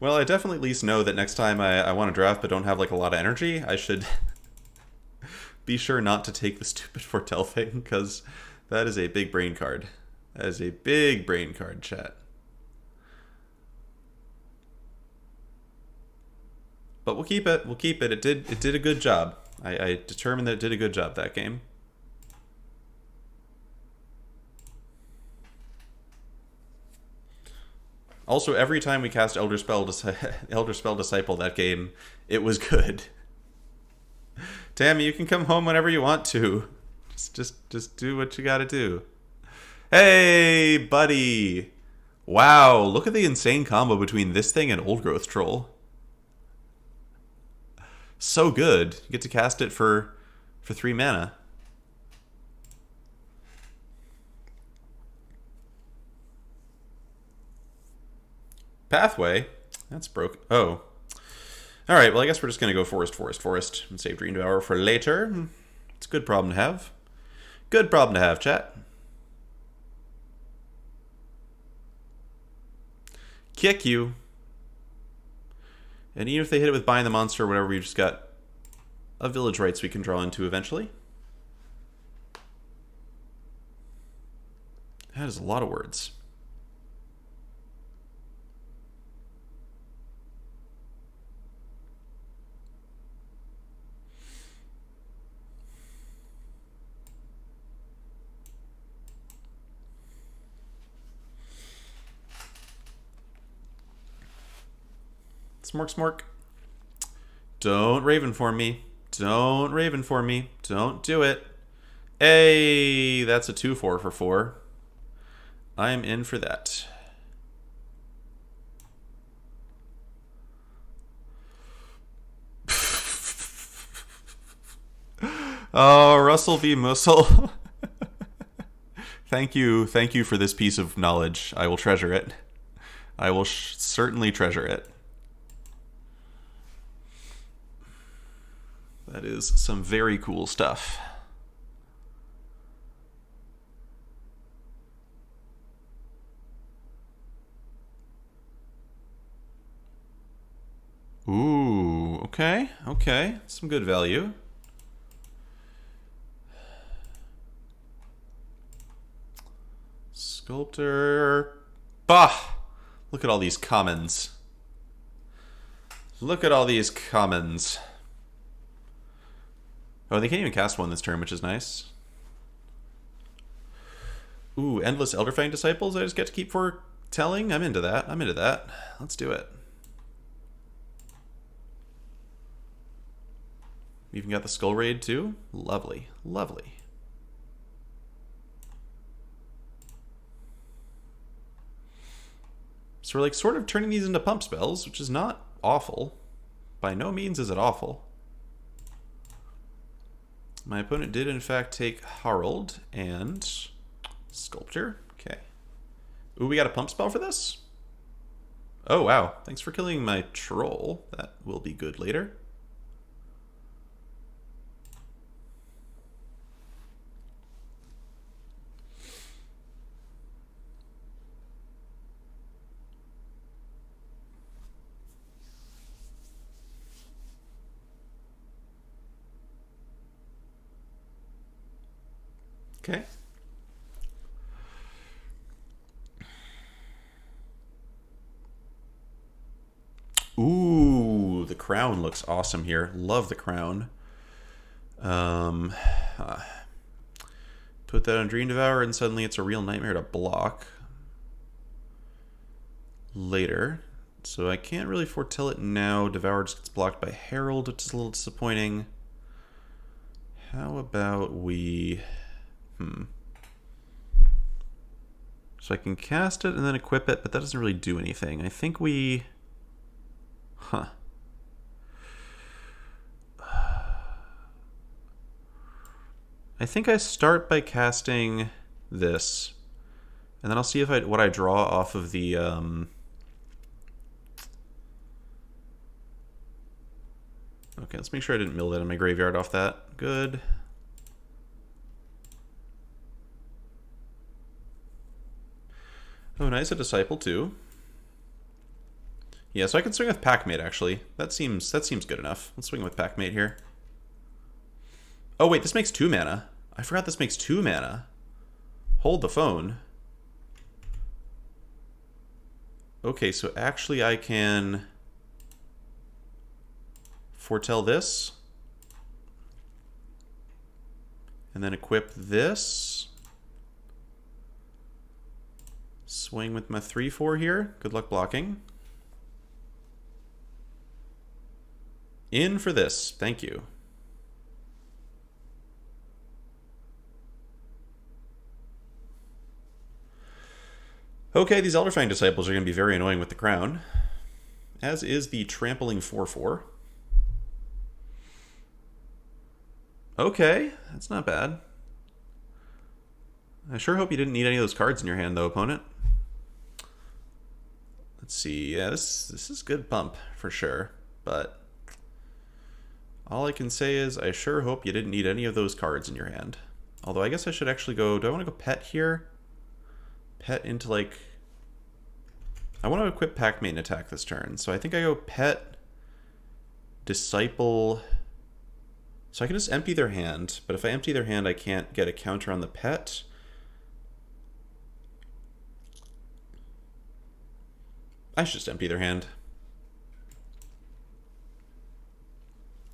Well, I definitely at least know that next time I want to draft but don't have like a lot of energy, I should be sure not to take the stupid foretell thing, because that is a big brain card. That is a big brain card, chat. But we'll keep it. We'll keep it. It did a good job. I determined that it did a good job that game. Also, every time we cast Elder Spell Disciple that game, it was good. Tammy, you can come home whenever you want to. Just do what you gotta do. Hey, buddy! Wow, look at the insane combo between this thing and Old Growth Troll. So good. You get to cast it for 3 mana. Pathway? That's broke. Oh. Alright, well I guess we're just gonna go forest, and save Dream Devourer for later. It's a good problem to have. Good problem to have, chat. Kick you. And even if they hit it with Bind the Monster or whatever, we've just got a Village Rites we can draw into eventually. That is a lot of words. Smork. Don't Raven for me. Don't Raven for me. Don't do it. Hey, that's a 2/4 for 4. I'm in for that. Oh, Russell V. Mussel. Thank you for this piece of knowledge. I will treasure it. I will certainly treasure it. That is some very cool stuff. Ooh, okay. Some good value. Sculptor. Bah! Look at all these commons. Look at all these commons. Oh, they can't even cast one this turn, which is nice. Ooh, Endless Elderfang Disciples I just get to keep foretelling? I'm into that. Let's do it. We even got the Skull Raid too? Lovely. So we're like sort of turning these into pump spells, which is not awful. By no means is it awful. My opponent did in fact take Harald and Sculpture. Okay. Ooh, we got a pump spell for this? Oh, wow. Thanks for killing my troll. That will be good later. Okay. Ooh, the crown looks awesome here. Love the crown. Uh, Put that on Dream Devour and suddenly it's a real nightmare to block later. So I can't really foretell it now. Devour just gets blocked by Herald, which is a little disappointing. How about we... So I can cast it and then equip it, but that doesn't really do anything. I think we... I think I start by casting this, and then I'll see if what I draw off of the... Okay, let's make sure I didn't mill that in my graveyard off that. Good. Oh, nice, a Disciple too. Yeah, so I can swing with Packmate, actually. That seems good enough. Let's swing with Packmate here. Oh, wait, this makes 2 mana. I forgot this makes 2 mana. Hold the phone. Okay, so actually I can foretell this. And then equip this. Swing with my 3/4 here. Good luck blocking. In for this. Thank you. Okay, these Elderfang Disciples are going to be very annoying with the crown. As is the Trampling 4/4. Okay, that's not bad. I sure hope you didn't need any of those cards in your hand, though, opponent. Let's see. Yeah, this is good pump, for sure. But all I can say is I sure hope you didn't need any of those cards in your hand. Although I guess I should actually go... Do I want to go pet here? Pet into, like... I want to equip Packmate and attack this turn. So I think I go pet, Disciple... So I can just empty their hand, but if I empty their hand, I can't get a counter on the pet. I should just empty their hand.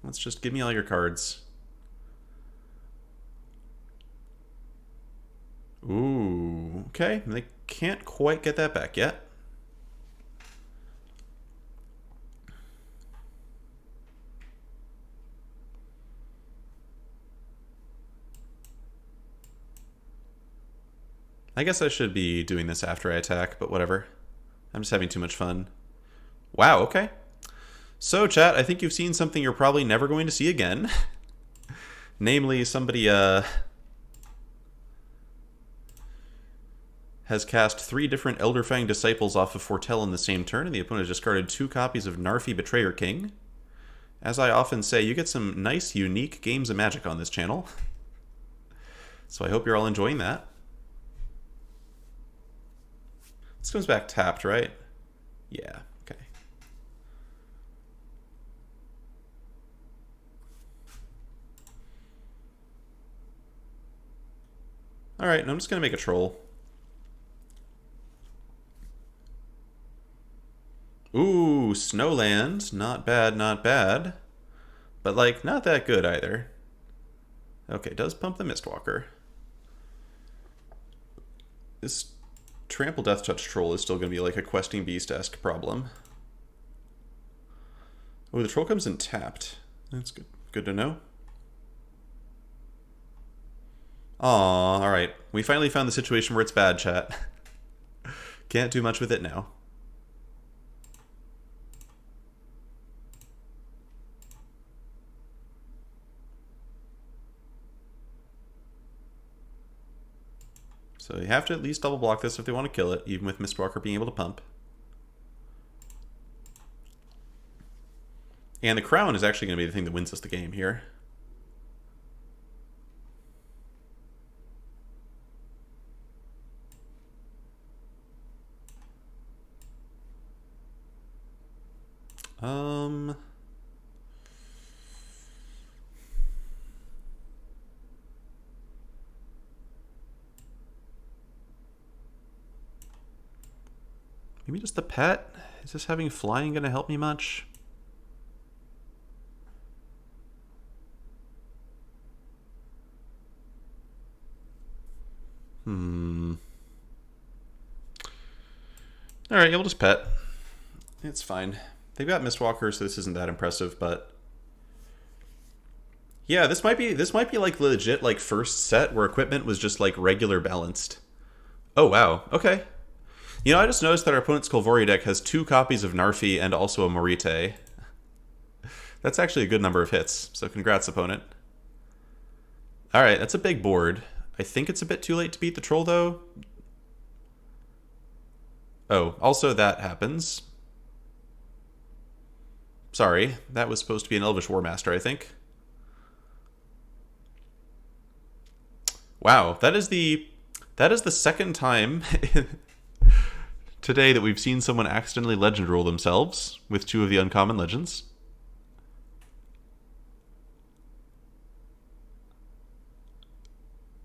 Let's just give me all your cards. Ooh, okay. They can't quite get that back yet. I guess I should be doing this after I attack, but whatever. I'm just having too much fun. Wow, okay. So, chat, I think you've seen something you're probably never going to see again. Namely, somebody has cast 3 different Elderfang Disciples off of Foretell in the same turn, and the opponent has discarded 2 copies of Narfi Betrayer King. As I often say, you get some nice, unique games of Magic on this channel. So I hope you're all enjoying that. This comes back tapped, right? Yeah, okay. Alright, and I'm just going to make a troll. Ooh, Snowland. Not bad, not bad. But, like, not that good either. Okay, does pump the Mistwalker. This Trample Death Touch Troll is still going to be like a Questing Beast-esque problem. Oh, the troll comes in tapped. That's good. Good to know. Aw, alright. We finally found the situation where it's bad, chat. Can't do much with it now. So you have to at least double block this if they want to kill it, even with Mistwalker being able to pump. And the crown is actually going to be the thing that wins us the game here. Maybe just the pet? Is this having flying going to help me much? Alright, yeah, we'll just pet. It's fine. They've got Mistwalker, so this isn't that impressive, but... Yeah, this might be like legit like first set where equipment was just like regular balanced. Oh wow, okay. You know, I just noticed that our opponent's Kolvoria deck has 2 copies of Narfi and also a Morite. That's actually a good number of hits, so congrats, opponent. Alright, that's a big board. I think it's a bit too late to beat the troll, though. Oh, also that happens. Sorry, that was supposed to be an Elvish War Master, I think. Wow, that is the second time today that we've seen someone accidentally legend roll themselves with 2 of the uncommon legends.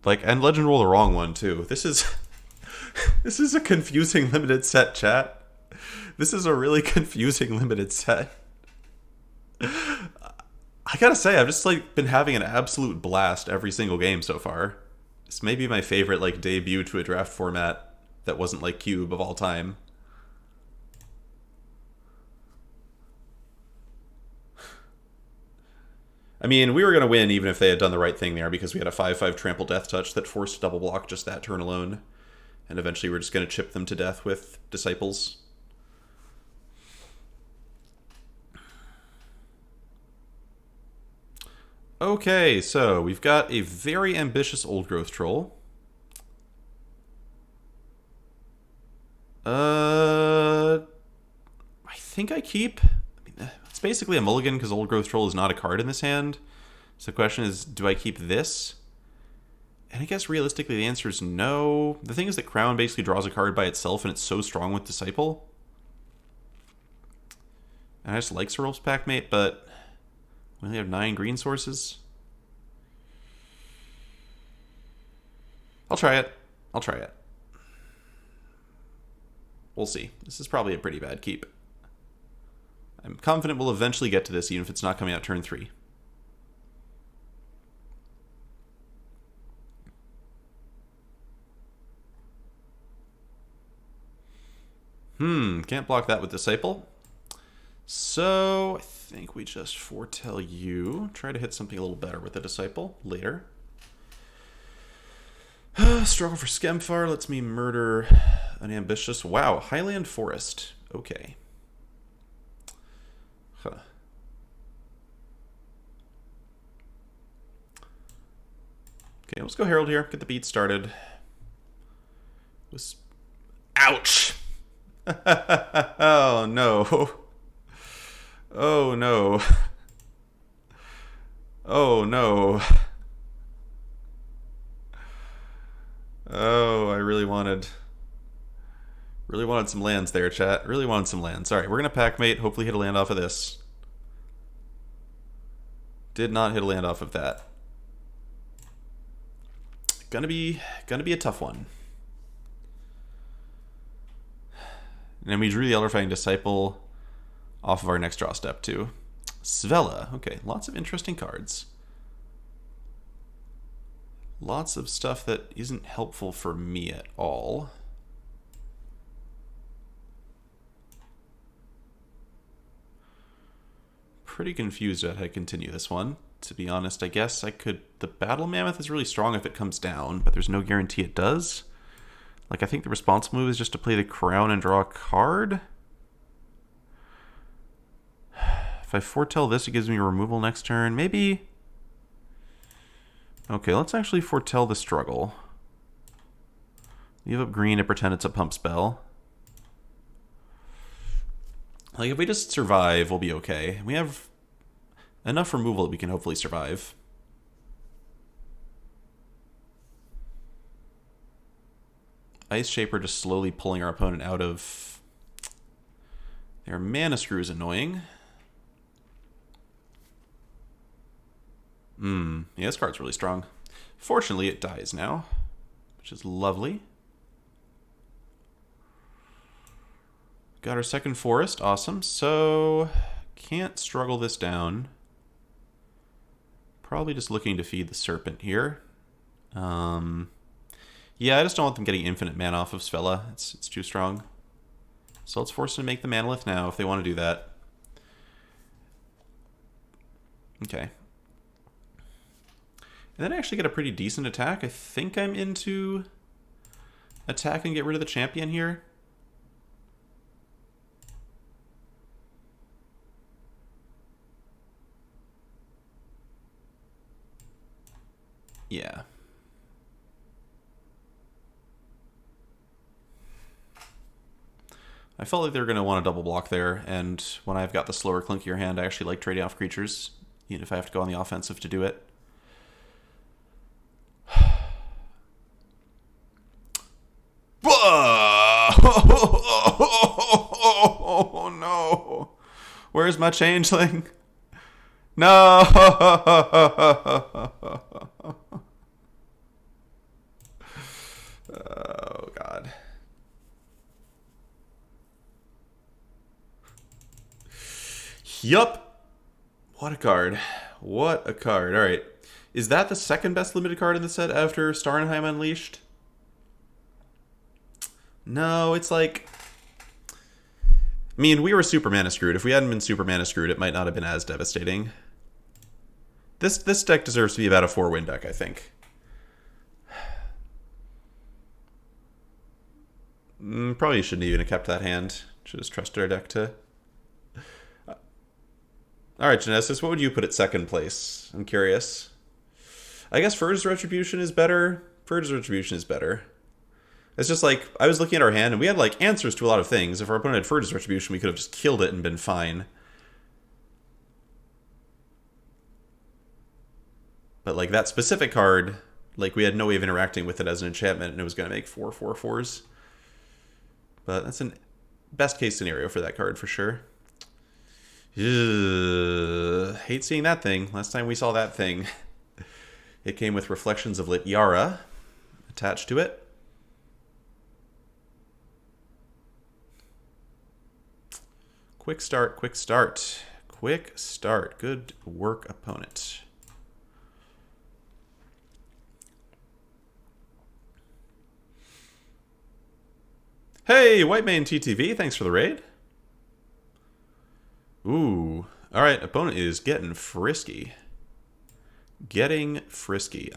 Like, and legend roll the wrong one too. This is this is a confusing limited set, chat. This is a really confusing limited set. I gotta say, I've just like been having an absolute blast every single game so far. This may be my favorite like debut to a draft format that wasn't like Cube of all time. I mean, we were going to win even if they had done the right thing there because we had a 5/5 trample death touch that forced double block just that turn alone. And eventually we're just going to chip them to death with Disciples. Okay, so we've got a very ambitious old growth troll. I think I keep... It's basically a mulligan because Old Growth Troll is not a card in this hand. So the question is, do I keep this? And I guess realistically the answer is no. The thing is that Crown basically draws a card by itself and it's so strong with Disciple. And I just like Sorrel's Packmate, but we only have 9 green sources. I'll try it. I'll try it. We'll see. This is probably a pretty bad keep. I'm confident we'll eventually get to this, even if it's not coming out turn 3. Can't block that with Disciple. So, I think we just foretell you. Try to hit something a little better with the Disciple later. Struggle for Skemfar lets me murder an ambitious... Wow, Highland Forest. Okay. Huh. Okay, let's go Herald here. Get the beat started. Ouch! Oh, no. Oh, no. Oh, no. Oh, I really wanted some lands there, chat. Really wanted some lands. Alright, we're going to Packmate. Hopefully hit a land off of this. Did not hit a land off of that. Gonna be a tough one. And then we drew the Elder Fighting Disciple off of our next draw step, too. Svella. Okay, lots of interesting cards. Lots of stuff that isn't helpful for me at all. Pretty confused about how to continue this one. To be honest, I guess I could... The Battle Mammoth is really strong if it comes down, but there's no guarantee it does. Like, I think the responsible move is just to play the Crown and draw a card. If I foretell this, it gives me removal next turn. Maybe... Okay, let's actually foretell the Struggle. Leave up green to pretend it's a pump spell. Like, if we just survive, we'll be okay. We have enough removal that we can hopefully survive. Ice Shaper just slowly pulling our opponent out of their mana screw is annoying. Yeah, this card's really strong. Fortunately, it dies now, which is lovely. Got our second forest, awesome. So, can't struggle this down. Probably just looking to feed the serpent here. Yeah, I just don't want them getting infinite mana off of Svella. It's too strong. So let's force them to make the Manolith now if they want to do that. Okay. And then I actually get a pretty decent attack. I think I'm into attack and get rid of the champion here. Yeah. I felt like they were going to want a double block there, and when I've got the slower, clunkier hand, I actually like trading off creatures, even if I have to go on the offensive to do it. Oh no! Where's my changeling? No! Oh god. Yup. What a card. What a card. Alright. Is that the second best limited card in the set after Starnheim Unleashed? No, it's like... I mean, we were super mana screwed. If we hadn't been super mana screwed, it might not have been as devastating. This deck deserves to be about a 4-win deck, I think. Probably shouldn't even have kept that hand. Should have just trusted our deck to... Alright, Genesis, what would you put at second place? I'm curious. I guess Fur's Retribution is better. Fur's Retribution is better. It's just like, I was looking at our hand, and we had, like, answers to a lot of things. If our opponent had Fur's Retribution, we could have just killed it and been fine. But, like, that specific card, like, we had no way of interacting with it as an enchantment, and it was going to make 4/4/4s. But that's an best case scenario for that card, for sure. Ugh, hate seeing that thing. Last time we saw that thing, it came with Reflections of Lityara attached to it. Quick start, quick start. Quick start. Good work, opponent. Hey, Whitemane TTV, thanks for the raid. Ooh. Alright, opponent is getting frisky. Getting frisky.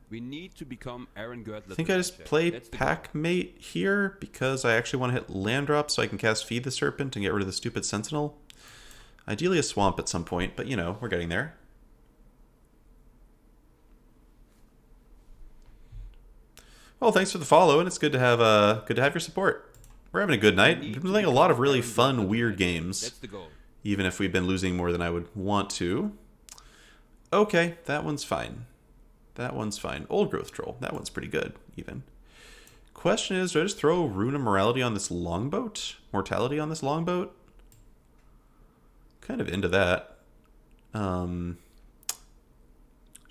We need to become Aaron Girdler. I think I just play Packmate here because I actually want to hit land drop so I can cast Feed the Serpent and get rid of the stupid Sentinel. Ideally a swamp at some point, but you know, we're getting there. Well, thanks for the follow, and it's good to have your support. We're having a good night. We've been playing a lot of really fun, weird games. That's the goal. Even if we've been losing more than I would want to. Okay, that one's fine. That one's fine. Old Growth Troll. That one's pretty good, even. Question is, do I just throw Rune of Morality on this longboat? Mortality on this longboat? Kind of into that.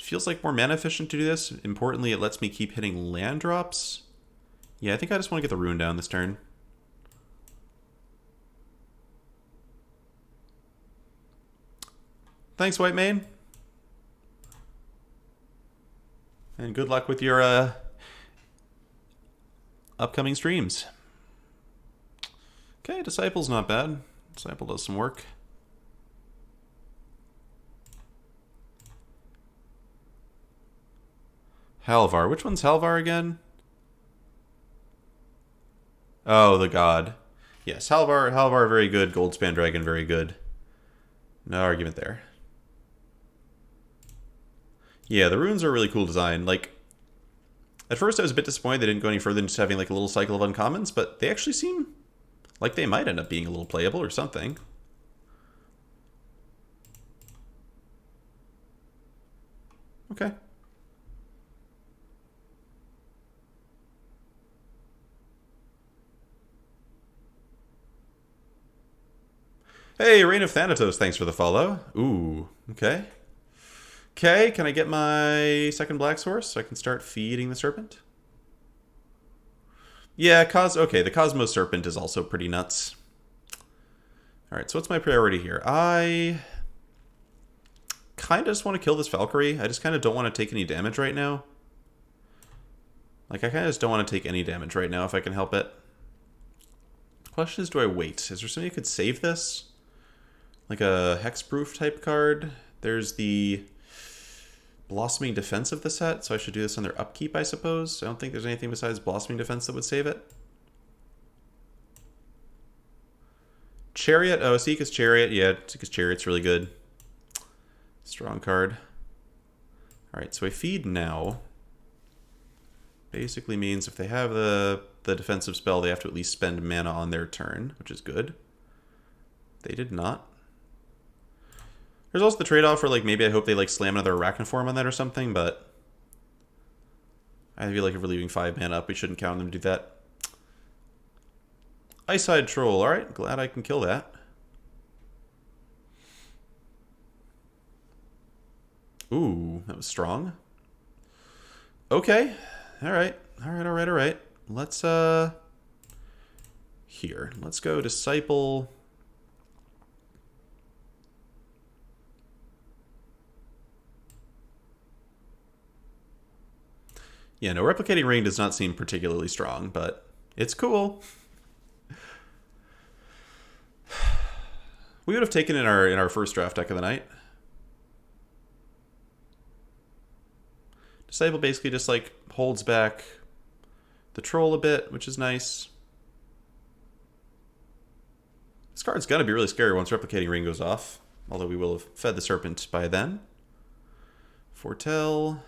Feels like more mana efficient to do this. Importantly, it lets me keep hitting land drops. Yeah, I think I just want to get the Rune down this turn. Thanks, Whitemane. And good luck with your upcoming streams. Okay, Disciple's not bad. Disciple does some work. Halvar. Which one's Halvar again? Oh, the god. Yes, Halvar, very good. Goldspan Dragon, very good. No argument there. Yeah, the runes are a really cool design. Like, At first I was a bit disappointed they didn't go any further than just having like a little cycle of uncommons, but they actually seem like they might end up being a little playable or something. Okay. Hey, Reign of Thanatos, thanks for the follow. Ooh, okay. Okay, can I get my second black source so I can start feeding the serpent? Yeah, okay, the Cosmos Serpent is also pretty nuts. Alright, so what's my priority here? I kind of just want to kill this Valkyrie. I just kind of don't want to take any damage right now. Like, I kind of just don't want to take any damage right now if I can help it. The question is, do I wait? Is there something I could save this? Like a hexproof type card. There's the Blossoming Defense of the set, so I should do this on their upkeep, I suppose. I don't think there's anything besides Blossoming Defense that would save it. Chariot. Oh, Seeka's Chariot. Yeah, Seeka's Chariot's really good. Strong card. Alright, so I feed now. Basically means if they have the defensive spell, they have to at least spend mana on their turn, which is good. They did not. There's also the trade-off where, like, maybe I hope they, like, slam another Arachniform on that or something, but I feel like if we're leaving 5 mana up, we shouldn't count them to do that. Ice-Eyed Troll. Alright, glad I can kill that. Ooh, that was strong. Okay. Alright. Alright. Let's, here. Let's go Disciple. Yeah, no, Replicating Ring does not seem particularly strong, but it's cool. We would have taken in our first draft deck of the night. Disciple basically just like holds back the troll a bit, which is nice. This card's gonna be really scary once Replicating Ring goes off, although we will have fed the serpent by then. Foretell.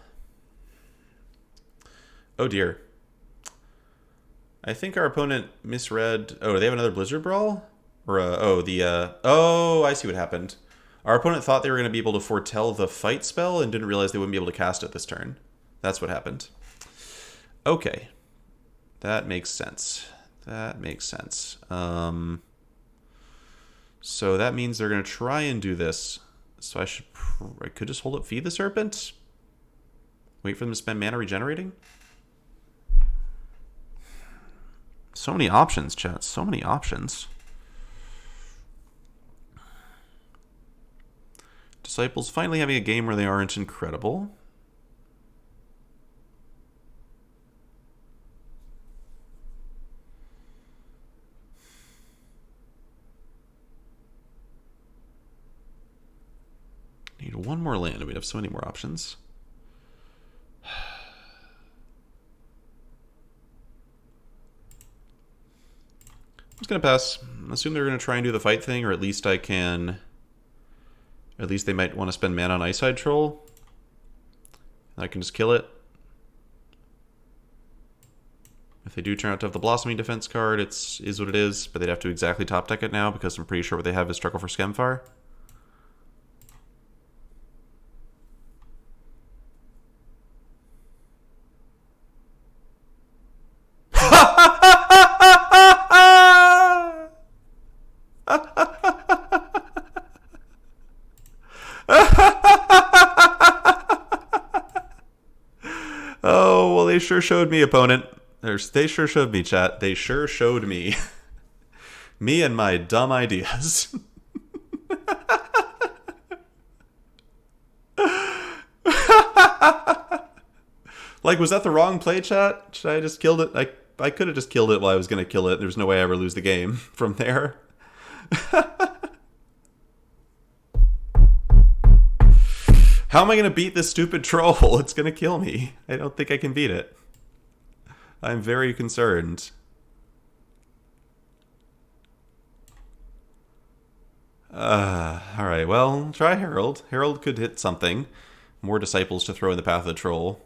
Oh dear. I think our opponent misread. Oh, do they have another Blizzard Brawl? Or, oh, I see what happened. Our opponent thought they were going to be able to foretell the fight spell and didn't realize they wouldn't be able to cast it this turn. That's what happened. Okay. That makes sense. So that means they're going to try and do this. So I could just hold up Feed the Serpent? Wait for them to spend mana regenerating? So many options, chat. So many options. Disciples finally having a game where they aren't incredible. Need one more land and we'd have so many more options. I'm just going to pass. Assume they're going to try and do the fight thing, or at least I can... At least they might want to spend mana on Ice-Eyed Troll. I can just kill it. If they do turn out to have the Blossoming Defense card, is what it is, but they'd have to exactly top deck it now because I'm pretty sure what they have is Struggle for Skemfar. Oh, well, they sure showed me, opponent. They sure showed me, chat. They sure showed me. Me and my dumb ideas. Like, was that the wrong play, chat? Should I just killed it? I could have just killed it while I was going to kill it. There's no way I ever lose the game from there. How am I going to beat this stupid troll? It's going to kill me. I don't think I can beat it. I'm very concerned. Alright, well, try Herald. Herald could hit something. More disciples to throw in the path of the troll.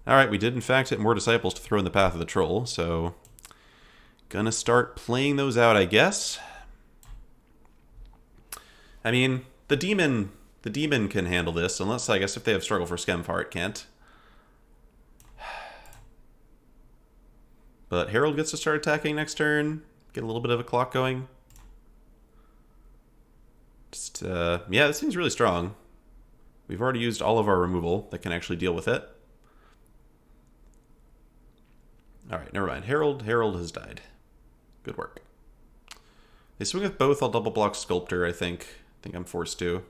Alright, we did in fact hit more disciples to throw in the path of the troll, so gonna start playing those out, I guess. I mean, the demon can handle this, unless I guess if they have struggle for Skemfar, it can't. But Herald gets to start attacking next turn, get a little bit of a clock going. Just, yeah, this thing's really strong. We've already used all of our removal that can actually deal with it. Alright, never mind. Herald has died. Good work. They swing with both, I'll double block Sculptor, I think. I think I'm forced to.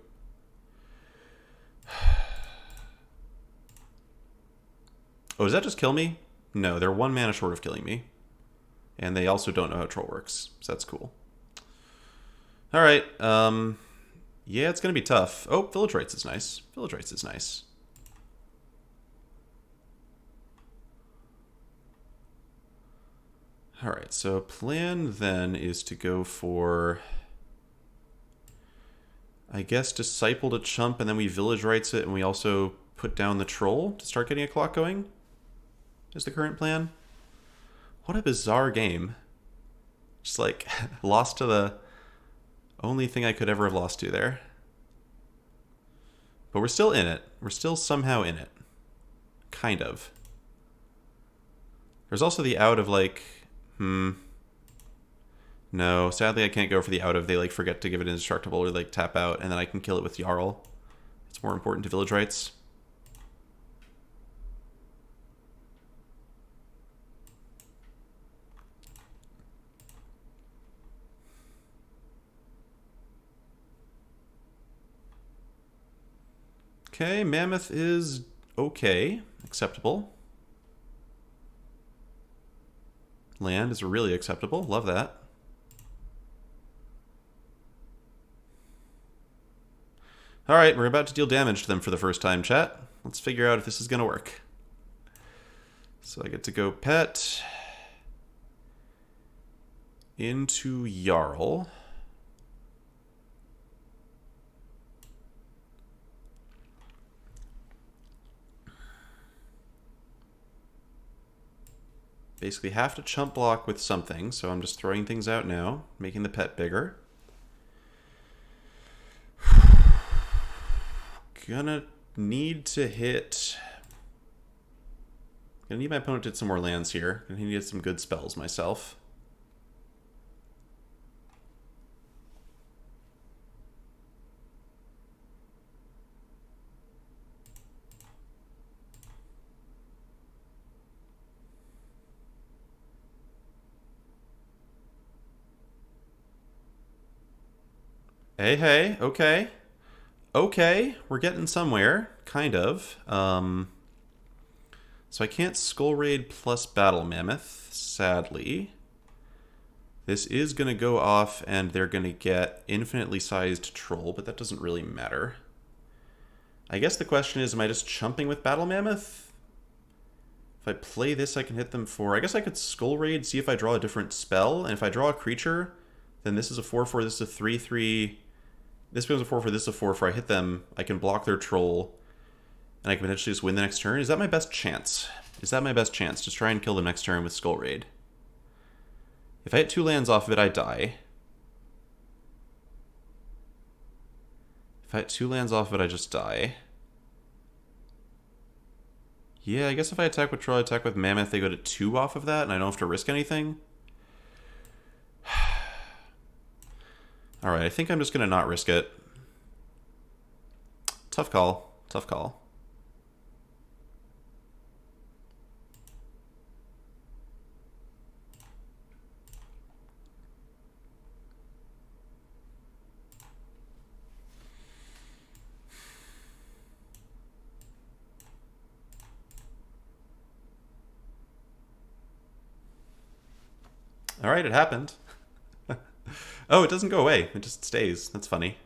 Oh, does that just kill me? No, they're 1 mana short of killing me. And they also don't know how Troll works, so that's cool. Alright, yeah, it's gonna be tough. Oh, Village Rites is nice. Village Rites is nice. Alright, so plan then is to go for, I guess, Disciple to Chump, and then we Village Rites it, and we also put down the Troll to start getting a clock going? Is the current plan? What a bizarre game. Just like, lost to the only thing I could ever have lost to there. But we're still in it. We're still somehow in it. Kind of. There's also the out of like, no, sadly I can't go for the out of. They like forget to give it indestructible or like tap out, and then I can kill it with Jarl. It's more important to Village Rites. Okay, Mammoth is okay. Acceptable. Land is really acceptable. Love that. Alright, we're about to deal damage to them for the first time, chat. Let's figure out if this is going to work. So I get to go pet into Jarl. Basically have to chump block with something, so I'm just throwing things out now, making the pet bigger. Gonna need to hit... Gonna need my opponent to hit some more lands here. Gonna need to get some good spells myself. Hey, okay. Okay, we're getting somewhere, kind of. So I can't Skull Raid plus Battle Mammoth, sadly. This is going to go off and they're going to get infinitely sized Troll, but that doesn't really matter. I guess the question is, am I just chumping with Battle Mammoth? If I play this, I can hit them for... I guess I could Skull Raid, see if I draw a different spell, and if I draw a creature, then this is a 4/4, this is a 3/3... This becomes a 4/4, this is a 4/4. I hit them, I can block their Troll, and I can potentially just win the next turn. Is that my best chance? Is that my best chance? Just try and kill them next turn with Skull Raid. If I hit 2 lands off of it, I die. If I hit 2 lands off of it, I just die. Yeah, I guess if I attack with Troll, I attack with Mammoth, they go to 2 off of that, and I don't have to risk anything. Alright, I think I'm just going to not risk it. Tough call. Tough call. Alright, it happened. Oh, it doesn't go away. It just stays. That's funny.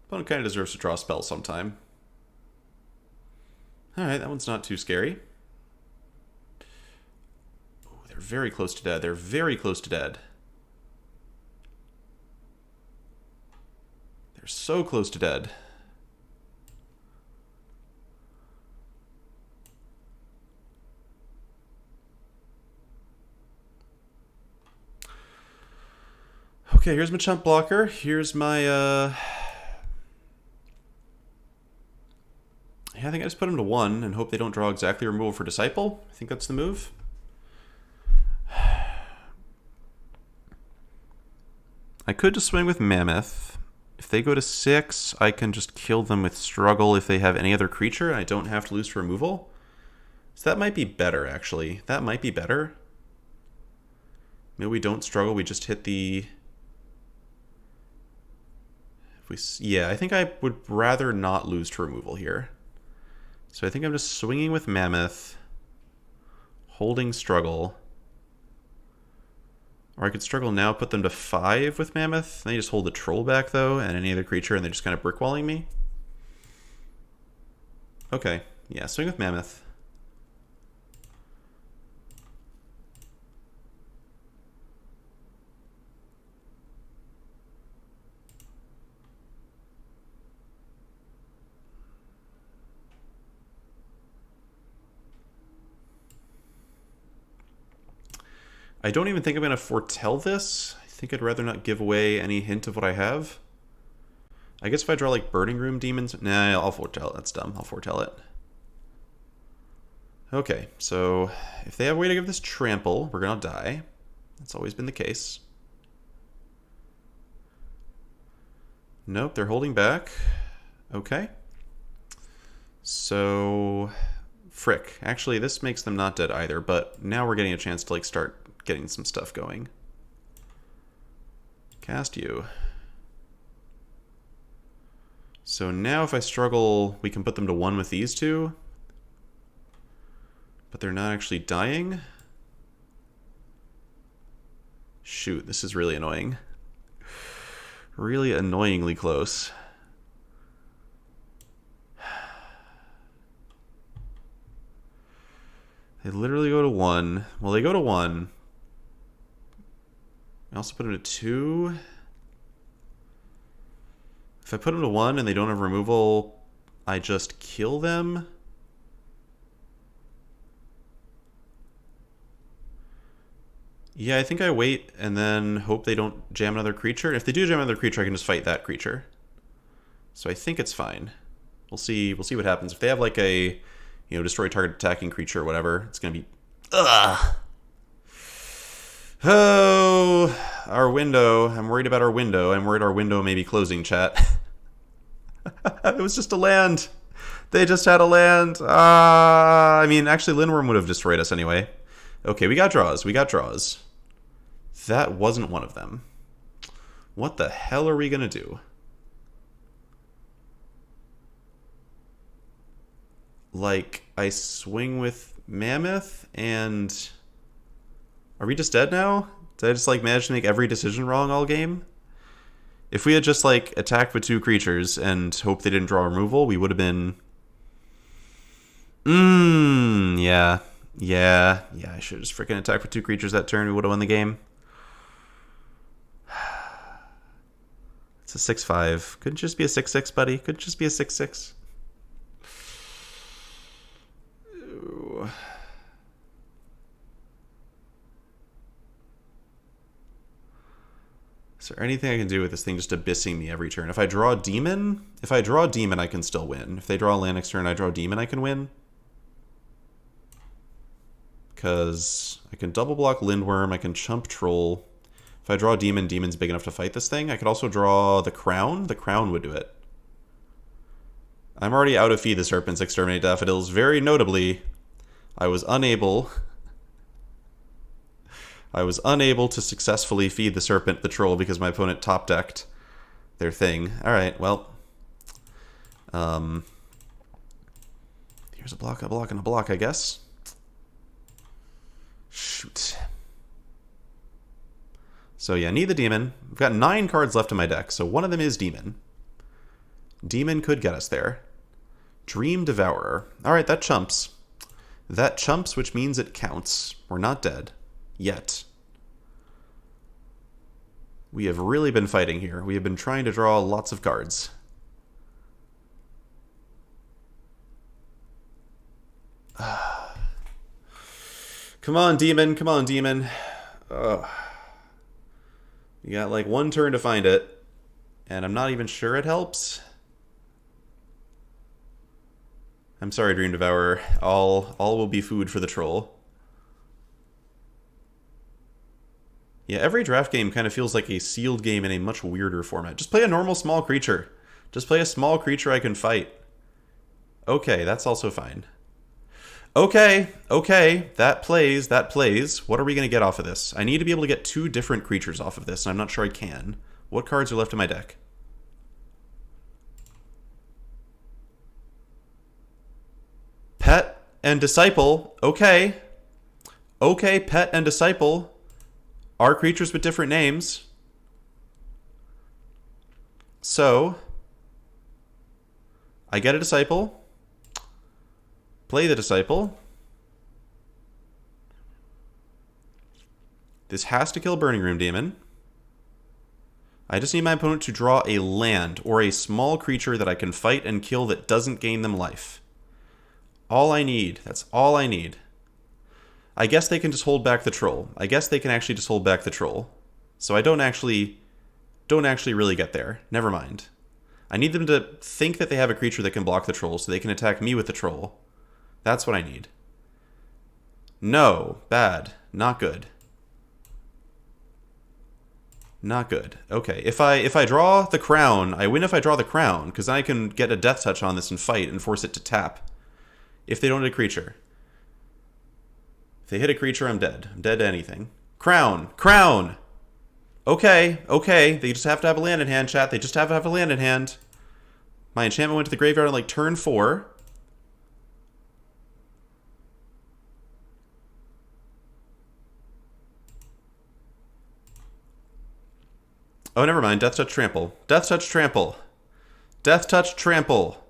Opponent kind of deserves to draw a spell sometime. Alright, that one's not too scary. Oh, they're very close to dead. They're very close to dead. We're so close to dead. Okay, here's my chump blocker. Here's my, yeah, I think I just put him to 1 and hope they don't draw exactly removal for Disciple. I think that's the move. I could just swing with Mammoth. If they go to 6, I can just kill them with Struggle if they have any other creature, and I don't have to lose to removal. So that might be better, actually. That might be better. Maybe we don't struggle, we just hit the... Yeah, I think I would rather not lose to removal here. So I think I'm just swinging with Mammoth, holding Struggle. Or I could Struggle now, put them to 5 with Mammoth. Then you just hold the Troll back, though, and any other creature, and they're just kind of brickwalling me. Okay, yeah, swing with Mammoth. I don't even think I'm going to foretell this. I think I'd rather not give away any hint of what I have. I guess if I draw like Burning Room Demons... Nah, I'll foretell it. That's dumb. I'll foretell it. Okay, so if they have a way to give this trample, we're going to die. That's always been the case. Nope, they're holding back. Okay. So... Frick. Actually, this makes them not dead either, but now we're getting a chance to like start getting some stuff going. Cast you. So now if I struggle, we can put them to 1 with these two. But they're not actually dying. Shoot, this is really annoying. Really annoyingly close. They literally go to 1. Well, they go to 1. I also put them to 2. If I put them to 1 and they don't have removal, I just kill them. Yeah, I think I wait and then hope they don't jam another creature. If they do jam another creature, I can just fight that creature. So I think it's fine. We'll see what happens. If they have like a, you know, destroy target attacking creature or whatever, it's going to be... Ugh! Oh, our window. I'm worried about our window. I'm worried our window may be closing, chat. It was just a land. They just had a land. I mean, actually, Lindworm would have destroyed us anyway. Okay, we got draws. We got draws. That wasn't one of them. What the hell are we going to do? Like, I swing with Mammoth and... Are we just dead now? Did I just, like, manage to make every decision wrong all game? If we had just, like, attacked with 2 creatures and hoped they didn't draw removal, we would have been... Yeah. Yeah, I should have just freaking attacked with 2 creatures that turn. We would have won the game. It's a 6-5. Couldn't just be a 6-6, buddy. Couldn't just be a 6-6. Ooh. Is there anything I can do with this thing just abyssing me every turn? If I draw a demon, I can still win. If they draw a land next turn and I draw a demon, I can win. Because I can double block Lindworm, I can chump Troll. If I draw a demon, demon's big enough to fight this thing. I could also draw the Crown. The Crown would do it. I'm already out of Feed the Serpents, Exterminate Daffodils. Very notably, I was unable to successfully feed the Serpent the Troll because my opponent top-decked their thing. Alright, well. Here's a block, and a block, I guess. Shoot. So yeah, need the demon. I've got 9 cards left in my deck, so one of them is demon. Demon could get us there. Dream Devourer. Alright, that chumps. That chumps, which means it counts. We're not dead. Yet. We have really been fighting here. We have been trying to draw lots of cards. Come on, demon. Come on, demon. Ugh. You got like one turn to find it, and I'm not even sure it helps. I'm sorry, Dream Devourer. All will be food for the troll. Yeah, every draft game kind of feels like a sealed game in a much weirder format. Just play a normal small creature. Just play a small creature I can fight. Okay, that's also fine. Okay, that plays. What are we going to get off of this? I need to be able to get 2 different creatures off of this, and I'm not sure I can. What cards are left in my deck? Pet and Disciple. Okay, Pet and Disciple are creatures with different names. So, I get a Disciple. Play the Disciple. This has to kill Burning Room Demon. I just need my opponent to draw a land or a small creature that I can fight and kill that doesn't gain them life. All I need. That's all I need. I guess they can just hold back the troll. I guess they can actually just hold back the troll. So I don't actually really get there. Never mind. I need them to think that they have a creature that can block the troll so they can attack me with the troll. That's what I need. No. Bad. Not good. Not good. Okay. If I draw the crown, I win if I draw the crown, because then I can get a death touch on this and fight and force it to tap. If they don't hit a creature. If they hit a creature, I'm dead. I'm dead to anything. Crown! Crown! Okay. They just have to have a land in hand, chat. They just have to have a land in hand. My enchantment went to the graveyard on like turn 4. Oh, never mind. Death Touch Trample. Death Touch Trample. Death Touch Trample.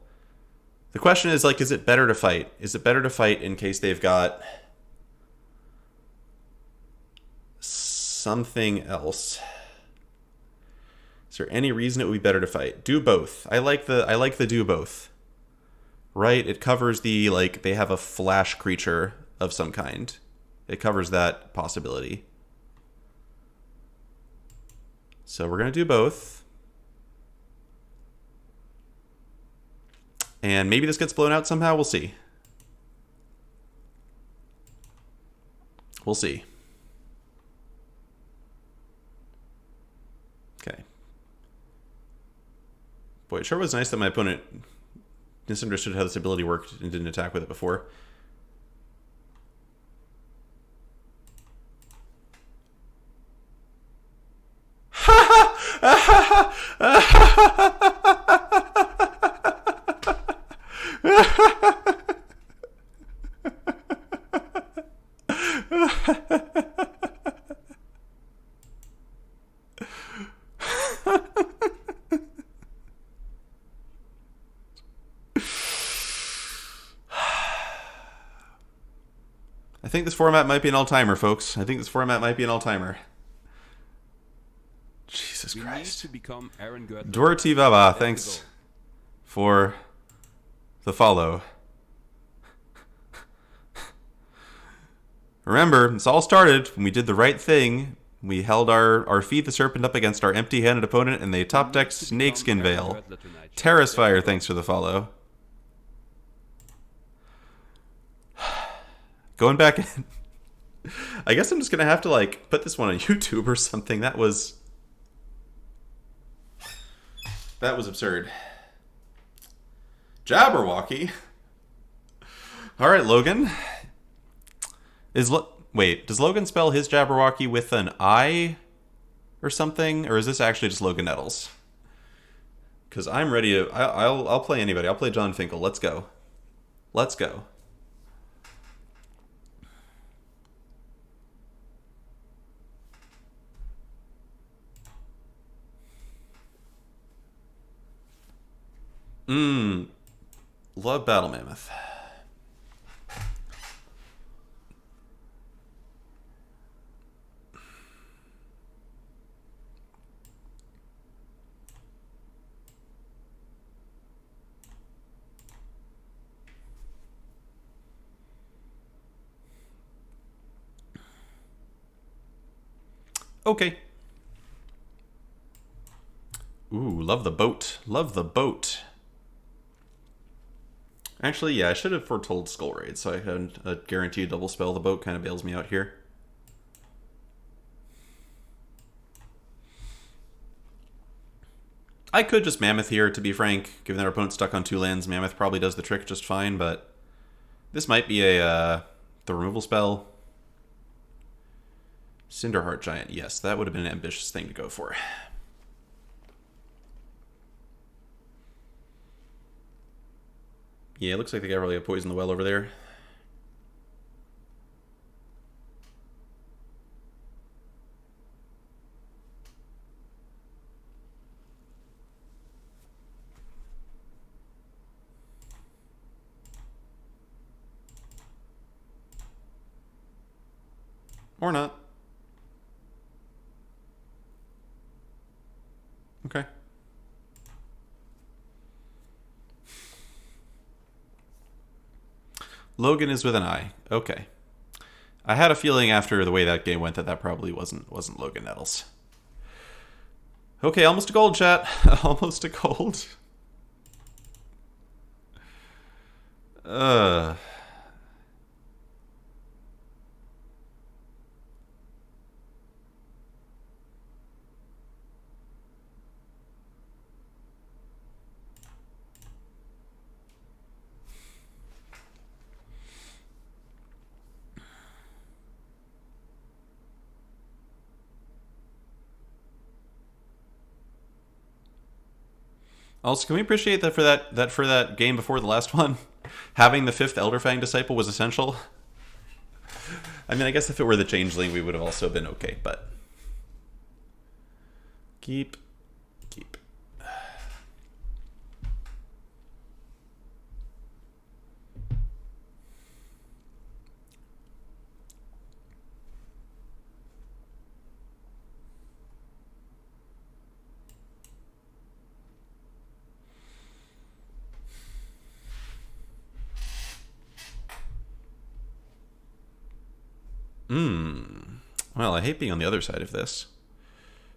The question is, like, is it better to fight? Is it better to fight in case they've got something else? Is there any reason it would be better to fight? Do both. I like the do both. Right? It covers the, like, they have a flash creature of some kind. It covers that possibility. So we're going to do both. And maybe this gets blown out somehow. We'll see. We'll see. Okay. Boy, it sure was nice that my opponent misunderstood how this ability worked and didn't attack with it before. I think this format might be an all-timer, folks. I think this format might be an all-timer. Jesus Christ. To become Aaron Gertler. Dorothy Baba, thanks for the follow. Remember, this all started when we did the right thing. We held our Feed the Serpent up against our empty-handed opponent, and they top-decked Snakeskin Veil. Terrace Fire, thanks for the follow. Going back in. I guess I'm just going to have to, like, put this one on YouTube or something. That was absurd. Jabberwocky. All right, Logan. Wait, does Logan spell his Jabberwocky with an I or something? Or is this actually just Logan Nettles? Because I'm ready to... I'll play anybody. I'll play John Finkel. Let's go. Let's go. Love Battle Mammoth. Okay. Ooh, love the boat. Love the boat. Actually, yeah, I should have foretold Skull Raid, so I had a guaranteed double spell. The boat kind of bails me out here. I could just Mammoth here, to be frank. Given that our opponent's stuck on 2 lands, Mammoth probably does the trick just fine, but this might be the removal spell. Cinderheart Giant, yes, that would have been an ambitious thing to go for. Yeah, it looks like they got really a poison the well over there. Or not. Okay. Logan is with an I. Okay. I had a feeling after the way that game went that probably wasn't Logan Nettles. Okay, almost a gold, chat. Almost a gold. Uh. Also, can we appreciate that for that game before the last one, having the 5th Elderfang Disciple was essential? I mean, I guess if it were the Changeling, we would have also been okay, but keep. Well, I hate being on the other side of this.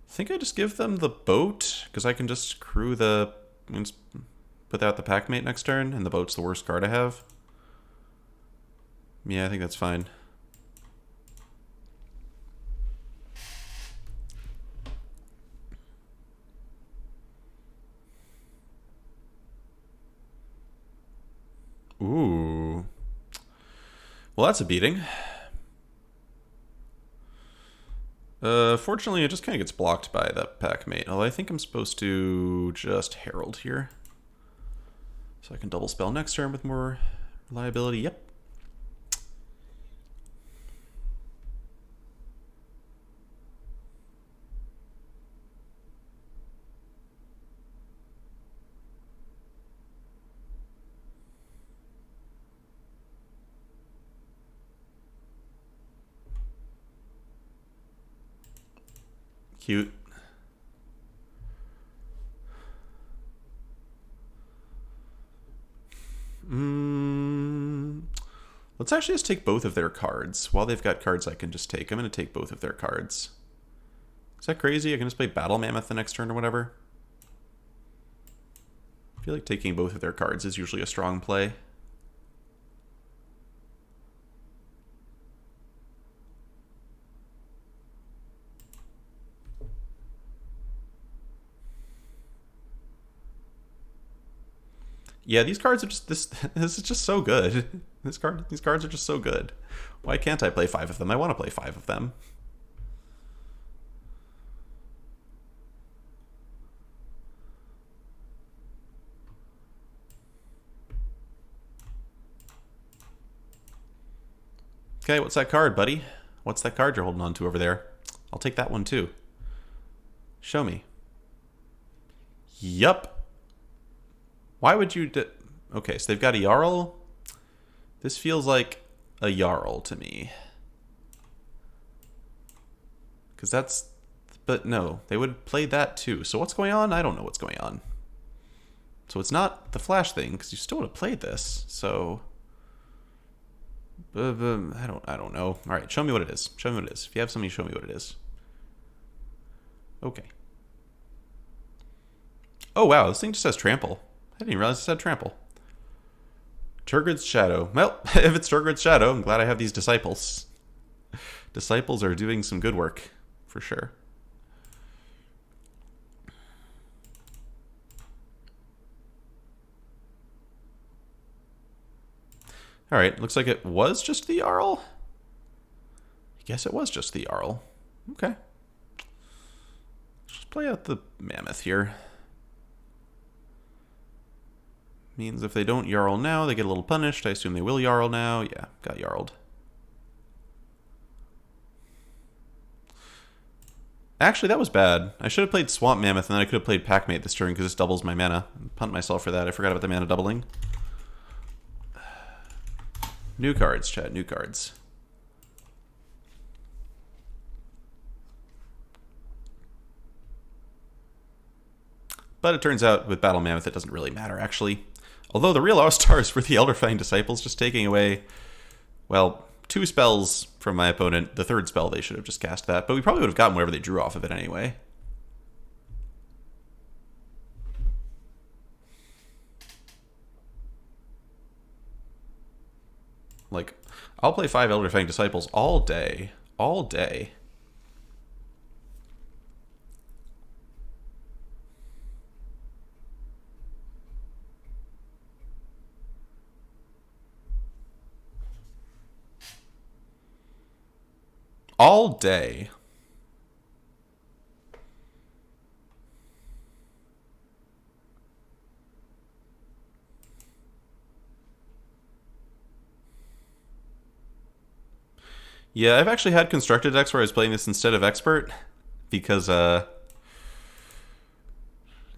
I think I just give them the boat, because I can just crew the... put out the Packmate next turn, and the boat's the worst card I have. Yeah, I think that's fine. Ooh. Well, that's a beating. Fortunately, it just kind of gets blocked by the Packmate. Although I think I'm supposed to just Herald here. So I can double spell next turn with more reliability. Yep. Cute. Let's actually just take both of their cards. While they've got cards I can just take, I'm going to take both of their cards. Is that crazy? I can just play Battle Mammoth the next turn or whatever. I feel like taking both of their cards is usually a strong play. Yeah, these cards are just this is just so good. These cards are just so good. Why can't I play 5 of them? I want to play 5 of them. Okay, what's that card, buddy? What's that card you're holding on to over there? I'll take that one too. Show me. Yup. Why would you... Okay, so they've got a Jarl. This feels like a Jarl to me. Because that's... But no, they would play that too. So what's going on? I don't know what's going on. So it's not the Flash thing, because you still would have played this. So... I don't know. All right, show me what it is. Show me what it is. If you have something, show me what it is. Okay. Oh, wow. This thing just says trample. I didn't even realize it said trample. Turgid's Shadow. Well, if it's Turgid's Shadow, I'm glad I have these disciples. Disciples are doing some good work, for sure. Alright, looks like it was just the Jarl. I guess it was just the Jarl. Okay. Let's just play out the Mammoth here. Means if they don't Jarl now, they get a little punished. I assume they will Jarl now. Yeah, got Jarled. Actually, that was bad. I should have played Swamp Mammoth, and then I could have played Packmate this turn because this doubles my mana. Punt myself for that. I forgot about the mana doubling. New cards, chat. New cards. But it turns out with Battle Mammoth, it doesn't really matter, actually. Although the real all-stars were the Elderfang Disciples, just taking away, well, 2 spells from my opponent. The 3rd spell, they should have just cast that. But we probably would have gotten whatever they drew off of it anyway. Like, I'll play 5 Elderfang Disciples all day. All day. All day. Yeah, I've actually had constructed decks where I was playing this instead of Expert because it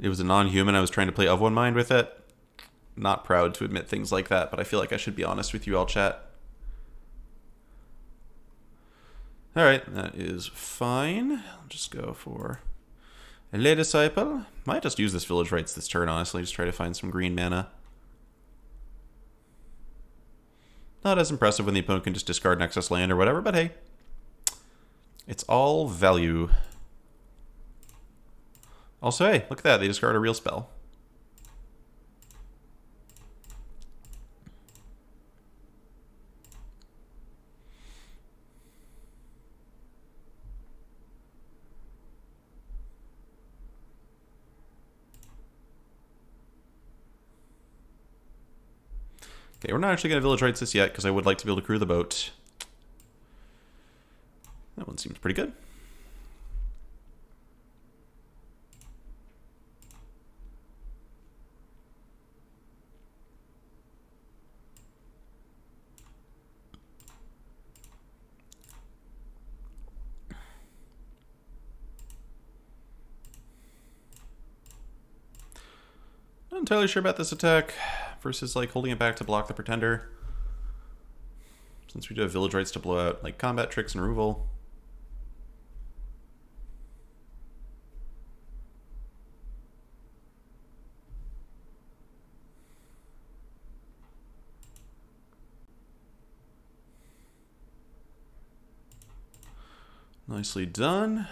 was a non-human. I was trying to play Of One Mind with it. Not proud to admit things like that, but I feel like I should be honest with you all, chat. Alright, that is fine. I'll just go for Le Disciple. Might just use this Village Rites this turn, honestly. Just try to find some green mana. Not as impressive when the opponent can just discard an excess land or whatever, but hey. It's all value. Also, hey, look at that. They discard a real spell. Okay, we're not actually going to Village Rites this yet, because I would like to be able to crew the boat. That one seems pretty good. Not entirely sure about this attack versus like holding it back to block the Pretender. Since we do have Village Rites to blow out like combat tricks and removal. Nicely done.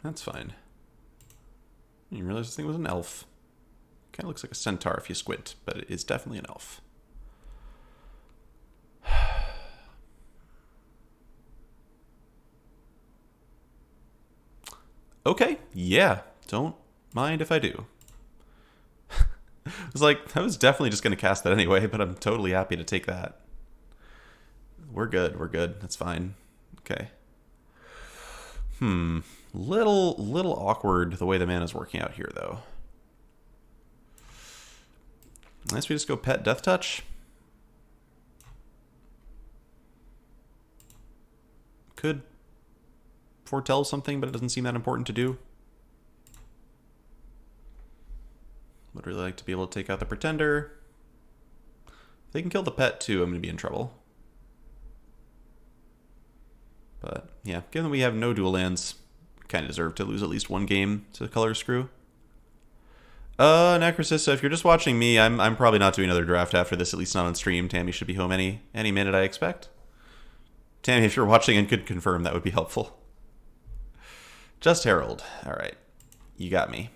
That's fine. I didn't realize this thing was an elf. Kind of looks like a centaur if you squint, but it is definitely an elf. Okay, yeah, don't mind if I do. I was like, I was definitely just going to cast that anyway, but I'm totally happy to take that. We're good, that's fine. Okay. Little awkward the way the mana's working out here, though. Unless we just go pet Death Touch. Could foretell something, but it doesn't seem that important to do. Would really like to be able to take out the Pretender. If they can kill the pet, too, I'm going to be in trouble. But, yeah, given that we have no dual lands, kind of deserve to lose at least one game to Color Screw. Necrosis, if you're just watching me, I'm probably not doing another draft after this, at least not on stream. Tammy should be home any minute, I expect. Tammy, if you're watching and could confirm, that would be helpful. Just Herald. All right. You got me.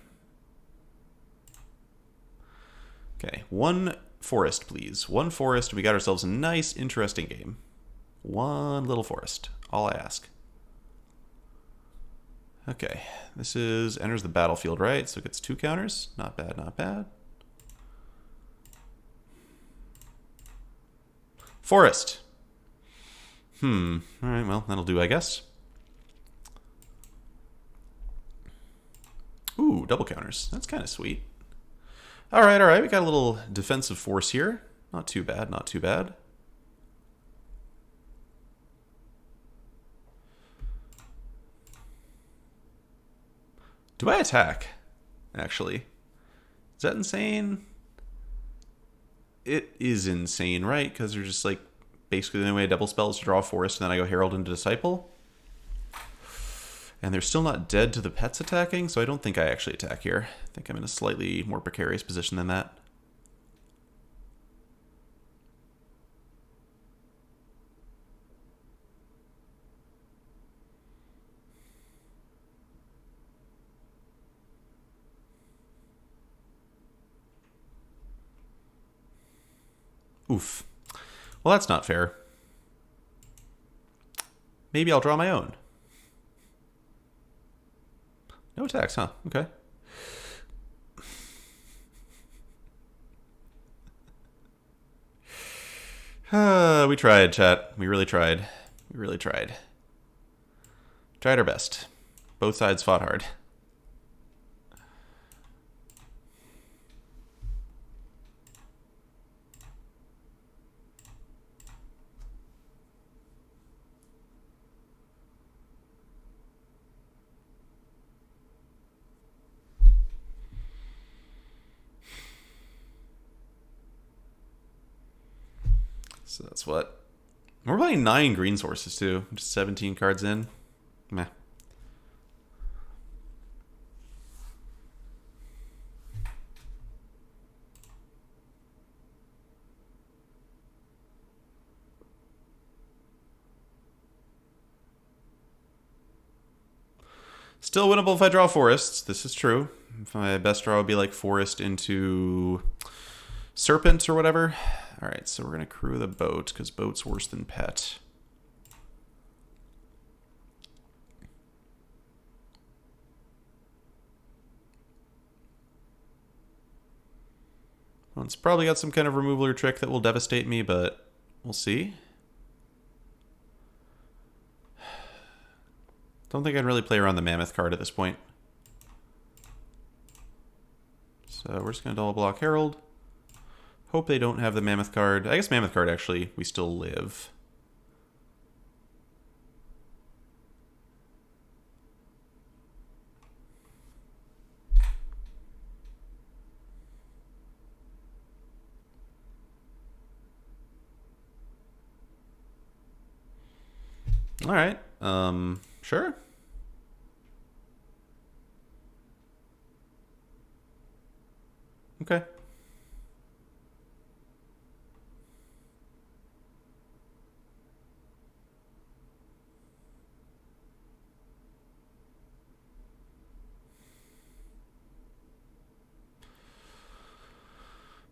Okay. One forest, please. One forest. We got ourselves a nice, interesting game. One little forest. All I ask. Okay. This enters the battlefield, right? So it gets 2 counters. Not bad, not bad. Forest. All right, well, that'll do, I guess. Ooh, double counters. That's kind of sweet. All right. We got a little defensive force here. Not too bad, not too bad. Do I attack, actually? Is that insane? It is insane, right? Because they're just like, basically the only way a double spell is to draw a forest, and then I go Herald into Disciple. And they're still not dead to the pets attacking, so I don't think I actually attack here. I think I'm in a slightly more precarious position than that. Oof. Well, that's not fair. Maybe I'll draw my own. No attacks, huh? Okay. We tried, chat. We really tried. We really tried. Tried our best. Both sides fought hard. So that's what. We're playing 9 green sources too. Just 17 cards in. Meh. Still winnable if I draw forests. This is true. If my best draw would be like forest into serpent or whatever. All right, so we're going to crew the boat because boat's worse than pet. Well, it's probably got some kind of removal trick that will devastate me, but we'll see. Don't think I'd really play around the Mammoth card at this point. So we're just going to double block Herald. Hope they don't have the Mammoth card. I guess Mammoth card, actually, we still live. All right. Sure. Okay.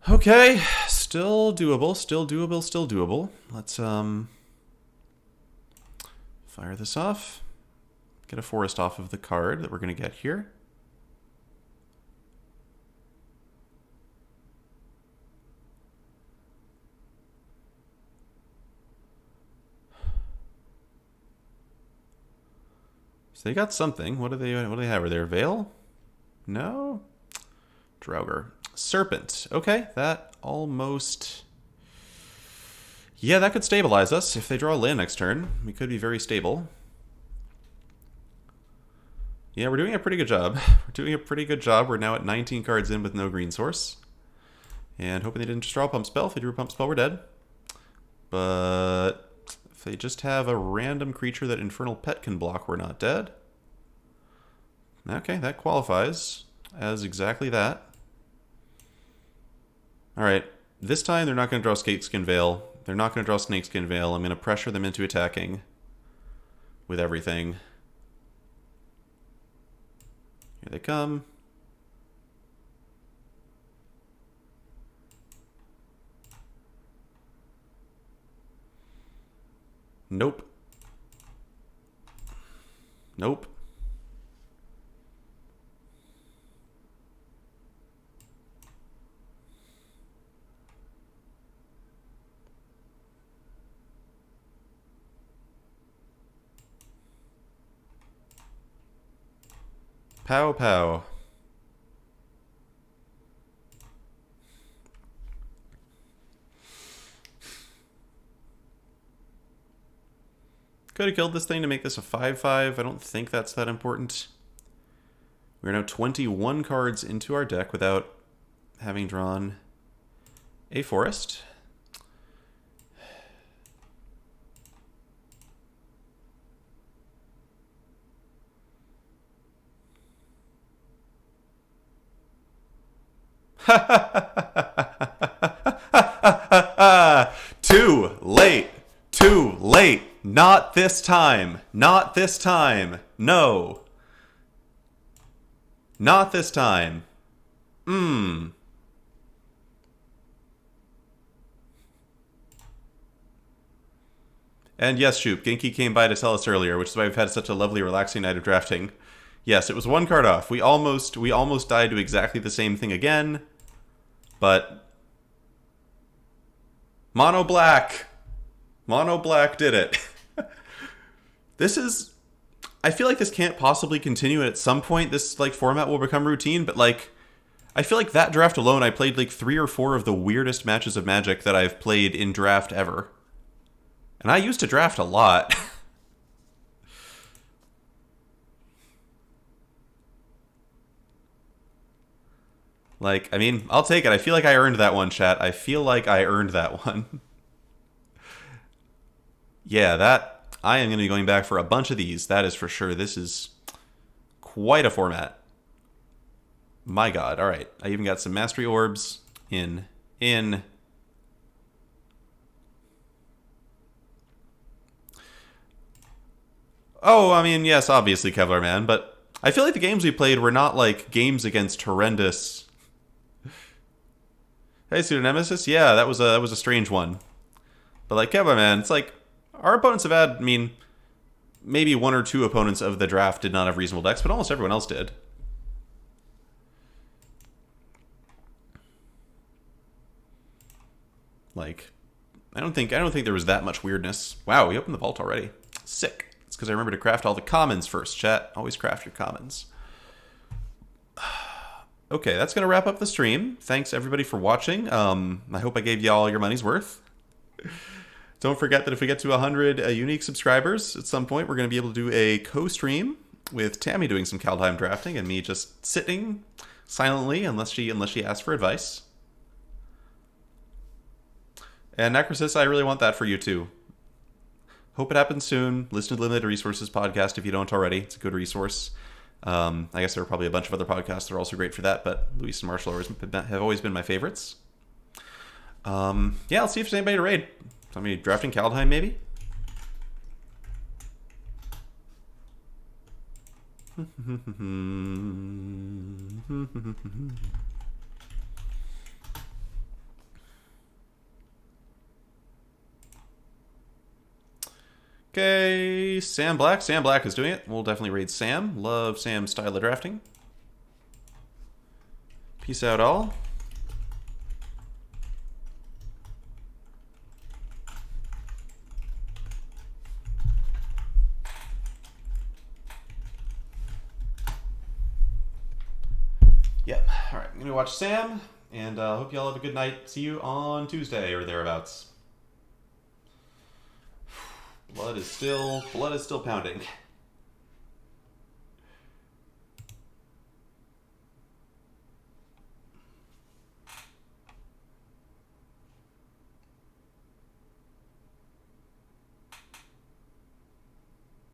Okay, still doable, still doable, still doable. Let's fire this off. Get a forest off of the card that we're going to get here. So they got something. What do they have? Are there Veil? No. Draugr. Serpent. Okay, that almost... Yeah, that could stabilize us. If they draw land next turn, we could be very stable. Yeah, we're doing a pretty good job. We're doing a pretty good job. We're now at 19 cards in with no green source. And hoping they didn't just draw a pump spell. If they drew a pump spell, we're dead. But if they just have a random creature that Infernal Pet can block, we're not dead. Okay, that qualifies as exactly that. Alright, this time they're not going to draw Snakeskin Veil. They're not going to draw Snakeskin Veil. I'm going to pressure them into attacking with everything. Here they come. Nope. Nope. Pow pow. Could have killed this thing to make this a 5-5. I don't think that's that important. We're now 21 cards into our deck without having drawn a forest. Too late. Too late. Not this time. Not this time. No. Not this time. And yes, Shoop, Genki came by to tell us earlier, which is why we've had such a lovely, relaxing night of drafting. Yes, it was one card off. We almost died to exactly the same thing again, but Mono Black did it. This is, I feel like this can't possibly continue, and at some point this like format will become routine, but like I feel like that draft alone I played like 3 or 4 of the weirdest matches of Magic that I've played in draft ever. And I used to draft a lot. Like, I mean, I'll take it. I feel like I earned that one, chat. I feel like I earned that one. Yeah, that... I am going to be going back for a bunch of these. That is for sure. This is quite a format. My god. All right. I even got some Mastery Orbs in. Oh, I mean, yes, obviously Kevlar Man, but I feel like the games we played were not like games against horrendous... Hey, Pseudonemesis? Yeah, that was a strange one. But like Kevlar Man, it's like our opponents have had, I mean, maybe 1 or 2 opponents of the draft did not have reasonable decks, but almost everyone else did. Like, I don't think there was that much weirdness. Wow, we opened the vault already. Sick. It's because I remember to craft all the commons first, chat. Always craft your commons. Okay, that's going to wrap up the stream. Thanks, everybody, for watching. I hope I gave you all your money's worth. Don't forget that if we get to 100 unique subscribers at some point, we're going to be able to do a co-stream with Tammy doing some Kaldheim drafting and me just sitting silently unless she asks for advice. And Necrosis, I really want that for you too. Hope it happens soon. Listen to the Limited Resources podcast if you don't already. It's a good resource. I guess there are probably a bunch of other podcasts that are also great for that, but Luis and Marshall have always been my favorites. Yeah, let's see if there's anybody to raid. Somebody drafting Kaldheim, maybe? Okay, Sam Black. Sam Black is doing it. We'll definitely raid Sam. Love Sam's style of drafting. Peace out, all. Yep. All right, I'm going to watch Sam, and hope you all have a good night. See you on Tuesday or thereabouts. Blood is still pounding.